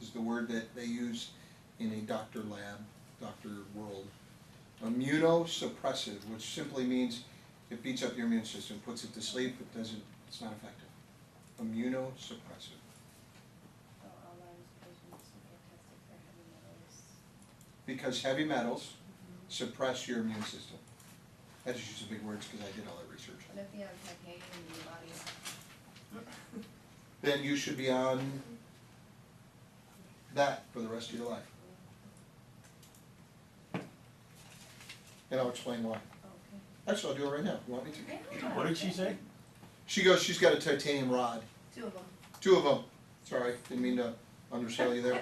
is the word that they use in a doctor lab, doctor world. Immunosuppressive, which simply means it beats up your immune system, puts it to sleep, it's not effective. Immunosuppressive. All Lyme's patients will get tested for heavy metals. Because heavy metals suppress your immune system. I just use the big words because I did all that research. What if you have titanium in your body? Then you should be on that for the rest of your life. And I'll explain why. Actually, I'll do it right now. You want me to? What did she say? She goes, she's got a titanium rod. 2 of them. 2 of them. Sorry, didn't mean to undersell you there.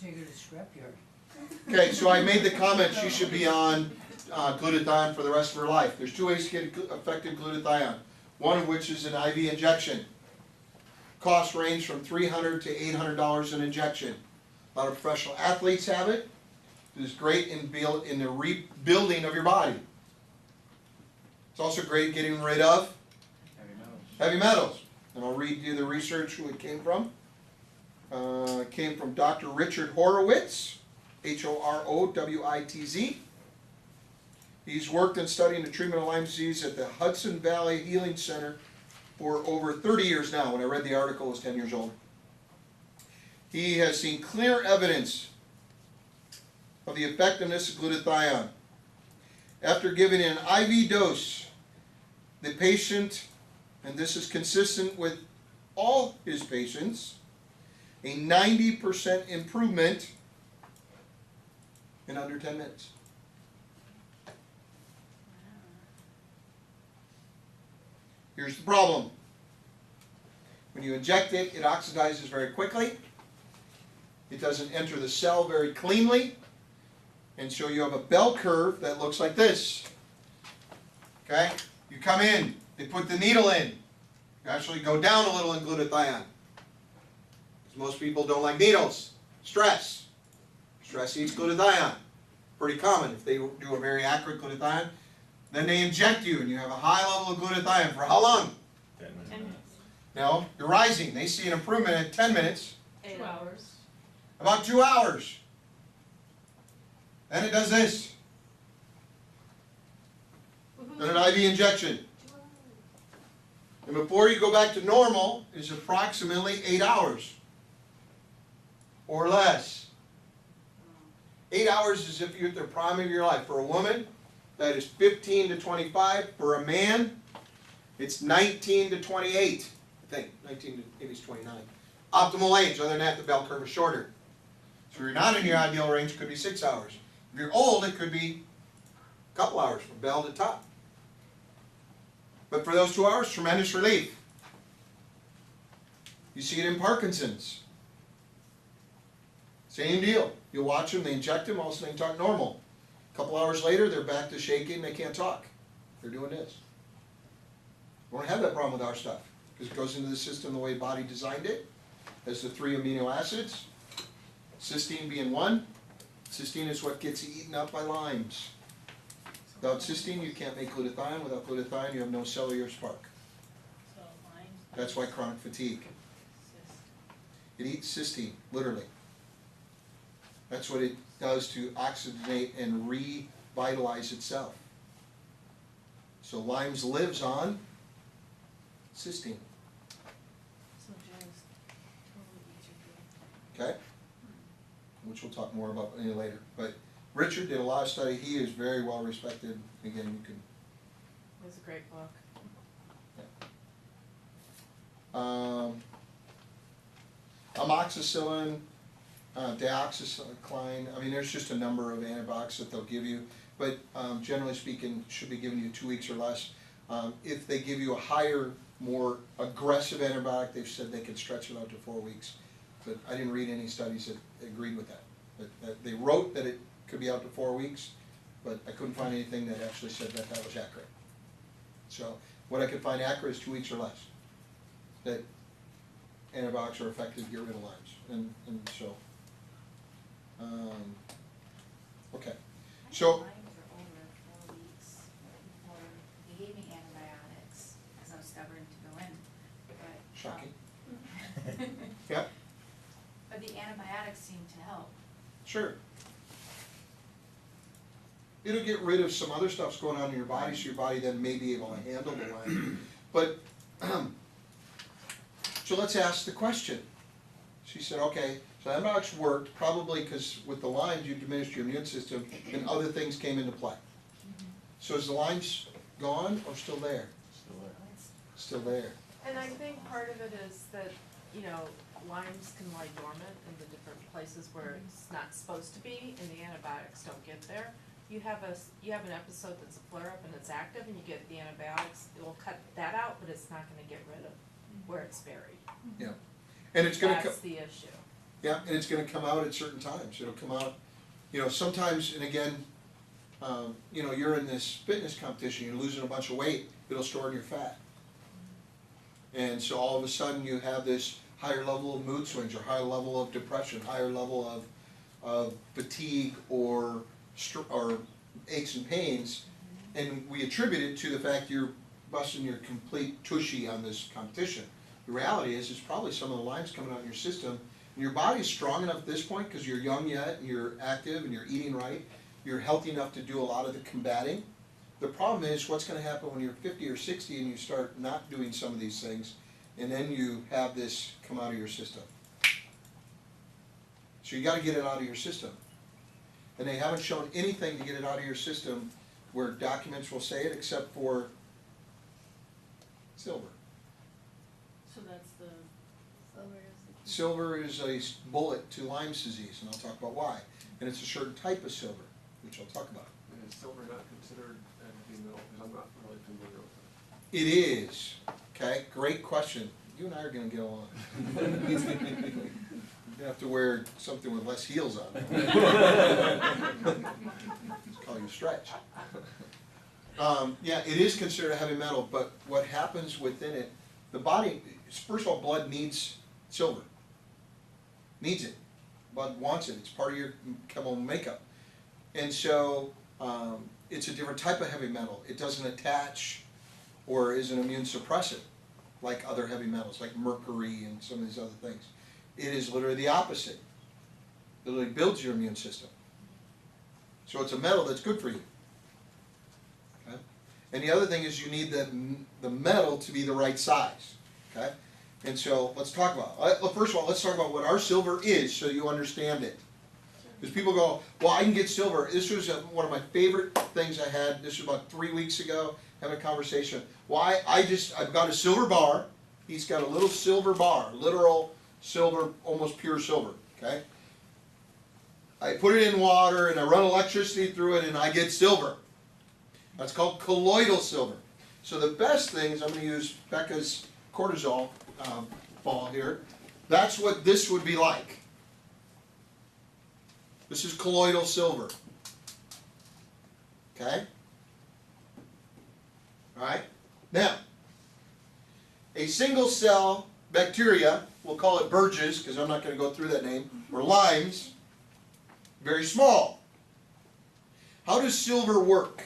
Take her to scrapyard. Okay, so I made the comment she should be on glutathione for the rest of her life. There's 2 ways to get effective glutathione. One of which is an IV injection. Costs range from $300 to $800 an injection. A lot of professional athletes have it. It is great in the rebuilding of your body. It's also great getting rid of heavy metals. And I'll read you the research who it came from. It came from Dr. Richard Horowitz, Horowitz. He's worked and studied in the treatment of Lyme disease at the Hudson Valley Healing Center for over 30 years now. When I read the article, I was 10 years old. He has seen clear evidence of the effectiveness of glutathione. After giving an IV dose, the patient, and this is consistent with all his patients, a 90% improvement in under 10 minutes. Here's the problem. When you inject it, it oxidizes very quickly. It doesn't enter the cell very cleanly. And so you have a bell curve that looks like this. Okay? You come in, they put the needle in. You actually go down a little in glutathione. Because most people don't like needles. Stress. Stress eats glutathione. Pretty common if they do a very accurate glutathione. Then they inject you and you have a high level of glutathione for how long? 10 minutes. 10 minutes. No, you're rising. They see an improvement at 10 minutes. 2 hours. About 2 hours. Then it does this. Then an IV injection. And before you go back to normal is approximately 8 hours. Or less. 8 hours is if you're at the prime of your life. For a woman, that is 15 to 25. For a man, it's 19 to 28. I think 19 to maybe it's 29. Optimal age. Other than that, the bell curve is shorter. So if you're not in your ideal range, it could be 6 hours. If you're old, it could be a couple hours from bell to top. But for those 2 hours, tremendous relief. You see it in Parkinson's. Same deal. You watch them, they inject them, all of a sudden they talk normal. A couple hours later, they're back to shaking, they can't talk. They're doing this. We don't have that problem with our stuff, because it goes into the system the way the body designed it. Has the 3 amino acids, cysteine being one. Cysteine is what gets eaten up by limes. Without cysteine, you can't make glutathione. Without glutathione, you have no cellular spark. So Lyme. That's why chronic fatigue. It eats cysteine, literally. That's what it does to oxygenate and revitalize itself. So Lyme's lives on cysteine. So Joe's totally eats your food. Okay? Which we'll talk more about later. But Richard did a lot of study. He is very well respected. Again, you can. It was a great book. Amoxicillin, dioxycycline. I mean, there's just a number of antibiotics that they'll give you. But generally speaking, should be given you 2 weeks or less. If they give you a higher, more aggressive antibiotic, they've said they can stretch it out to 4 weeks. But I didn't read any studies that agreed with that. But they wrote that it could be out to 4 weeks, but I couldn't find anything that actually said that that was accurate. So what I could find accurate is 2 weeks or less. That antibiotics are effective to get rid of Lyme's. And so, okay. So, Lyme for over 4 weeks before they gave me antibiotics, because I was stubborn to go in, but. shocking. But Yeah, the antibiotics seem to help. sure. It'll get rid of some other stuff's going on in your body, so your body then may be able to handle the Lyme. But, so let's ask the question. She said, okay, so antibiotics worked, probably because with the Lyme you diminished your immune system and other things came into play. So is the Lyme's gone or still there? Still there. Still there. And I think part of it is that, you know, Lymes can lie dormant in the different places where it's not supposed to be and the antibiotics don't get there. You have an episode that's a flare-up and it's active and you get the antibiotics, it will cut that out, but it's not gonna get rid of where it's buried. Yeah. And it's gonna That's the issue. yeah, and it's gonna come out at certain times. It'll come out, you know, sometimes, and again, you know, you're in this fitness competition, you're losing a bunch of weight, it'll store in your fat. And so all of a sudden you have this higher level of mood swings or higher level of depression, higher level of fatigue or aches and pains, and we attribute it to the fact you're busting your complete tushy on this competition. The reality is, it's probably some of the Lyme's coming out in your system, and your body's strong enough at this point, because you're young yet, and you're active, and you're eating right, you're healthy enough to do a lot of the combating. The problem is, what's gonna happen when you're 50 or 60 and you start not doing some of these things, and then you have this come out of your system. So you gotta get it out of your system. And they haven't shown anything to get it out of your system where documents will say it, except for silver. So that's the, Silver is a bullet to Lyme disease, and I'll talk about why. And it's a certain type of silver, which I'll talk about. Is silver not considered a heavy metal? Because I'm not really familiar with it. It is, okay, great question. You and I are gonna get along. You have to wear something with less heels on. Just call you Stretch. Yeah, it is considered a heavy metal, but what happens within it, the body, first of all, blood needs silver. Needs it. Blood wants it. It's part of your chemical makeup. And so, it's a different type of heavy metal. It doesn't attach or is an immune suppressant like other heavy metals, like mercury and some of these other things. It is literally the opposite. It literally builds your immune system. So it's a metal that's good for you. Okay? And the other thing is you need the metal to be the right size. Okay? And so let's talk about it. First of all, let's talk about what our silver is so you understand it. Because people go, well, I can get silver. This was one of my favorite things I had. This was about 3 weeks ago, having a conversation. Why? I've got a silver bar. He's got a little silver bar, literal silver, almost pure silver, okay? I put it in water and I run electricity through it and I get silver. That's called colloidal silver. So the best thing is I'm going to use Becca's cortisol ball here. That's what this would be like. This is colloidal silver. Okay? Alright? Now, a single cell bacteria, we'll call it Burgess, because I'm not going to go through that name, or Lyme's, very small. How does silver work?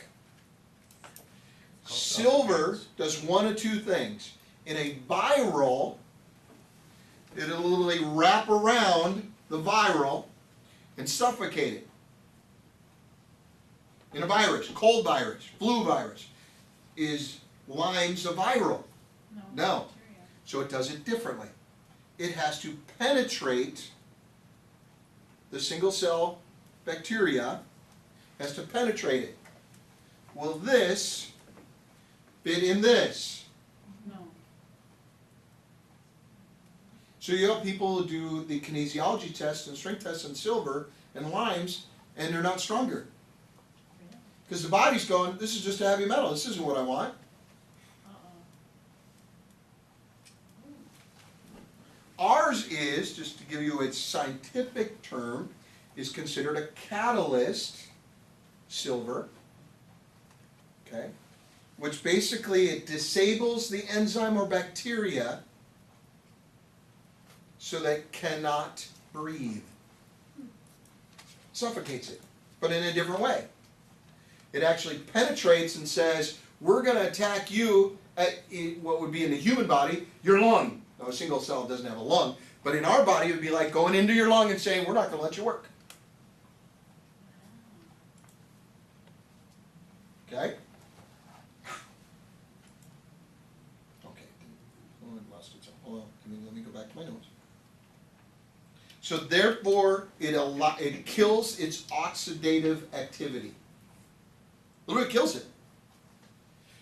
Silver does one of two things. In a viral, it'll literally wrap around the viral and suffocate it. In a virus, cold virus, flu virus, is Lyme's a viral? No. So it does it differently. It has to penetrate the single cell bacteria, has to penetrate it. Will this fit in this? no. So you have people who do the kinesiology test and strength tests on silver and Lyme's, and they're not stronger. Because the body's going, this is just a heavy metal, this isn't what I want. Ours is, just to give you its scientific term, is considered a catalyst silver, okay, which basically it disables the enzyme or bacteria so they cannot breathe. Suffocates it, but in a different way. It actually penetrates and says, we're going to attack you at what would be in the human body, your lung. Now, a single cell doesn't have a lung, but in our body it would be like going into your lung and saying, we're not going to let you work. Okay? Okay. Oh, I lost it. Hold on. Let me go back to my notes. So therefore, it kills its oxidative activity. Literally kills it.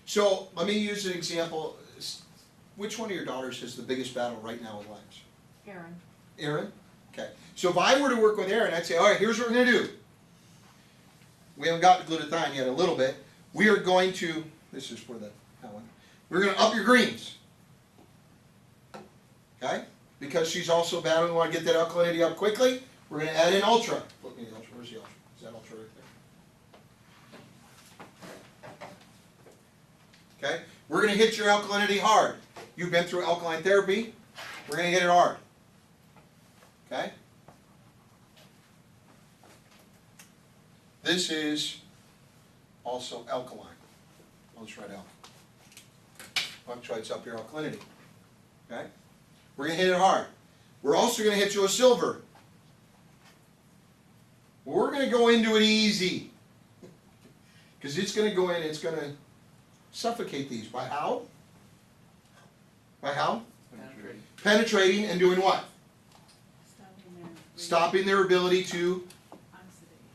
So let me use an example. Which one of your daughters has the biggest battle right now with Lyme's? Erin. Erin? Okay. So if I were to work with Erin, I'd say, all right, here's what we're going to do. We haven't got to glutathione yet, a little bit. We are going to, this is for that one, we're going to up your greens. Okay? Because she's also battling, we want to get that alkalinity up quickly, we're going to add in Ultra. Look at the Ultra. Where's the Ultra? Is that Ultra right there? Okay? We're going to hit your alkalinity hard. You've been through alkaline therapy. We're going to hit it hard. Okay? This is also alkaline. I'll just write alkaline. Electrolytes up your alkalinity. Okay? We're going to hit it hard. We're also going to hit you with silver. We're going to go into it easy. Because it's going to go in, it's going to suffocate these. By how? By how? Penetrating and doing what? Stopping their ability to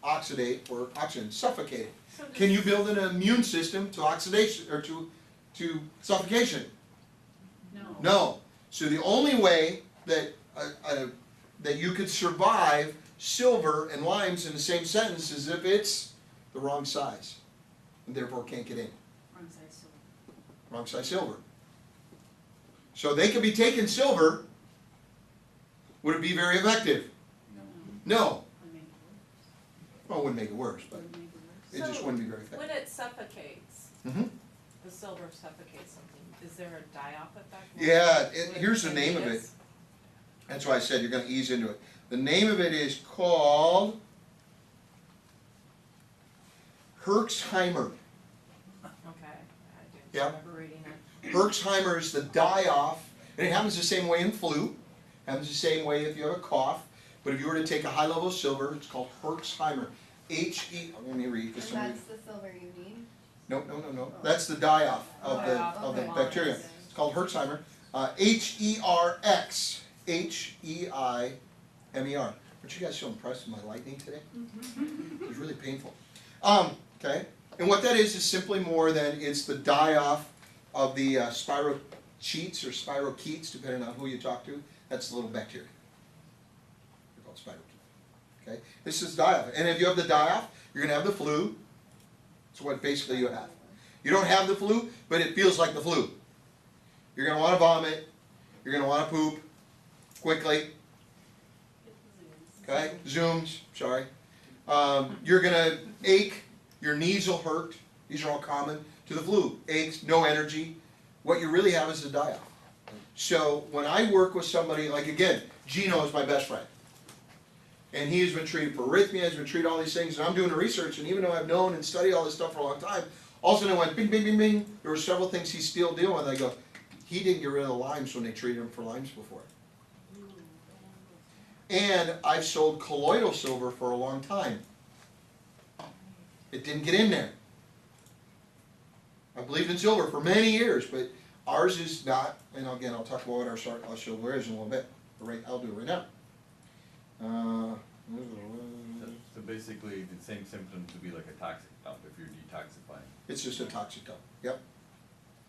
oxidate or oxygen, suffocate it. Can you build an immune system to oxidation, or to suffocation? No. No. So the only way that, that you could survive silver and limes in the same sentence is if it's the wrong size, and therefore can't get in. Wrong side silver. Wrong size silver. So they could be taking silver. Would it be very effective? No. Would make it worse. Well, it wouldn't make it worse, but Would make it worse. it just So, wouldn't be very effective. When it suffocates, Mm-hmm. the silver suffocates something, is there a die-off effect? Yeah, Would here's the it name of be it. this? That's why I said you're going to ease into it. The name of it is called Herxheimer. Okay, I do Yeah. remember reading it. Herxheimer is the die-off, and it happens the same way in flu. Happens the same way if you have a cough. But if you were to take a high level of silver, it's called Herxheimer. Let me read And this. that's the silver you need? No. That's the die-off of the Okay. bacteria. It's called Herxheimer. Herx. Heimer. Aren't you guys so impressed with my lightning today? It was really painful. Okay. And what that is simply more than it's the die-off of the spirochetes or spirochetes, depending on who you talk to. That's the little bacteria. They're called spirochetes. Okay. This is die-off. And if you have the die-off, you're going to have the flu. That's what basically you have. You don't have the flu, but it feels like the flu. You're going to want to vomit. You're going to want to poop quickly. Okay? Zooms, sorry. You're going to ache. Your knees will hurt. These are all common to the flu. Aches, no energy. What you really have is a die-off. So when I work with somebody, like again, Gino is my best friend. And he has been treated for arrhythmia, has been treated all these things, and I'm doing the research, and even though I've known and studied all this stuff for a long time, all of a sudden I went bing, bing, bing, bing. There were several things he's still dealing with. I go, he didn't get rid of the limes when they treated him for limes before. And I've sold colloidal silver for a long time. It didn't get in there. I believed in silver for many years, but ours is not, and again, I'll talk about what our silver is in a little bit. But I'll do it right now. So basically, the same symptoms would be like a toxic dump if you're detoxifying. It's just a toxic dump. Yep.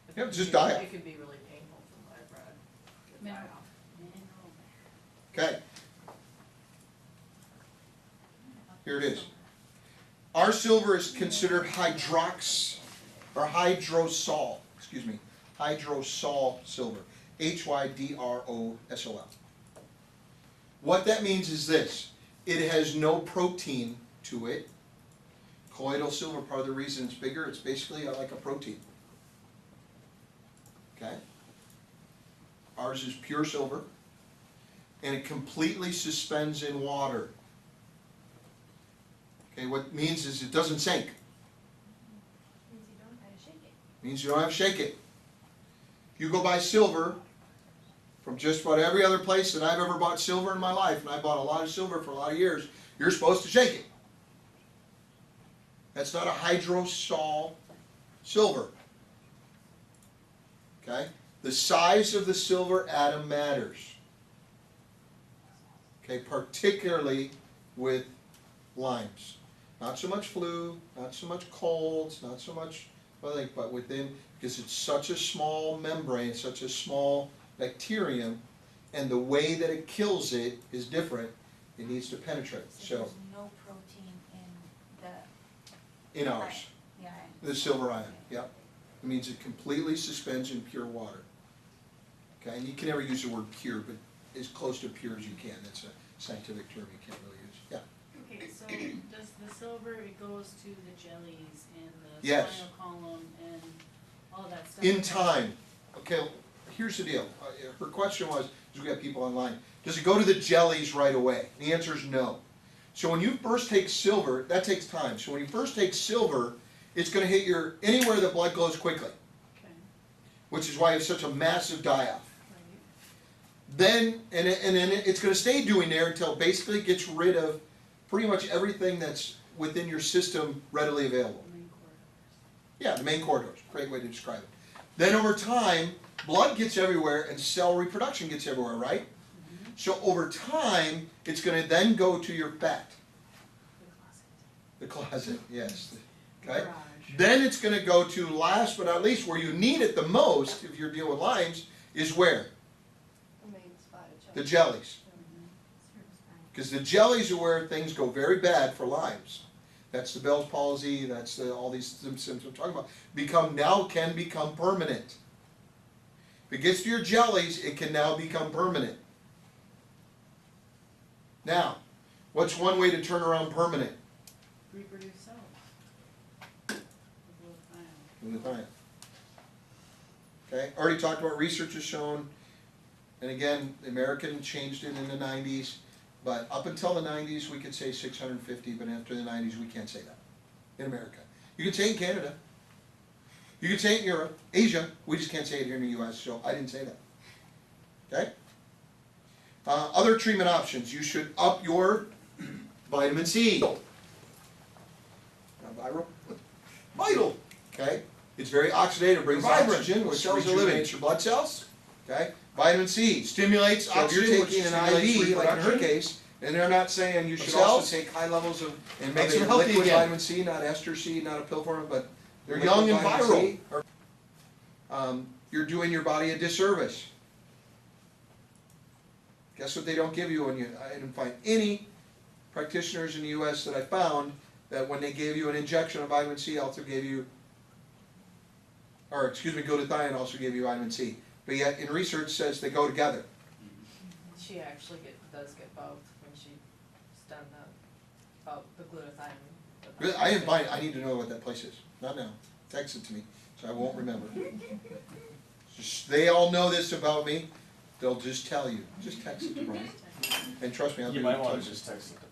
It Yep, can just be- die-off. It can be really painful from what I've read. Get Mineral. die-off. Okay. Here it is. Our silver is considered hydrosol silver. Hydrosol. What that means is this. It has no protein to it. Colloidal silver, part of the reason it's bigger, it's basically like a protein. Okay? Ours is pure silver, and it completely suspends in water. Okay, what it means is it doesn't sink. Means you don't have to shake it. Means you don't have to shake it. You go buy silver from just about every other place that I've ever bought silver in my life, and I bought a lot of silver for a lot of years, you're supposed to shake it. That's not a hydrosol silver. Okay? The size of the silver atom matters. Okay, particularly with limes. Not so much flu, not so much colds, not so much, but within, because it's such a small membrane, such a small bacterium, and the way that it kills it is different. It needs to penetrate. So So, there's no protein in the, in ours, yeah. the silver ion, yep. It means it completely suspends in pure water. Okay, and you can never use the word pure, but as close to pure as you can. That's a scientific term you can't really use. Yeah. Okay, so does the silver, it goes to the jellies and the Yes. spinal column and all that stuff? In time. Okay, here's the deal. Her question was, because we got people online, does it go to the jellies right away? The answer is no. So when you first take silver, that takes time. So when you first take silver, it's going to hit anywhere the blood goes quickly, Okay, which is why it's such a massive die-off. right. Then, and then it's going to stay doing there until basically it gets rid of pretty much everything that's within your system readily available. The main corridors. Yeah, the main corridors. Great way to describe it. Then over time, blood gets everywhere and cell reproduction gets everywhere, right? Mm-hmm. So over time, it's going to then go to your fat. The closet. The closet, yes. okay? Garage. Then it's gonna go to, last but not least, where you need it the most, if you're dealing with Lyme's, is where? The main spot of The children. jellies. Because the jellies are where things go very bad for Lyme's. That's the Bell's palsy, that's all these symptoms I'm talking about, can become permanent. If it gets to your jellies, it can now become permanent. Now, what's one way to turn around permanent? Reproduce cells. Glutathione. Okay, already talked about research has shown, and again, the American changed it in the 90s, but up until the 90s, we could say 650, but after the 90s, we can't say that in America. You can say it in Canada. You can say it in Europe, Asia, we just can't say it here in the US, so I didn't say that. Okay? Other treatment options, you should up your vitamin C. Not viral? Vital. Okay? It's very oxidative, brings oxygen, which rejuvenates your blood cells. Okay? Vitamin C stimulates oxygen, so if you're taking an IV, like in her case, and they're not saying you should also take high levels of, and makes them healthy liquid again. Vitamin C, not ester C, not a pill form, but they're young and viral. You're doing your body a disservice. Guess what they don't give you when you, I didn't find any practitioners in the US that I found that when they gave you an injection of vitamin C also gave you, or excuse me, glutathione also gave you vitamin C. But yet in research says they go together. She actually does get both when she's done the glutathione. I didn't find it. I need to know what that place is. Not now. Text it to me, so I won't remember. They all know this about me. They'll just tell you. Just text it to Brian. And trust me, I'll You do might it. wanna just text it to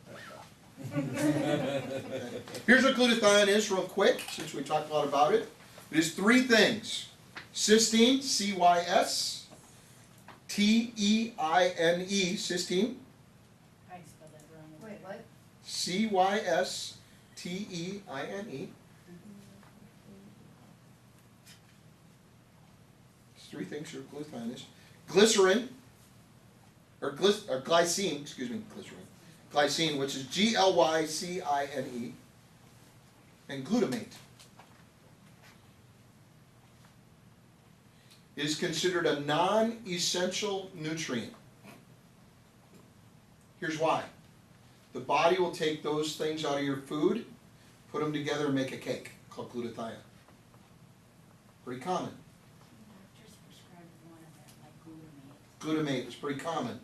Okay. Here's what glutathione is real quick, since we talked a lot about it. It is three things. Cysteine, C-Y-S, T-E-I-N-E, cysteine, I spelled that wrong. Wait, what? C-Y-S-T-E-I-N-E. There's three things your glutathione is. Glycerin, or glycine, excuse me, glycine, which is G-L-Y-C-I-N-E, and glutamate. It is considered a non-essential nutrient. Here's why. The body will take those things out of your food, put them together and make a cake called glutathione. Pretty common. Doctors prescribed one of that, like glutamate. Glutamate is pretty common.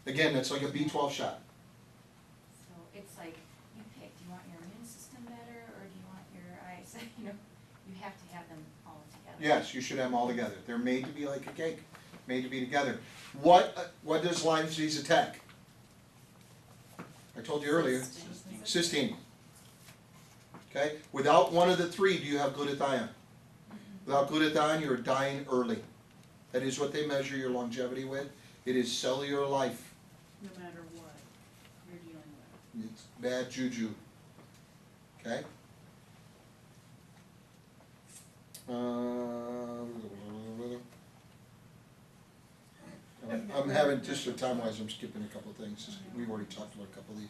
Again, that's like a B12 shot. So it's like, you pick, do you want your immune system better, or do you want your eyes, you know, you have to have them all together. Yes, you should have them all together. They're made to be like a cake, made to be together. What does Lyme disease attack? I told you earlier, cysteine. Okay, without one of the three, do you have glutathione? Without glutathione, you're dying early. That is what they measure your longevity with. It is cellular life. No matter what you're dealing with. It's bad juju. Okay? I'm having, just for time-wise, I'm skipping a couple of things. We've already talked about a couple of these.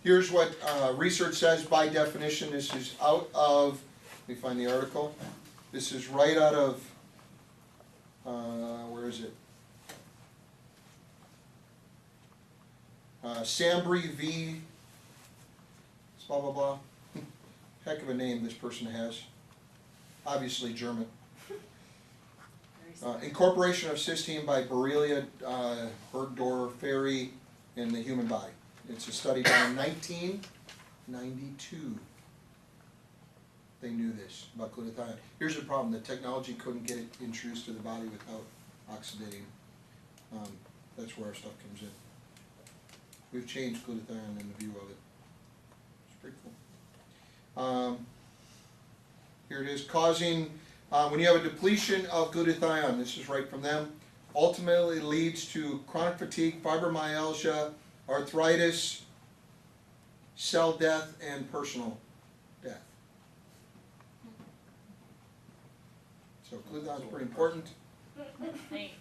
Here's what research says by definition. This is out of, let me find the article. This is right out of, where is it? Sambry v. blah, blah, blah. Heck of a name this person has. Obviously German. Incorporation of cysteine by Borrelia burgdorferi in the human body. It's a study done in 1992. They knew this about glutathione. Here's the problem, the technology couldn't get it introduced to the body without oxidating. That's where our stuff comes in. We've changed glutathione in the view of it. It's pretty cool. Here it is, causing, when you have a depletion of glutathione, this is right from them, ultimately leads to chronic fatigue, fibromyalgia, arthritis, cell death, and personal death. So glutathione is pretty important. Thanks.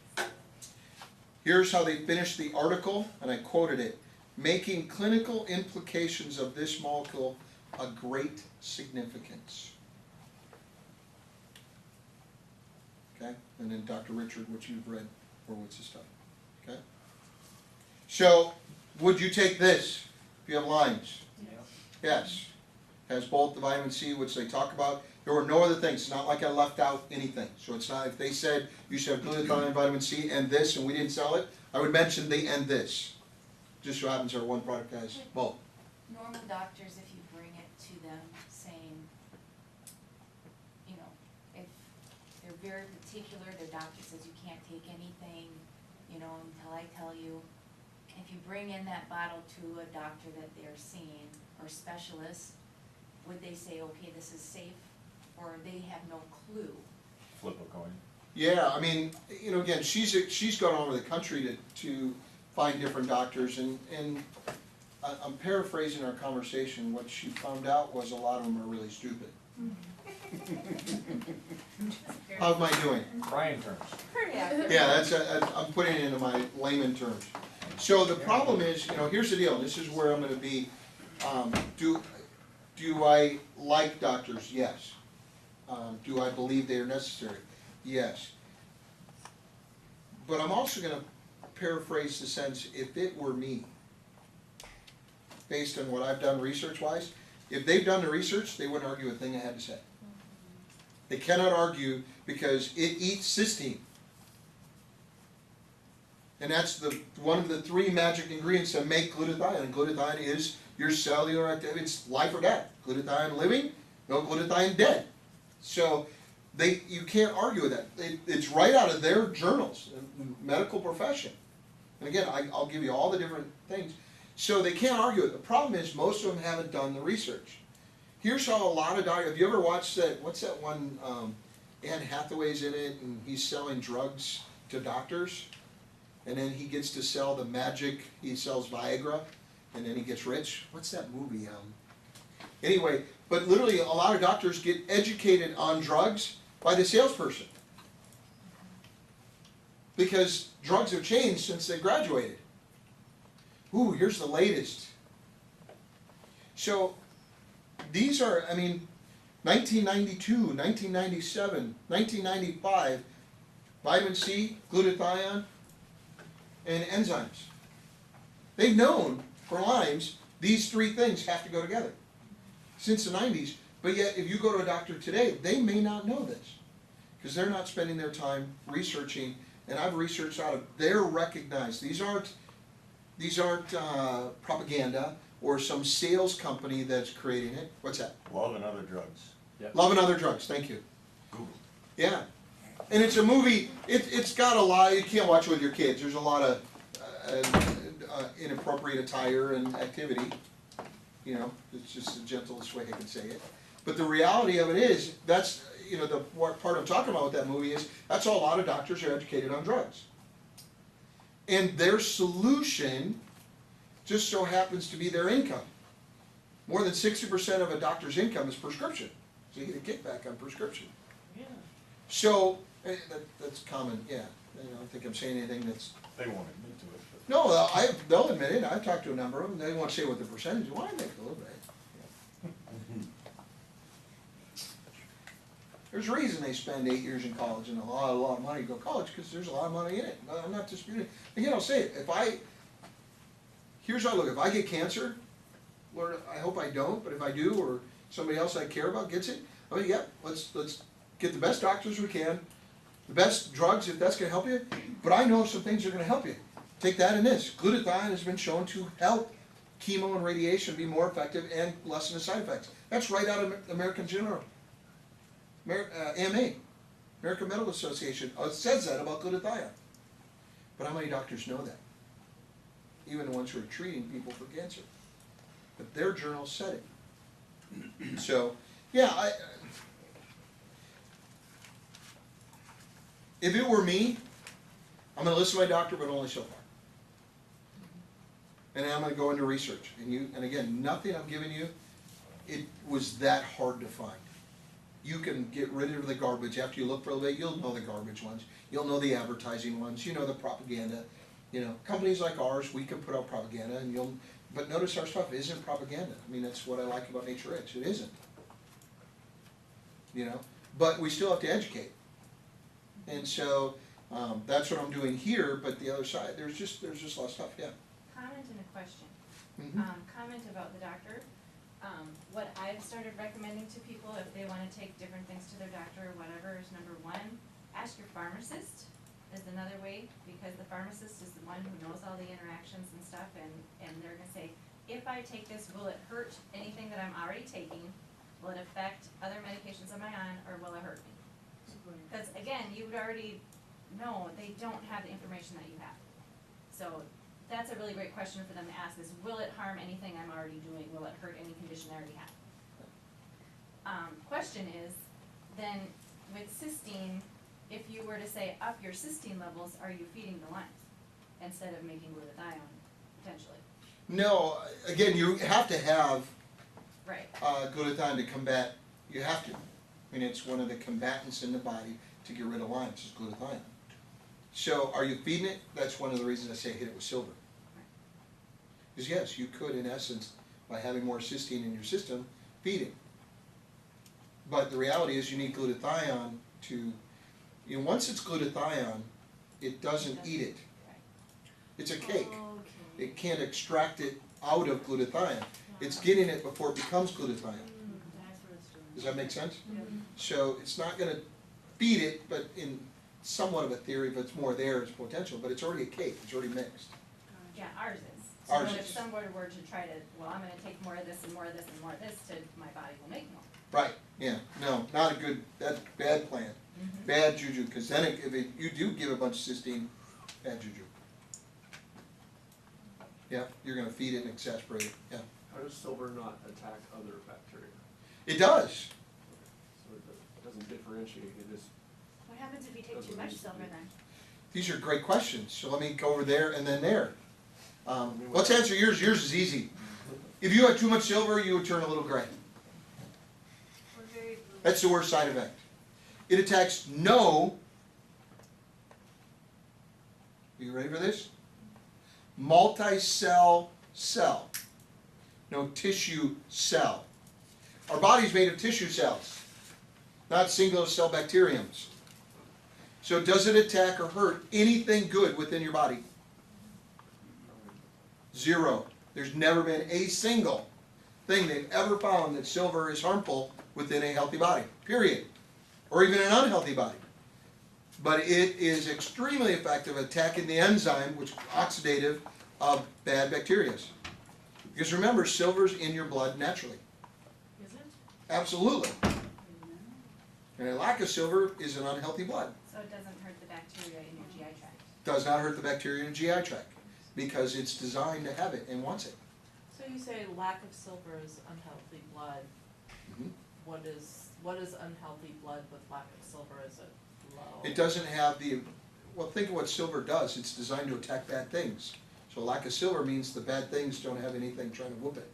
Here's how they finished the article, and I quoted it. Making clinical implications of this molecule a great significance. Okay, and then Dr. Richard, what you've read, Horwitz's stuff, okay? So, would you take this if you have Lyme's? Yes. Has both the vitamin C, which they talk about. There were no other things. It's not like I left out anything. So it's not, if they said you should have glutathione, vitamin C, and this, and we didn't sell it, I would mention the and this. Just so happens our one product has both. Normal doctors, if you bring it to them saying, you know, if they're very particular, their doctor says you can't take anything, you know, until I tell you. If you bring in that bottle to a doctor that they're seeing, or specialist, would they say, okay, this is safe, or they have no clue? Flip a coin. Yeah, I mean, you know, again, she's gone all over the country to find different doctors, and I'm paraphrasing our conversation. What she found out was a lot of them are really stupid. How am I doing? Brian terms. Pretty accurate. Yeah, that's I'm putting it into my layman terms. So the problem is, you know, here's the deal. This is where I'm going to be. Do I like doctors? Yes. Do I believe they are necessary? Yes. But I'm also going to paraphrase the sense, if it were me, based on what I've done research-wise, if they've done the research, they wouldn't argue a thing I had to say. They cannot argue because it eats cysteine. And that's one of the three magic ingredients that make glutathione. And glutathione is your cellular activity. It's life or death. Glutathione living, no glutathione dead. So you can't argue with that. It's right out of their journals, the medical profession. And again, I'll give you all the different things. So they can't argue it. The problem is most of them haven't done the research. Here's how a lot of doctors, have you ever watched that, what's that one, Anne Hathaway's in it, and he's selling drugs to doctors? And then he gets to sell the magic, he sells Viagra, and then he gets rich. What's that movie? Anyway, but literally a lot of doctors get educated on drugs by the salesperson. Because drugs have changed since they graduated. Ooh, here's the latest. So these are, I mean, 1992, 1997, 1995, vitamin C, glutathione, and enzymes. They've known for Lyme's, these three things have to go together since the 90s, but yet if you go to a doctor today, they may not know this because they're not spending their time researching, and I've researched out of, they're recognized. These aren't propaganda or some sales company that's creating it. What's that? Love and Other Drugs. Yep. Love and Other Drugs, thank you. Google. Yeah. And it's a movie, it's got a lot, you can't watch it with your kids. There's a lot of inappropriate attire and activity. You know, it's just the gentlest way I can say it. But the reality of it is, that's, you know, the part I'm talking about with that movie is, that's how a lot of doctors are educated on drugs. And their solution just so happens to be their income. More than 60% of a doctor's income is prescription. So you get a kickback on prescription. Yeah. So, that's common, yeah. I don't think I'm saying anything that's... They won't admit to it. But No, they'll admit it. I've talked to a number of them. They won't say what the percentage is. Well, I make a little bit. There's a reason they spend 8 years in college and a lot of money to go to college, because there's a lot of money in it. I'm not disputing. Again, I'll say it. Here's how I look. If I get cancer, Lord, I hope I don't, but if I do, or somebody else I care about gets it, I mean, yeah, let's get the best doctors we can, the best drugs if that's going to help you. But I know some things are going to help you. Take that and this. Glutathione has been shown to help chemo and radiation be more effective and lessen the side effects. That's right out of American General. AMA, American Medical Association, says that about glutathione. But how many doctors know that? Even the ones who are treating people for cancer. But their journal said it. So, yeah, if it were me, I'm going to listen to my doctor, but only so far. And I'm going to go into research. And again, nothing I'm giving you, it was that hard to find. You can get rid of the garbage. After you look for a little bit, you'll know the garbage ones. You'll know the advertising ones. You know the propaganda. You know, companies like ours, we can put out propaganda, and But notice our stuff isn't propaganda. I mean, that's what I like about Nature Rich. It isn't. You know, but we still have to educate. And so, that's what I'm doing here, but the other side, there's just a lot of stuff, yeah. Comment and a question. Mhm. Comment about the doctor. What I've started recommending to people if they wanna take different things to their doctor or whatever is number one, ask your pharmacist is another way, because the pharmacist is the one who knows all the interactions and stuff, and they're gonna say, if I take this, will it hurt anything that I'm already taking? Will it affect other medications I'm on, or will it hurt me? Cause again, you would already know, they don't have the information that you have. So, that's a really great question for them to ask is, will it harm anything I'm already doing? Will it hurt any condition I already have? Question is, then with cysteine, if you were to say up your cysteine levels, are you feeding the Lyme instead of making glutathione potentially? No, again, you have to have Right. glutathione to combat, you have to. I mean, it's one of the combatants in the body to get rid of Lyme, is glutathione. So are you feeding it? That's one of the reasons I say hit it with silver. Because yes, you could in essence, by having more cysteine in your system, feed it. But the reality is you need glutathione to, you know, once it's glutathione, it doesn't eat it. It's a cake. It can't extract it out of glutathione. It's getting it before it becomes glutathione. That's what it's doing. Does that make sense? Mhm. So it's not gonna feed it, but in somewhat of a theory, if it's more there, it's potential, but it's already a cake, it's already mixed. Yeah, ours is. Ours So is. if someone were to try to, well, I'm gonna take more of this and more of this and more of this to, my body will make more. Right, yeah, no, not a good, that's bad plan, bad juju, cause then you do give a bunch of cysteine, bad juju. Yeah, you're gonna feed it and exasperate it, yeah. How does silver not attack other bacteria? It does, So it doesn't differentiate, it just, What happens if you take too much silver then? these are great questions, so let me go over there and then there. Let's answer yours, yours is easy. If you had too much silver, you would turn a little gray. We're very blue. That's the worst side effect. It attacks no, are you ready for this? Multi-cell cell. No tissue cell. Our body's made of tissue cells, not single cell bacteriums. So does it attack or hurt anything good within your body? Zero. There's never been a single thing they've ever found that silver is harmful within a healthy body, period. Or even an unhealthy body. But it is extremely effective at attacking the enzyme, which is oxidative, of bad bacteria. Because remember, silver's in your blood naturally. Is it? Absolutely. And a lack of silver is an unhealthy blood. So it doesn't hurt the bacteria in your GI tract. Does not hurt the bacteria in the GI tract. Because it's designed to have it and wants it. So you say lack of silver is unhealthy blood. Mhm. What is unhealthy blood with lack of silver? Is it low? It doesn't have the, well, think of what silver does. It's designed to attack bad things. So lack of silver means the bad things don't have anything trying to whoop it.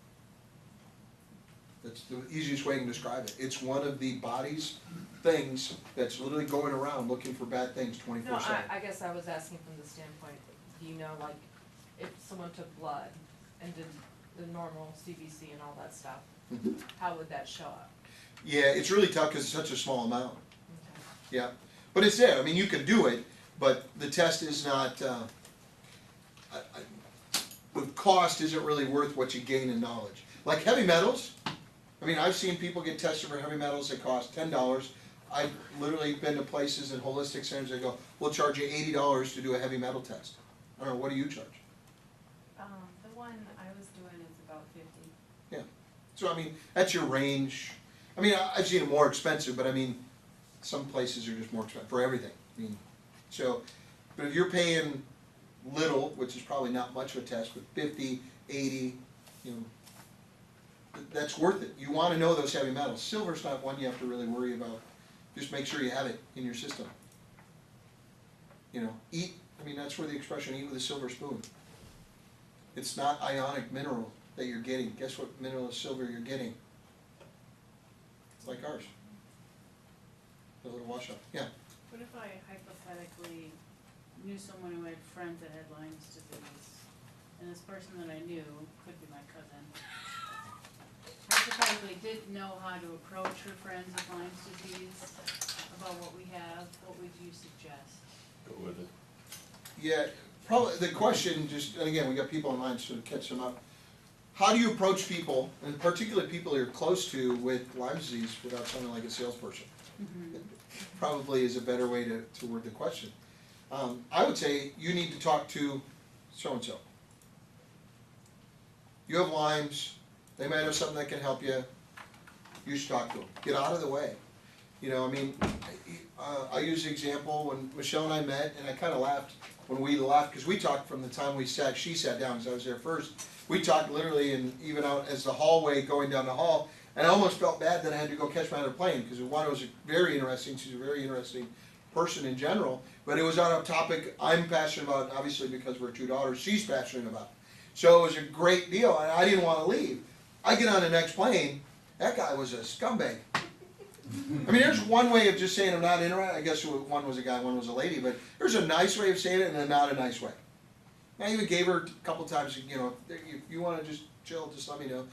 That's the easiest way I can describe it. It's one of the body's things that's literally going around looking for bad things No, 24/7. I guess I was asking from the standpoint, do you know, like, if someone took blood and did the normal CBC and all that stuff, Mhm. how would that show up? Yeah, it's really tough because it's such a small amount. Okay. Yeah, but it's there. I mean, you can do it, but the test is not. The cost isn't really worth what you gain in knowledge. Like heavy metals. I mean, I've seen people get tested for heavy metals that cost $10. I've literally been to places in holistic centers that go, "We'll charge you $80 to do a heavy metal test." I don't know. What do you charge? The one I was doing is about 50. Yeah. So I mean, that's your range. I mean, I've seen it more expensive, but I mean, some places are just more expensive for everything. I mean, so, but if you're paying little, which is probably not much of a test, but 50, 80, you know, that's worth it. You want to know those heavy metals. Silver's not one you have to really worry about. Just make sure you have it in your system. You know, eat. I mean, that's where the expression "eat with a silver spoon." It's not ionic mineral that you're getting. Guess what mineral of silver you're getting? It's like ours. A little wash up. Yeah. What if I hypothetically knew someone who had friends that had Lyme's disease, and this person that I knew, could be my cousin, hypothetically didn't know how to approach her friends with Lyme disease, about what we have, what would you suggest? Go with it. Yeah, probably, the question, just, and again, we got people online, so to catch them up. How do you approach people, and particularly people you're close to with Lyme disease, without sounding like a salesperson? Probably is a better way to word the question. I would say you need to talk to so-and-so. You have Lyme's, they might have something that can help you, you should talk to them. Get out of the way. You know, I mean, I use the example when Michelle and I met, and I kind of laughed when we left, because we talked from the time she sat down, because I was there first. We talked literally, and even out as the hallway going down the hall, and I almost felt bad that I had to go catch my other plane, because one was very interesting, she's a very interesting person in general, but it was on a topic I'm passionate about, obviously because we're two daughters, she's passionate about. So it was a great deal, and I didn't want to leave. I get on the next plane, that guy was a scumbag. I mean, there's one way of just saying I'm not interested. I guess one was a guy, one was a lady, but there's a nice way of saying it and a not a nice way. I even gave her a couple times, you know, if you want to just chill, just let me know.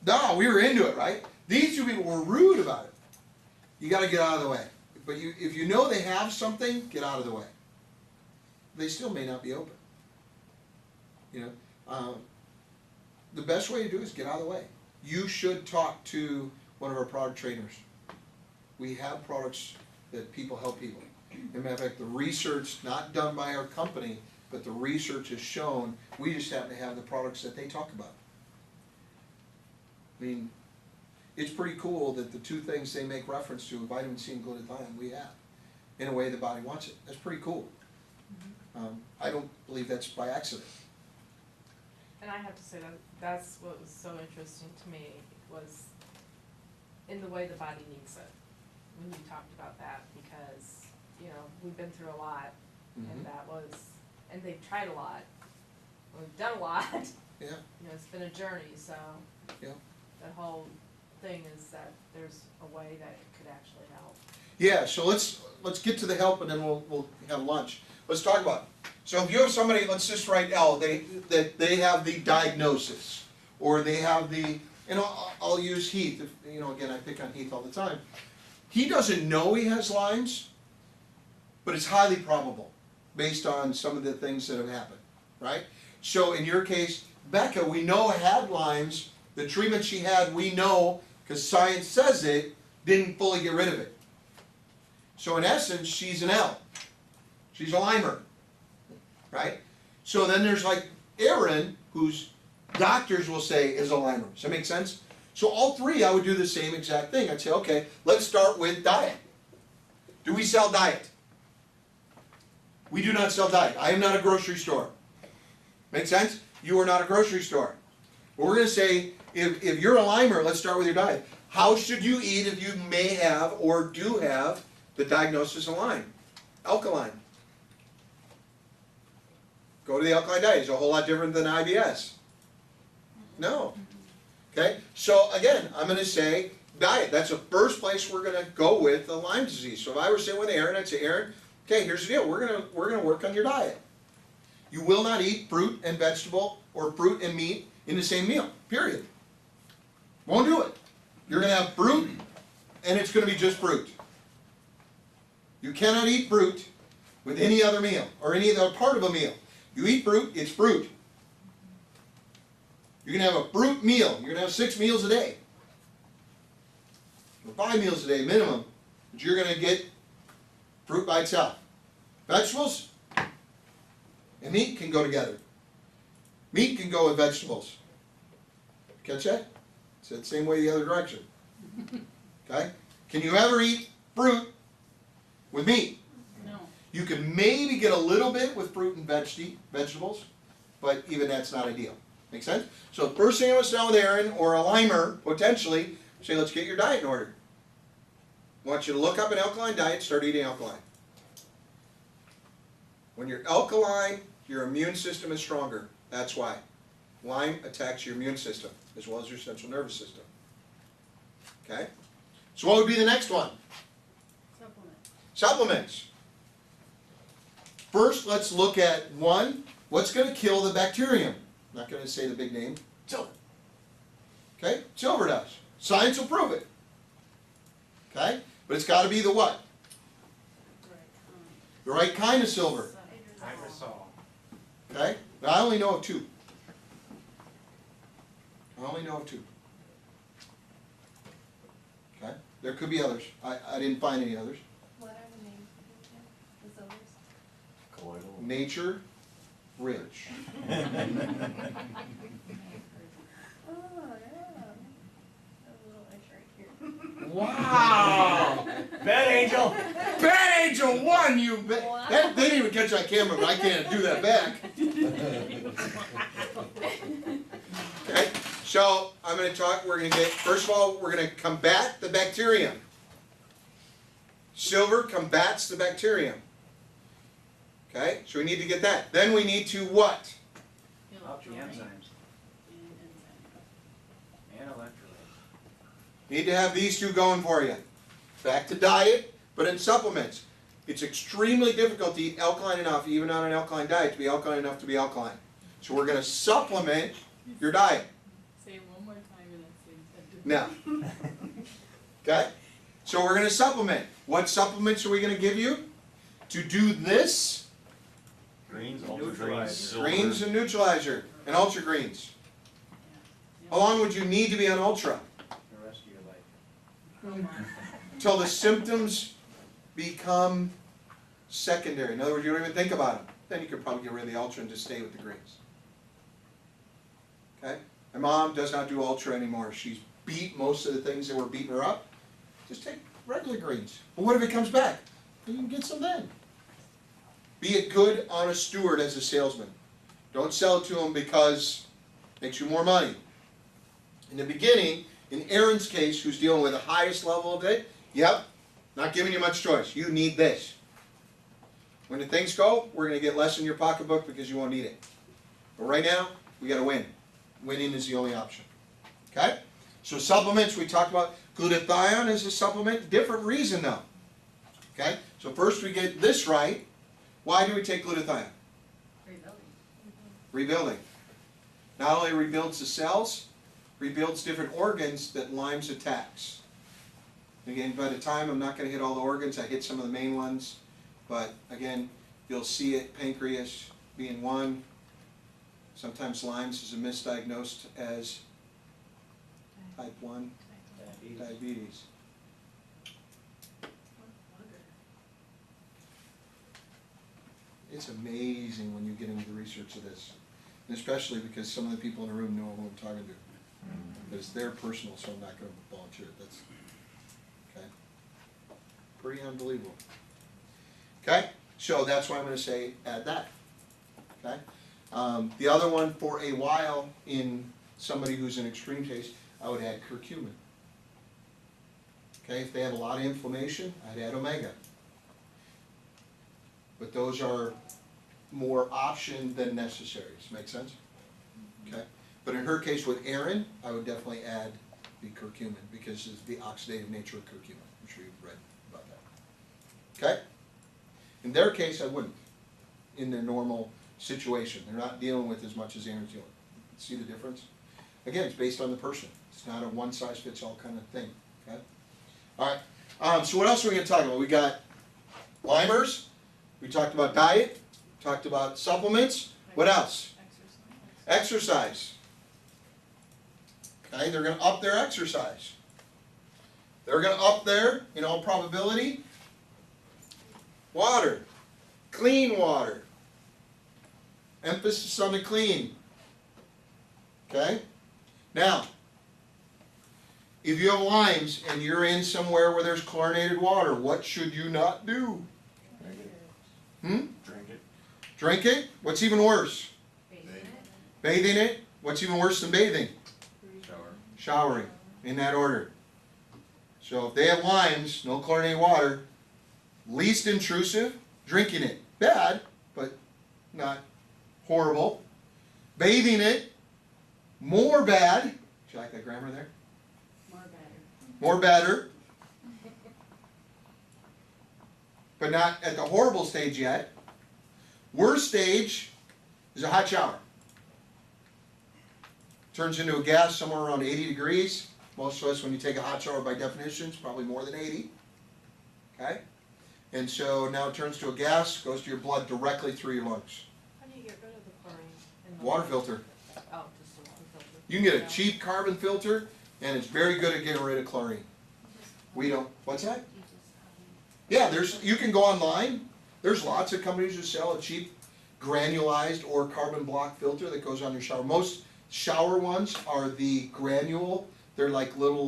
No, we were into it, right? These two people were rude about it. You got to get out of the way. But if you know they have something, get out of the way. They still may not be open. You know, the best way to do it is get out of the way. You should talk to one of our product trainers. We have products that people help people. As a matter of fact, the research, not done by our company, but the research has shown, we just happen to have the products that they talk about. I mean, it's pretty cool that the two things they make reference to, vitamin C and glutathione, we have, in a way the body wants it. That's pretty cool. I don't believe that's by accident. And I have to say that that's what was so interesting to me, was in the way the body needs it, when you talked about that, because, you know, we've been through a lot, and that was, and they've tried a lot, we've done a lot. Yeah. You know, it's been a journey, so. Yeah. The whole thing is that there's a way that it could actually help. Yeah, so let's get to the help, and then we'll have lunch. Let's talk about it. So if you have somebody, let's just write L, they have the diagnosis, or they have the, and I'll use Heath, you know, again, I pick on Heath all the time. He doesn't know he has Lyme's, but it's highly probable, based on some of the things that have happened, right? So in your case, Becca, we know had Lyme's, the treatment she had, we know, because science says it, didn't fully get rid of it. So in essence, she's an L. She's a Lymer, right? So then there's like Aaron, whose doctors will say is a Lymer. Does that make sense? So all three, I would do the same exact thing. I'd say, okay, let's start with diet. Do we sell diet? We do not sell diet. I am not a grocery store. Make sense? You are not a grocery store. But we're going to say, if you're a Lymer, let's start with your diet. How should you eat if you may have or do have the diagnosis of Lyme? Alkaline. Go to the alkaline diet. It's a whole lot different than IBS. No. Okay? So again, I'm going to say diet. That's the first place we're going to go with the Lyme disease. So if I were sitting with Aaron, I'd say, Aaron, okay, here's the deal. We're going to work on your diet. You will not eat fruit and vegetable or fruit and meat in the same meal. Period. Won't do it. You're going to have fruit, and it's going to be just fruit. You cannot eat fruit with any other meal or any other part of a meal. You eat fruit, it's fruit. You're going to have a fruit meal. You're going to have 6 meals a day. Or 5 meals a day minimum. But you're going to get fruit by itself. Vegetables and meat can go together. Meat can go with vegetables. Catch that? It's the same way the other direction. Okay? Can you ever eat fruit with meat? No. You can maybe get a little bit with fruit and vegetables, but even that's not ideal. Make sense? So the first thing I'm going to start with Aaron, or a Lymer, potentially, say, let's get your diet in order. I want you to look up an alkaline diet, start eating alkaline. When you're alkaline, your immune system is stronger. That's why. Lyme attacks your immune system, as well as your central nervous system. Okay? So what would be the next one? Supplements. First, let's look at one, what's going to kill the bacterium? I'm not gonna say the big name, silver. Okay, silver does. Science will prove it. Okay, but it's gotta be the what? The right kind of silver. Hydrosol. Okay, now I only know of two. I only know of two. Okay, there could be others. I didn't find any others. What are the names again? The silvers? Colloidal. Nature rich. Oh, yeah. A little itch right here. Wow! Bad angel! Bad Angel won, you bet. That, they didn't even catch on camera, but I can't do that back. Okay, so I'm gonna talk, we're gonna get, first of all, we're gonna combat the bacterium. Silver combats the bacterium. Okay, so we need to get that. Then we need to what? Up the enzymes and electrolytes. Need to have these two going for you. Back to diet, but in supplements. It's extremely difficult to eat alkaline enough, even on an alkaline diet, to be alkaline enough to be alkaline. So we're going to supplement your diet. Say it one more time and that's the Now. Okay? So we're going to supplement. What supplements are we going to give you? To do this, Greens, ultra greens, Neutralizer. silver. greens and neutralizer, and ultra greens. How long would you need to be on ultra? The rest of your life. Till the symptoms become secondary. In other words, you don't even think about them. Then you could probably get rid of the ultra and just stay with the greens. Okay? My mom does not do ultra anymore. She's beat most of the things that were beating her up. Just take regular greens. But what if it comes back? You can get some then. Be a good, honest steward as a salesman. Don't sell it to them because it makes you more money. In the beginning, in Aaron's case, who's dealing with the highest level of it, yep, not giving you much choice. You need this. When the things go, we're going to get less in your pocketbook because you won't need it. But right now, we got to win. Winning is the only option. Okay? So supplements, we talked about glutathione as a supplement. Different reason though. Okay? So first we get this right. Why do we take glutathione? Rebuilding. Not only rebuilds the cells, rebuilds different organs that Lyme's attacks. Again, by the time, I'm not going to hit all the organs. I hit some of the main ones. But again, you'll see it, pancreas being one. Sometimes Lyme's is misdiagnosed as type 1 diabetes. It's amazing when you get into the research of this. And especially because some of the people in the room know who I'm talking to. But it's their personal, so I'm not going to volunteer it. That's okay. Pretty unbelievable. Okay? So that's why I'm going to say add that. Okay? The other one, for a while, in somebody who's in extreme case, I would add curcumin. Okay? If they have a lot of inflammation, I'd add omega. But those are more option than necessary. Does that make sense? Okay? But in her case with Erin, I would definitely add the curcumin because of the oxidative nature of curcumin. I'm sure you've read about that. Okay? In their case, I wouldn't. In their normal situation. They're not dealing with as much as Erin's dealing. See the difference? Again, it's based on the person. It's not a one-size-fits-all kind of thing. Okay? All right. So what else are we going to talk about? We got Lymers. We talked about diet. Talked about supplements. What else? Exercise. Okay, they're going to up their exercise. They're going to up their, in all probability, water. Clean water. Emphasis on the clean. Okay? Now, if you have Lyme's and you're in somewhere where there's chlorinated water, what should you not do? Drink it. Drink it? What's even worse? Bathing it. Bathing it? What's even worse than bathing? Shower. Showering. In that order. So if they have Lyme's, no chlorinated water, least intrusive, drinking it. Bad, but not horrible. Bathing it, more bad. Did you like that grammar there? More better. But not at the horrible stage yet. Worst stage is a hot shower. turns into a gas somewhere around 80 degrees. Most of us, when you take a hot shower by definition, it's probably more than 80. Okay? And so now it turns to a gas, goes to your blood directly through your lungs. How do you get rid of the chlorine in the Water filter. Oh, just a water filter. You can get a cheap carbon filter, and it's very good at getting rid of chlorine. We don't, what's that? Yeah, you can go online. There's lots of companies that sell a cheap granulized or carbon block filter that goes on your shower. Most shower ones are the granule. They're like little,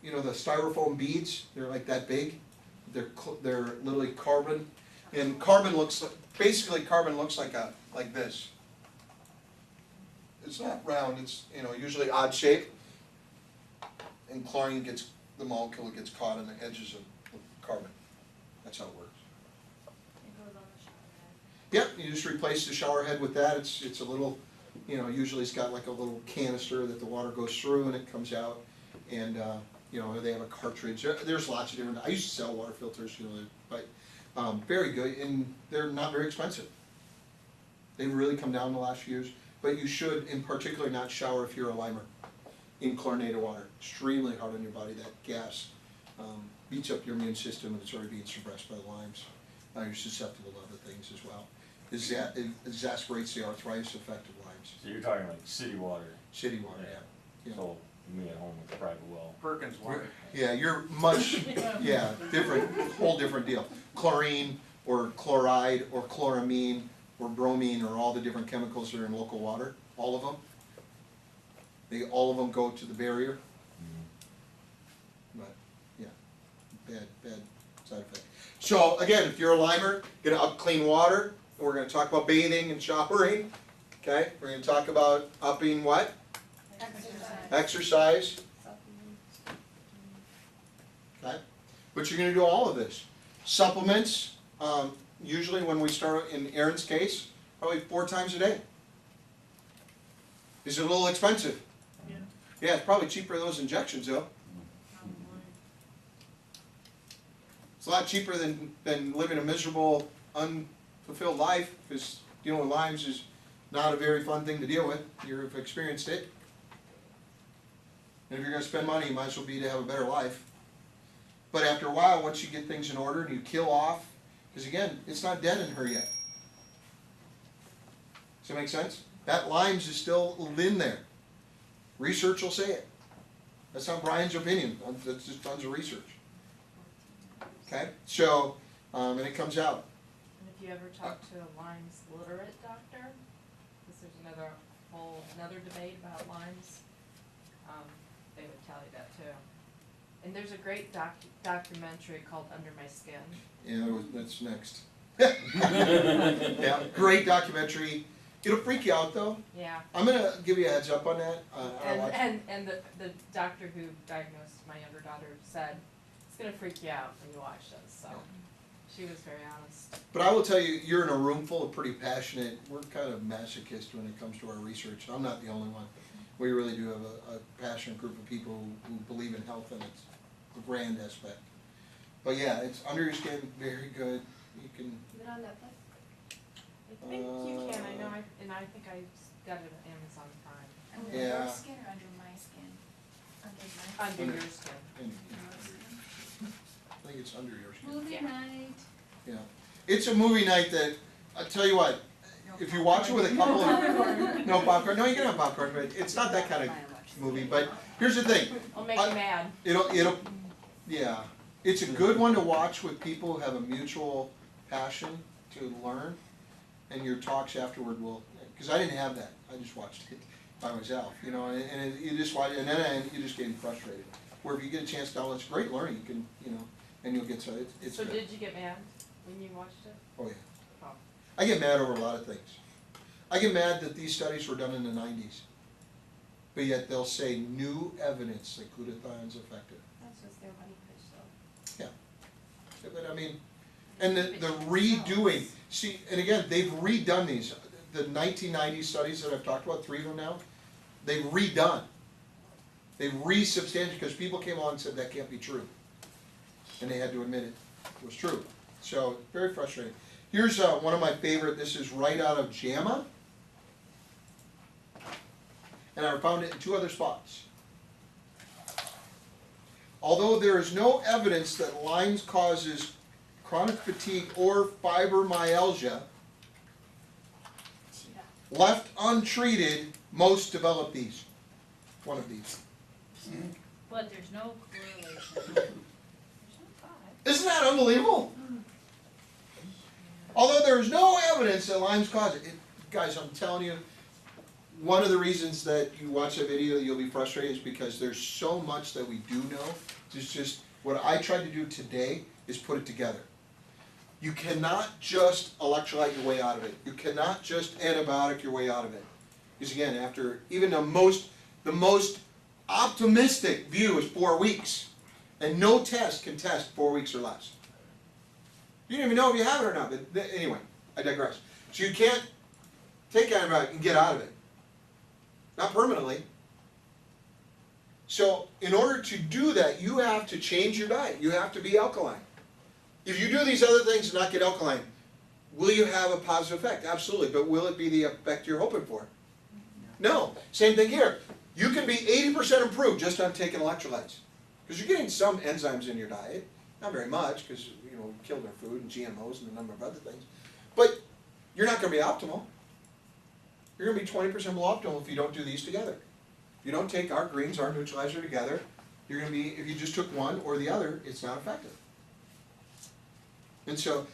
the styrofoam beads. They're like that big. They're literally carbon, and carbon looks like this. It's not round. It's usually odd shape, and chlorine the molecule gets caught in the edges of carbon. That's how it works. It goes on the shower head. Yep, you just replace the shower head with that. It's a little, usually it's got like a little canister that the water goes through and it comes out, and they have a cartridge. There's lots of different. I used to sell water filters, but very good, and they're not very expensive. They've really come down in the last few years. But you should, in particular, not shower if you're a Lymer in chlorinated water. Extremely hard on your body. That gas beats up your immune system, and it's already being suppressed by the Lymes. You're susceptible to other things as well. It exacerbates the arthritis effect of Lymes. So you're talking like city water. City water, yeah. So me at home with private well. Perkins water. Yeah, you're much, different, whole different deal. Chlorine, or chloride, or chloramine, or bromine, or all the different chemicals that are in local water, all of them. All of them go to the barrier. But, yeah, bad side effect. So, again, if you're a Lymer, gonna up clean water. We're gonna talk about bathing and showering. Okay, we're gonna talk about upping what? Exercise. Okay, but you're gonna do all of this. Supplements, usually when we start, in Aaron's case, probably 4 times a day. Is it a little expensive? Yeah. Yeah, it's probably cheaper than those injections though. It's a lot cheaper than living a miserable, unfulfilled life, because dealing with Lyme's is not a very fun thing to deal with. You've experienced it. And if you're going to spend money, it might as well be to have a better life. But after a while, once you get things in order and you kill off, because again, it's not dead in her yet. Does that make sense? That Lyme's is still in there. Research will say it. That's not Brian's opinion. That's just tons of research. Okay? So, and it comes out. And if you ever talk to a Lyme's literate doctor, because there's another debate about Lyme's, they would tell you that too. And there's a great documentary called Under My Skin. Yeah, that's next. Yeah, great documentary. It'll freak you out though. Yeah. I'm gonna give you a heads up on that. And the doctor who diagnosed my younger daughter said, it's gonna freak you out when you watch this, so she was very honest. But I will tell you, you're in a room full of pretty passionate, we're kind of masochists when it comes to our research. I'm not the only one. We really do have a passionate group of people who believe in health and its grand aspect. But yeah, it's Under Your Skin, very good. You can. Is it on Netflix? I think you can, I know, I think I got it on Amazon Prime. Under Yeah. your skin or under my skin? Under your skin. I think it's Under Your Skin. Movie Yeah. night. Yeah. It's a movie night that, I'll tell you what, if you watch it with a couple of, no popcorn, no, you can have popcorn, but it's not that kind of movie, but here's the thing. It'll make you mad. Yeah, it's a good one to watch with people who have a mutual passion to learn, and your talks afterward will, because I didn't have that, I just watched it by myself, and you just watch, and then you just getting frustrated. Where if you get a chance to download, it's great learning, you can, and you'll get, it's So good. did you get mad when you watched it? Oh, yeah. Oh. I get mad over a lot of things. I get mad that these studies were done in the 90s, but yet they'll say new evidence that glutathion's effective. That's just their money pitch though. Yeah, but I mean, and the redoing, see, and again, they've redone these. The 1990 studies that I've talked about, 3 of them now, they've redone. They've resubstantiated, because people came along and said that can't be true. And they had to admit it was true. So, very frustrating. Here's one of my favorite, this is right out of JAMA. and I found it in 2 other spots. Although there is no evidence that Lyme's causes chronic fatigue or fibromyalgia, left untreated, most develop these. One of these. But there's no correlation. Isn't that unbelievable? Although there is no evidence that Lyme's cause it. Guys, I'm telling you, one of the reasons that you watch that video you'll be frustrated is because there's so much that we do know. It's just, what I tried to do today is put it together. You cannot just electrolyte your way out of it. You cannot just antibiotic your way out of it. Because again, after even the most optimistic view is 4 weeks. And no test can test 4 weeks or less. You don't even know if you have it or not, but anyway, I digress. So you can't take antibiotic and get out of it. Not permanently. So in order to do that, you have to change your diet. You have to be alkaline. If you do these other things and not get alkaline, will you have a positive effect? Absolutely, but will it be the effect you're hoping for? No. Same thing here. You can be 80% improved just on taking electrolytes. Because you're getting some enzymes in your diet. Not very much, because we killed our food and GMOs and a number of other things. But you're not going to be optimal. You're going to be 20% below optimal if you don't do these together. If you don't take our greens, our neutralizer together, you're going to be, if you just took one or the other, it's not effective. And so,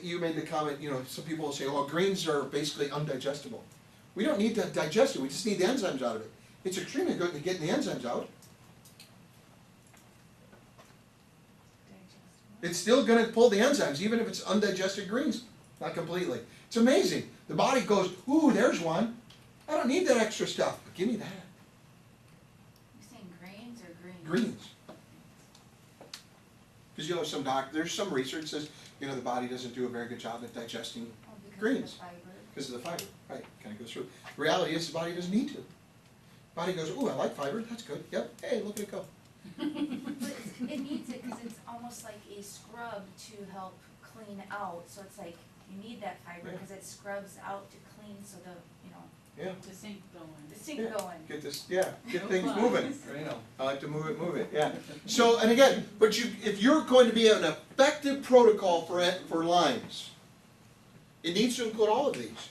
you made the comment, some people will say, well, greens are basically undigestible. We don't need to digest it, we just need the enzymes out of it. It's extremely good at getting the enzymes out. It's still going to pull the enzymes, even if it's undigested greens. Not completely. It's amazing. The body goes, ooh, there's one. I don't need that extra stuff, but give me that. You saying grains or greens? Greens. Because there's some research that says, the body doesn't do a very good job at digesting greens. Because of the fiber. Right, kind of goes through. The reality is the body doesn't need to. The body goes, ooh, I like fiber, that's good. Yep, hey, look at it go. But it needs it because it's almost like a scrub to help clean out, so it's like, you need that fiber because it scrubs out to clean so Yeah. The sink going. the sink Yeah. going. Get things moving. Drano. I like to move it, yeah. So, and again, but if you're going to be an effective protocol for Lyme's, it needs to include all of these.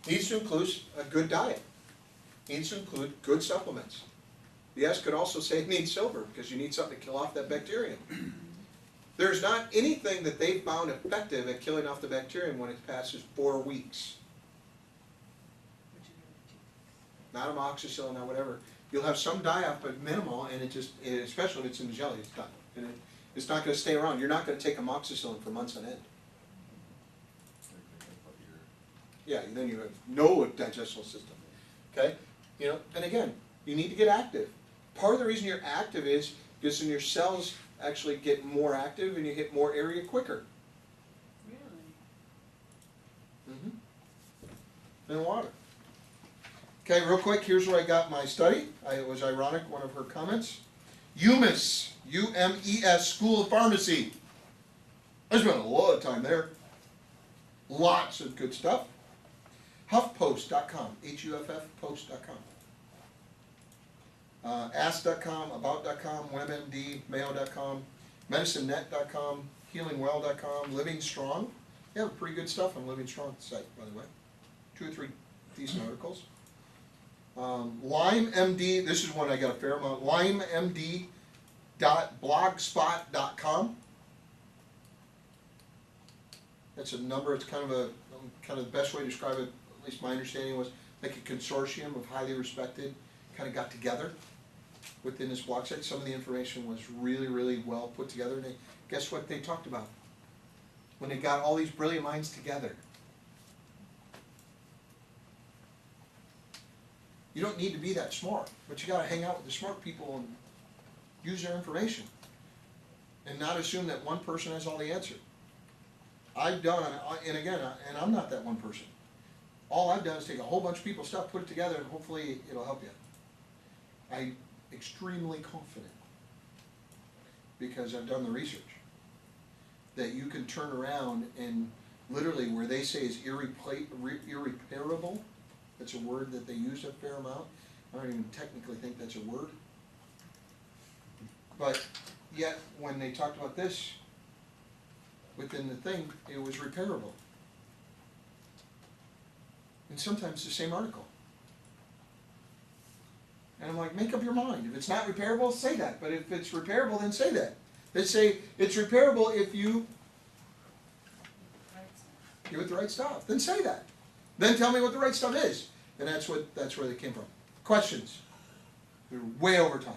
It needs to include a good diet. It needs to include good supplements. The S could also say it needs silver, because you need something to kill off that bacterium. There's not anything that they found effective at killing off the bacterium when it passes 4 weeks. Not amoxicillin, not whatever. You'll have some die-off, but minimal, and especially if it's in the jelly, it's done. And it's not going to stay around. You're not going to take amoxicillin for months on end. Yeah, then you have no digestional system. Okay? And again, you need to get active. Part of the reason you're active is because then your cells actually get more active and you hit more area quicker. Really? Than water. Okay, real quick, here's where I got my study. It was ironic, one of her comments. UMES, U-M-E-S, School of Pharmacy. I spent a lot of time there. Lots of good stuff. HuffPost.com, H-U-F-F post.com. Ask.com, About.com, WebMD, Mayo.com, MedicineNet.com, HealingWell.com, Living Strong. Yeah, pretty good stuff on Living Strong site, by the way. 2 or 3 decent articles. LymeMD, this is one I got a fair amount, LymeMD.blogspot.com. That's a number, it's kind of the best way to describe it, at least my understanding was, like a consortium of highly respected, kind of got together within this blog site. Some of the information was really, really well put together, and guess what they talked about? When they got all these brilliant minds together. You don't need to be that smart, but you got to hang out with the smart people and use their information. And not assume that one person has all the answer. I've done, and again, and I'm not that one person. All I've done is take a whole bunch of people's stuff, put it together, and hopefully it'll help you. I'm extremely confident, because I've done the research, that you can turn around and literally where they say is irreparable, It's a word that they use a fair amount. I don't even technically think that's a word. But yet, when they talked about this within the thing, it was repairable. And sometimes the same article. And I'm like, make up your mind. If it's not repairable, say that. But if it's repairable, then say that. They say it's repairable if you give it the right stuff. Then say that. Then tell me what the right stuff is. And that's where they came from. Questions? We're way over time.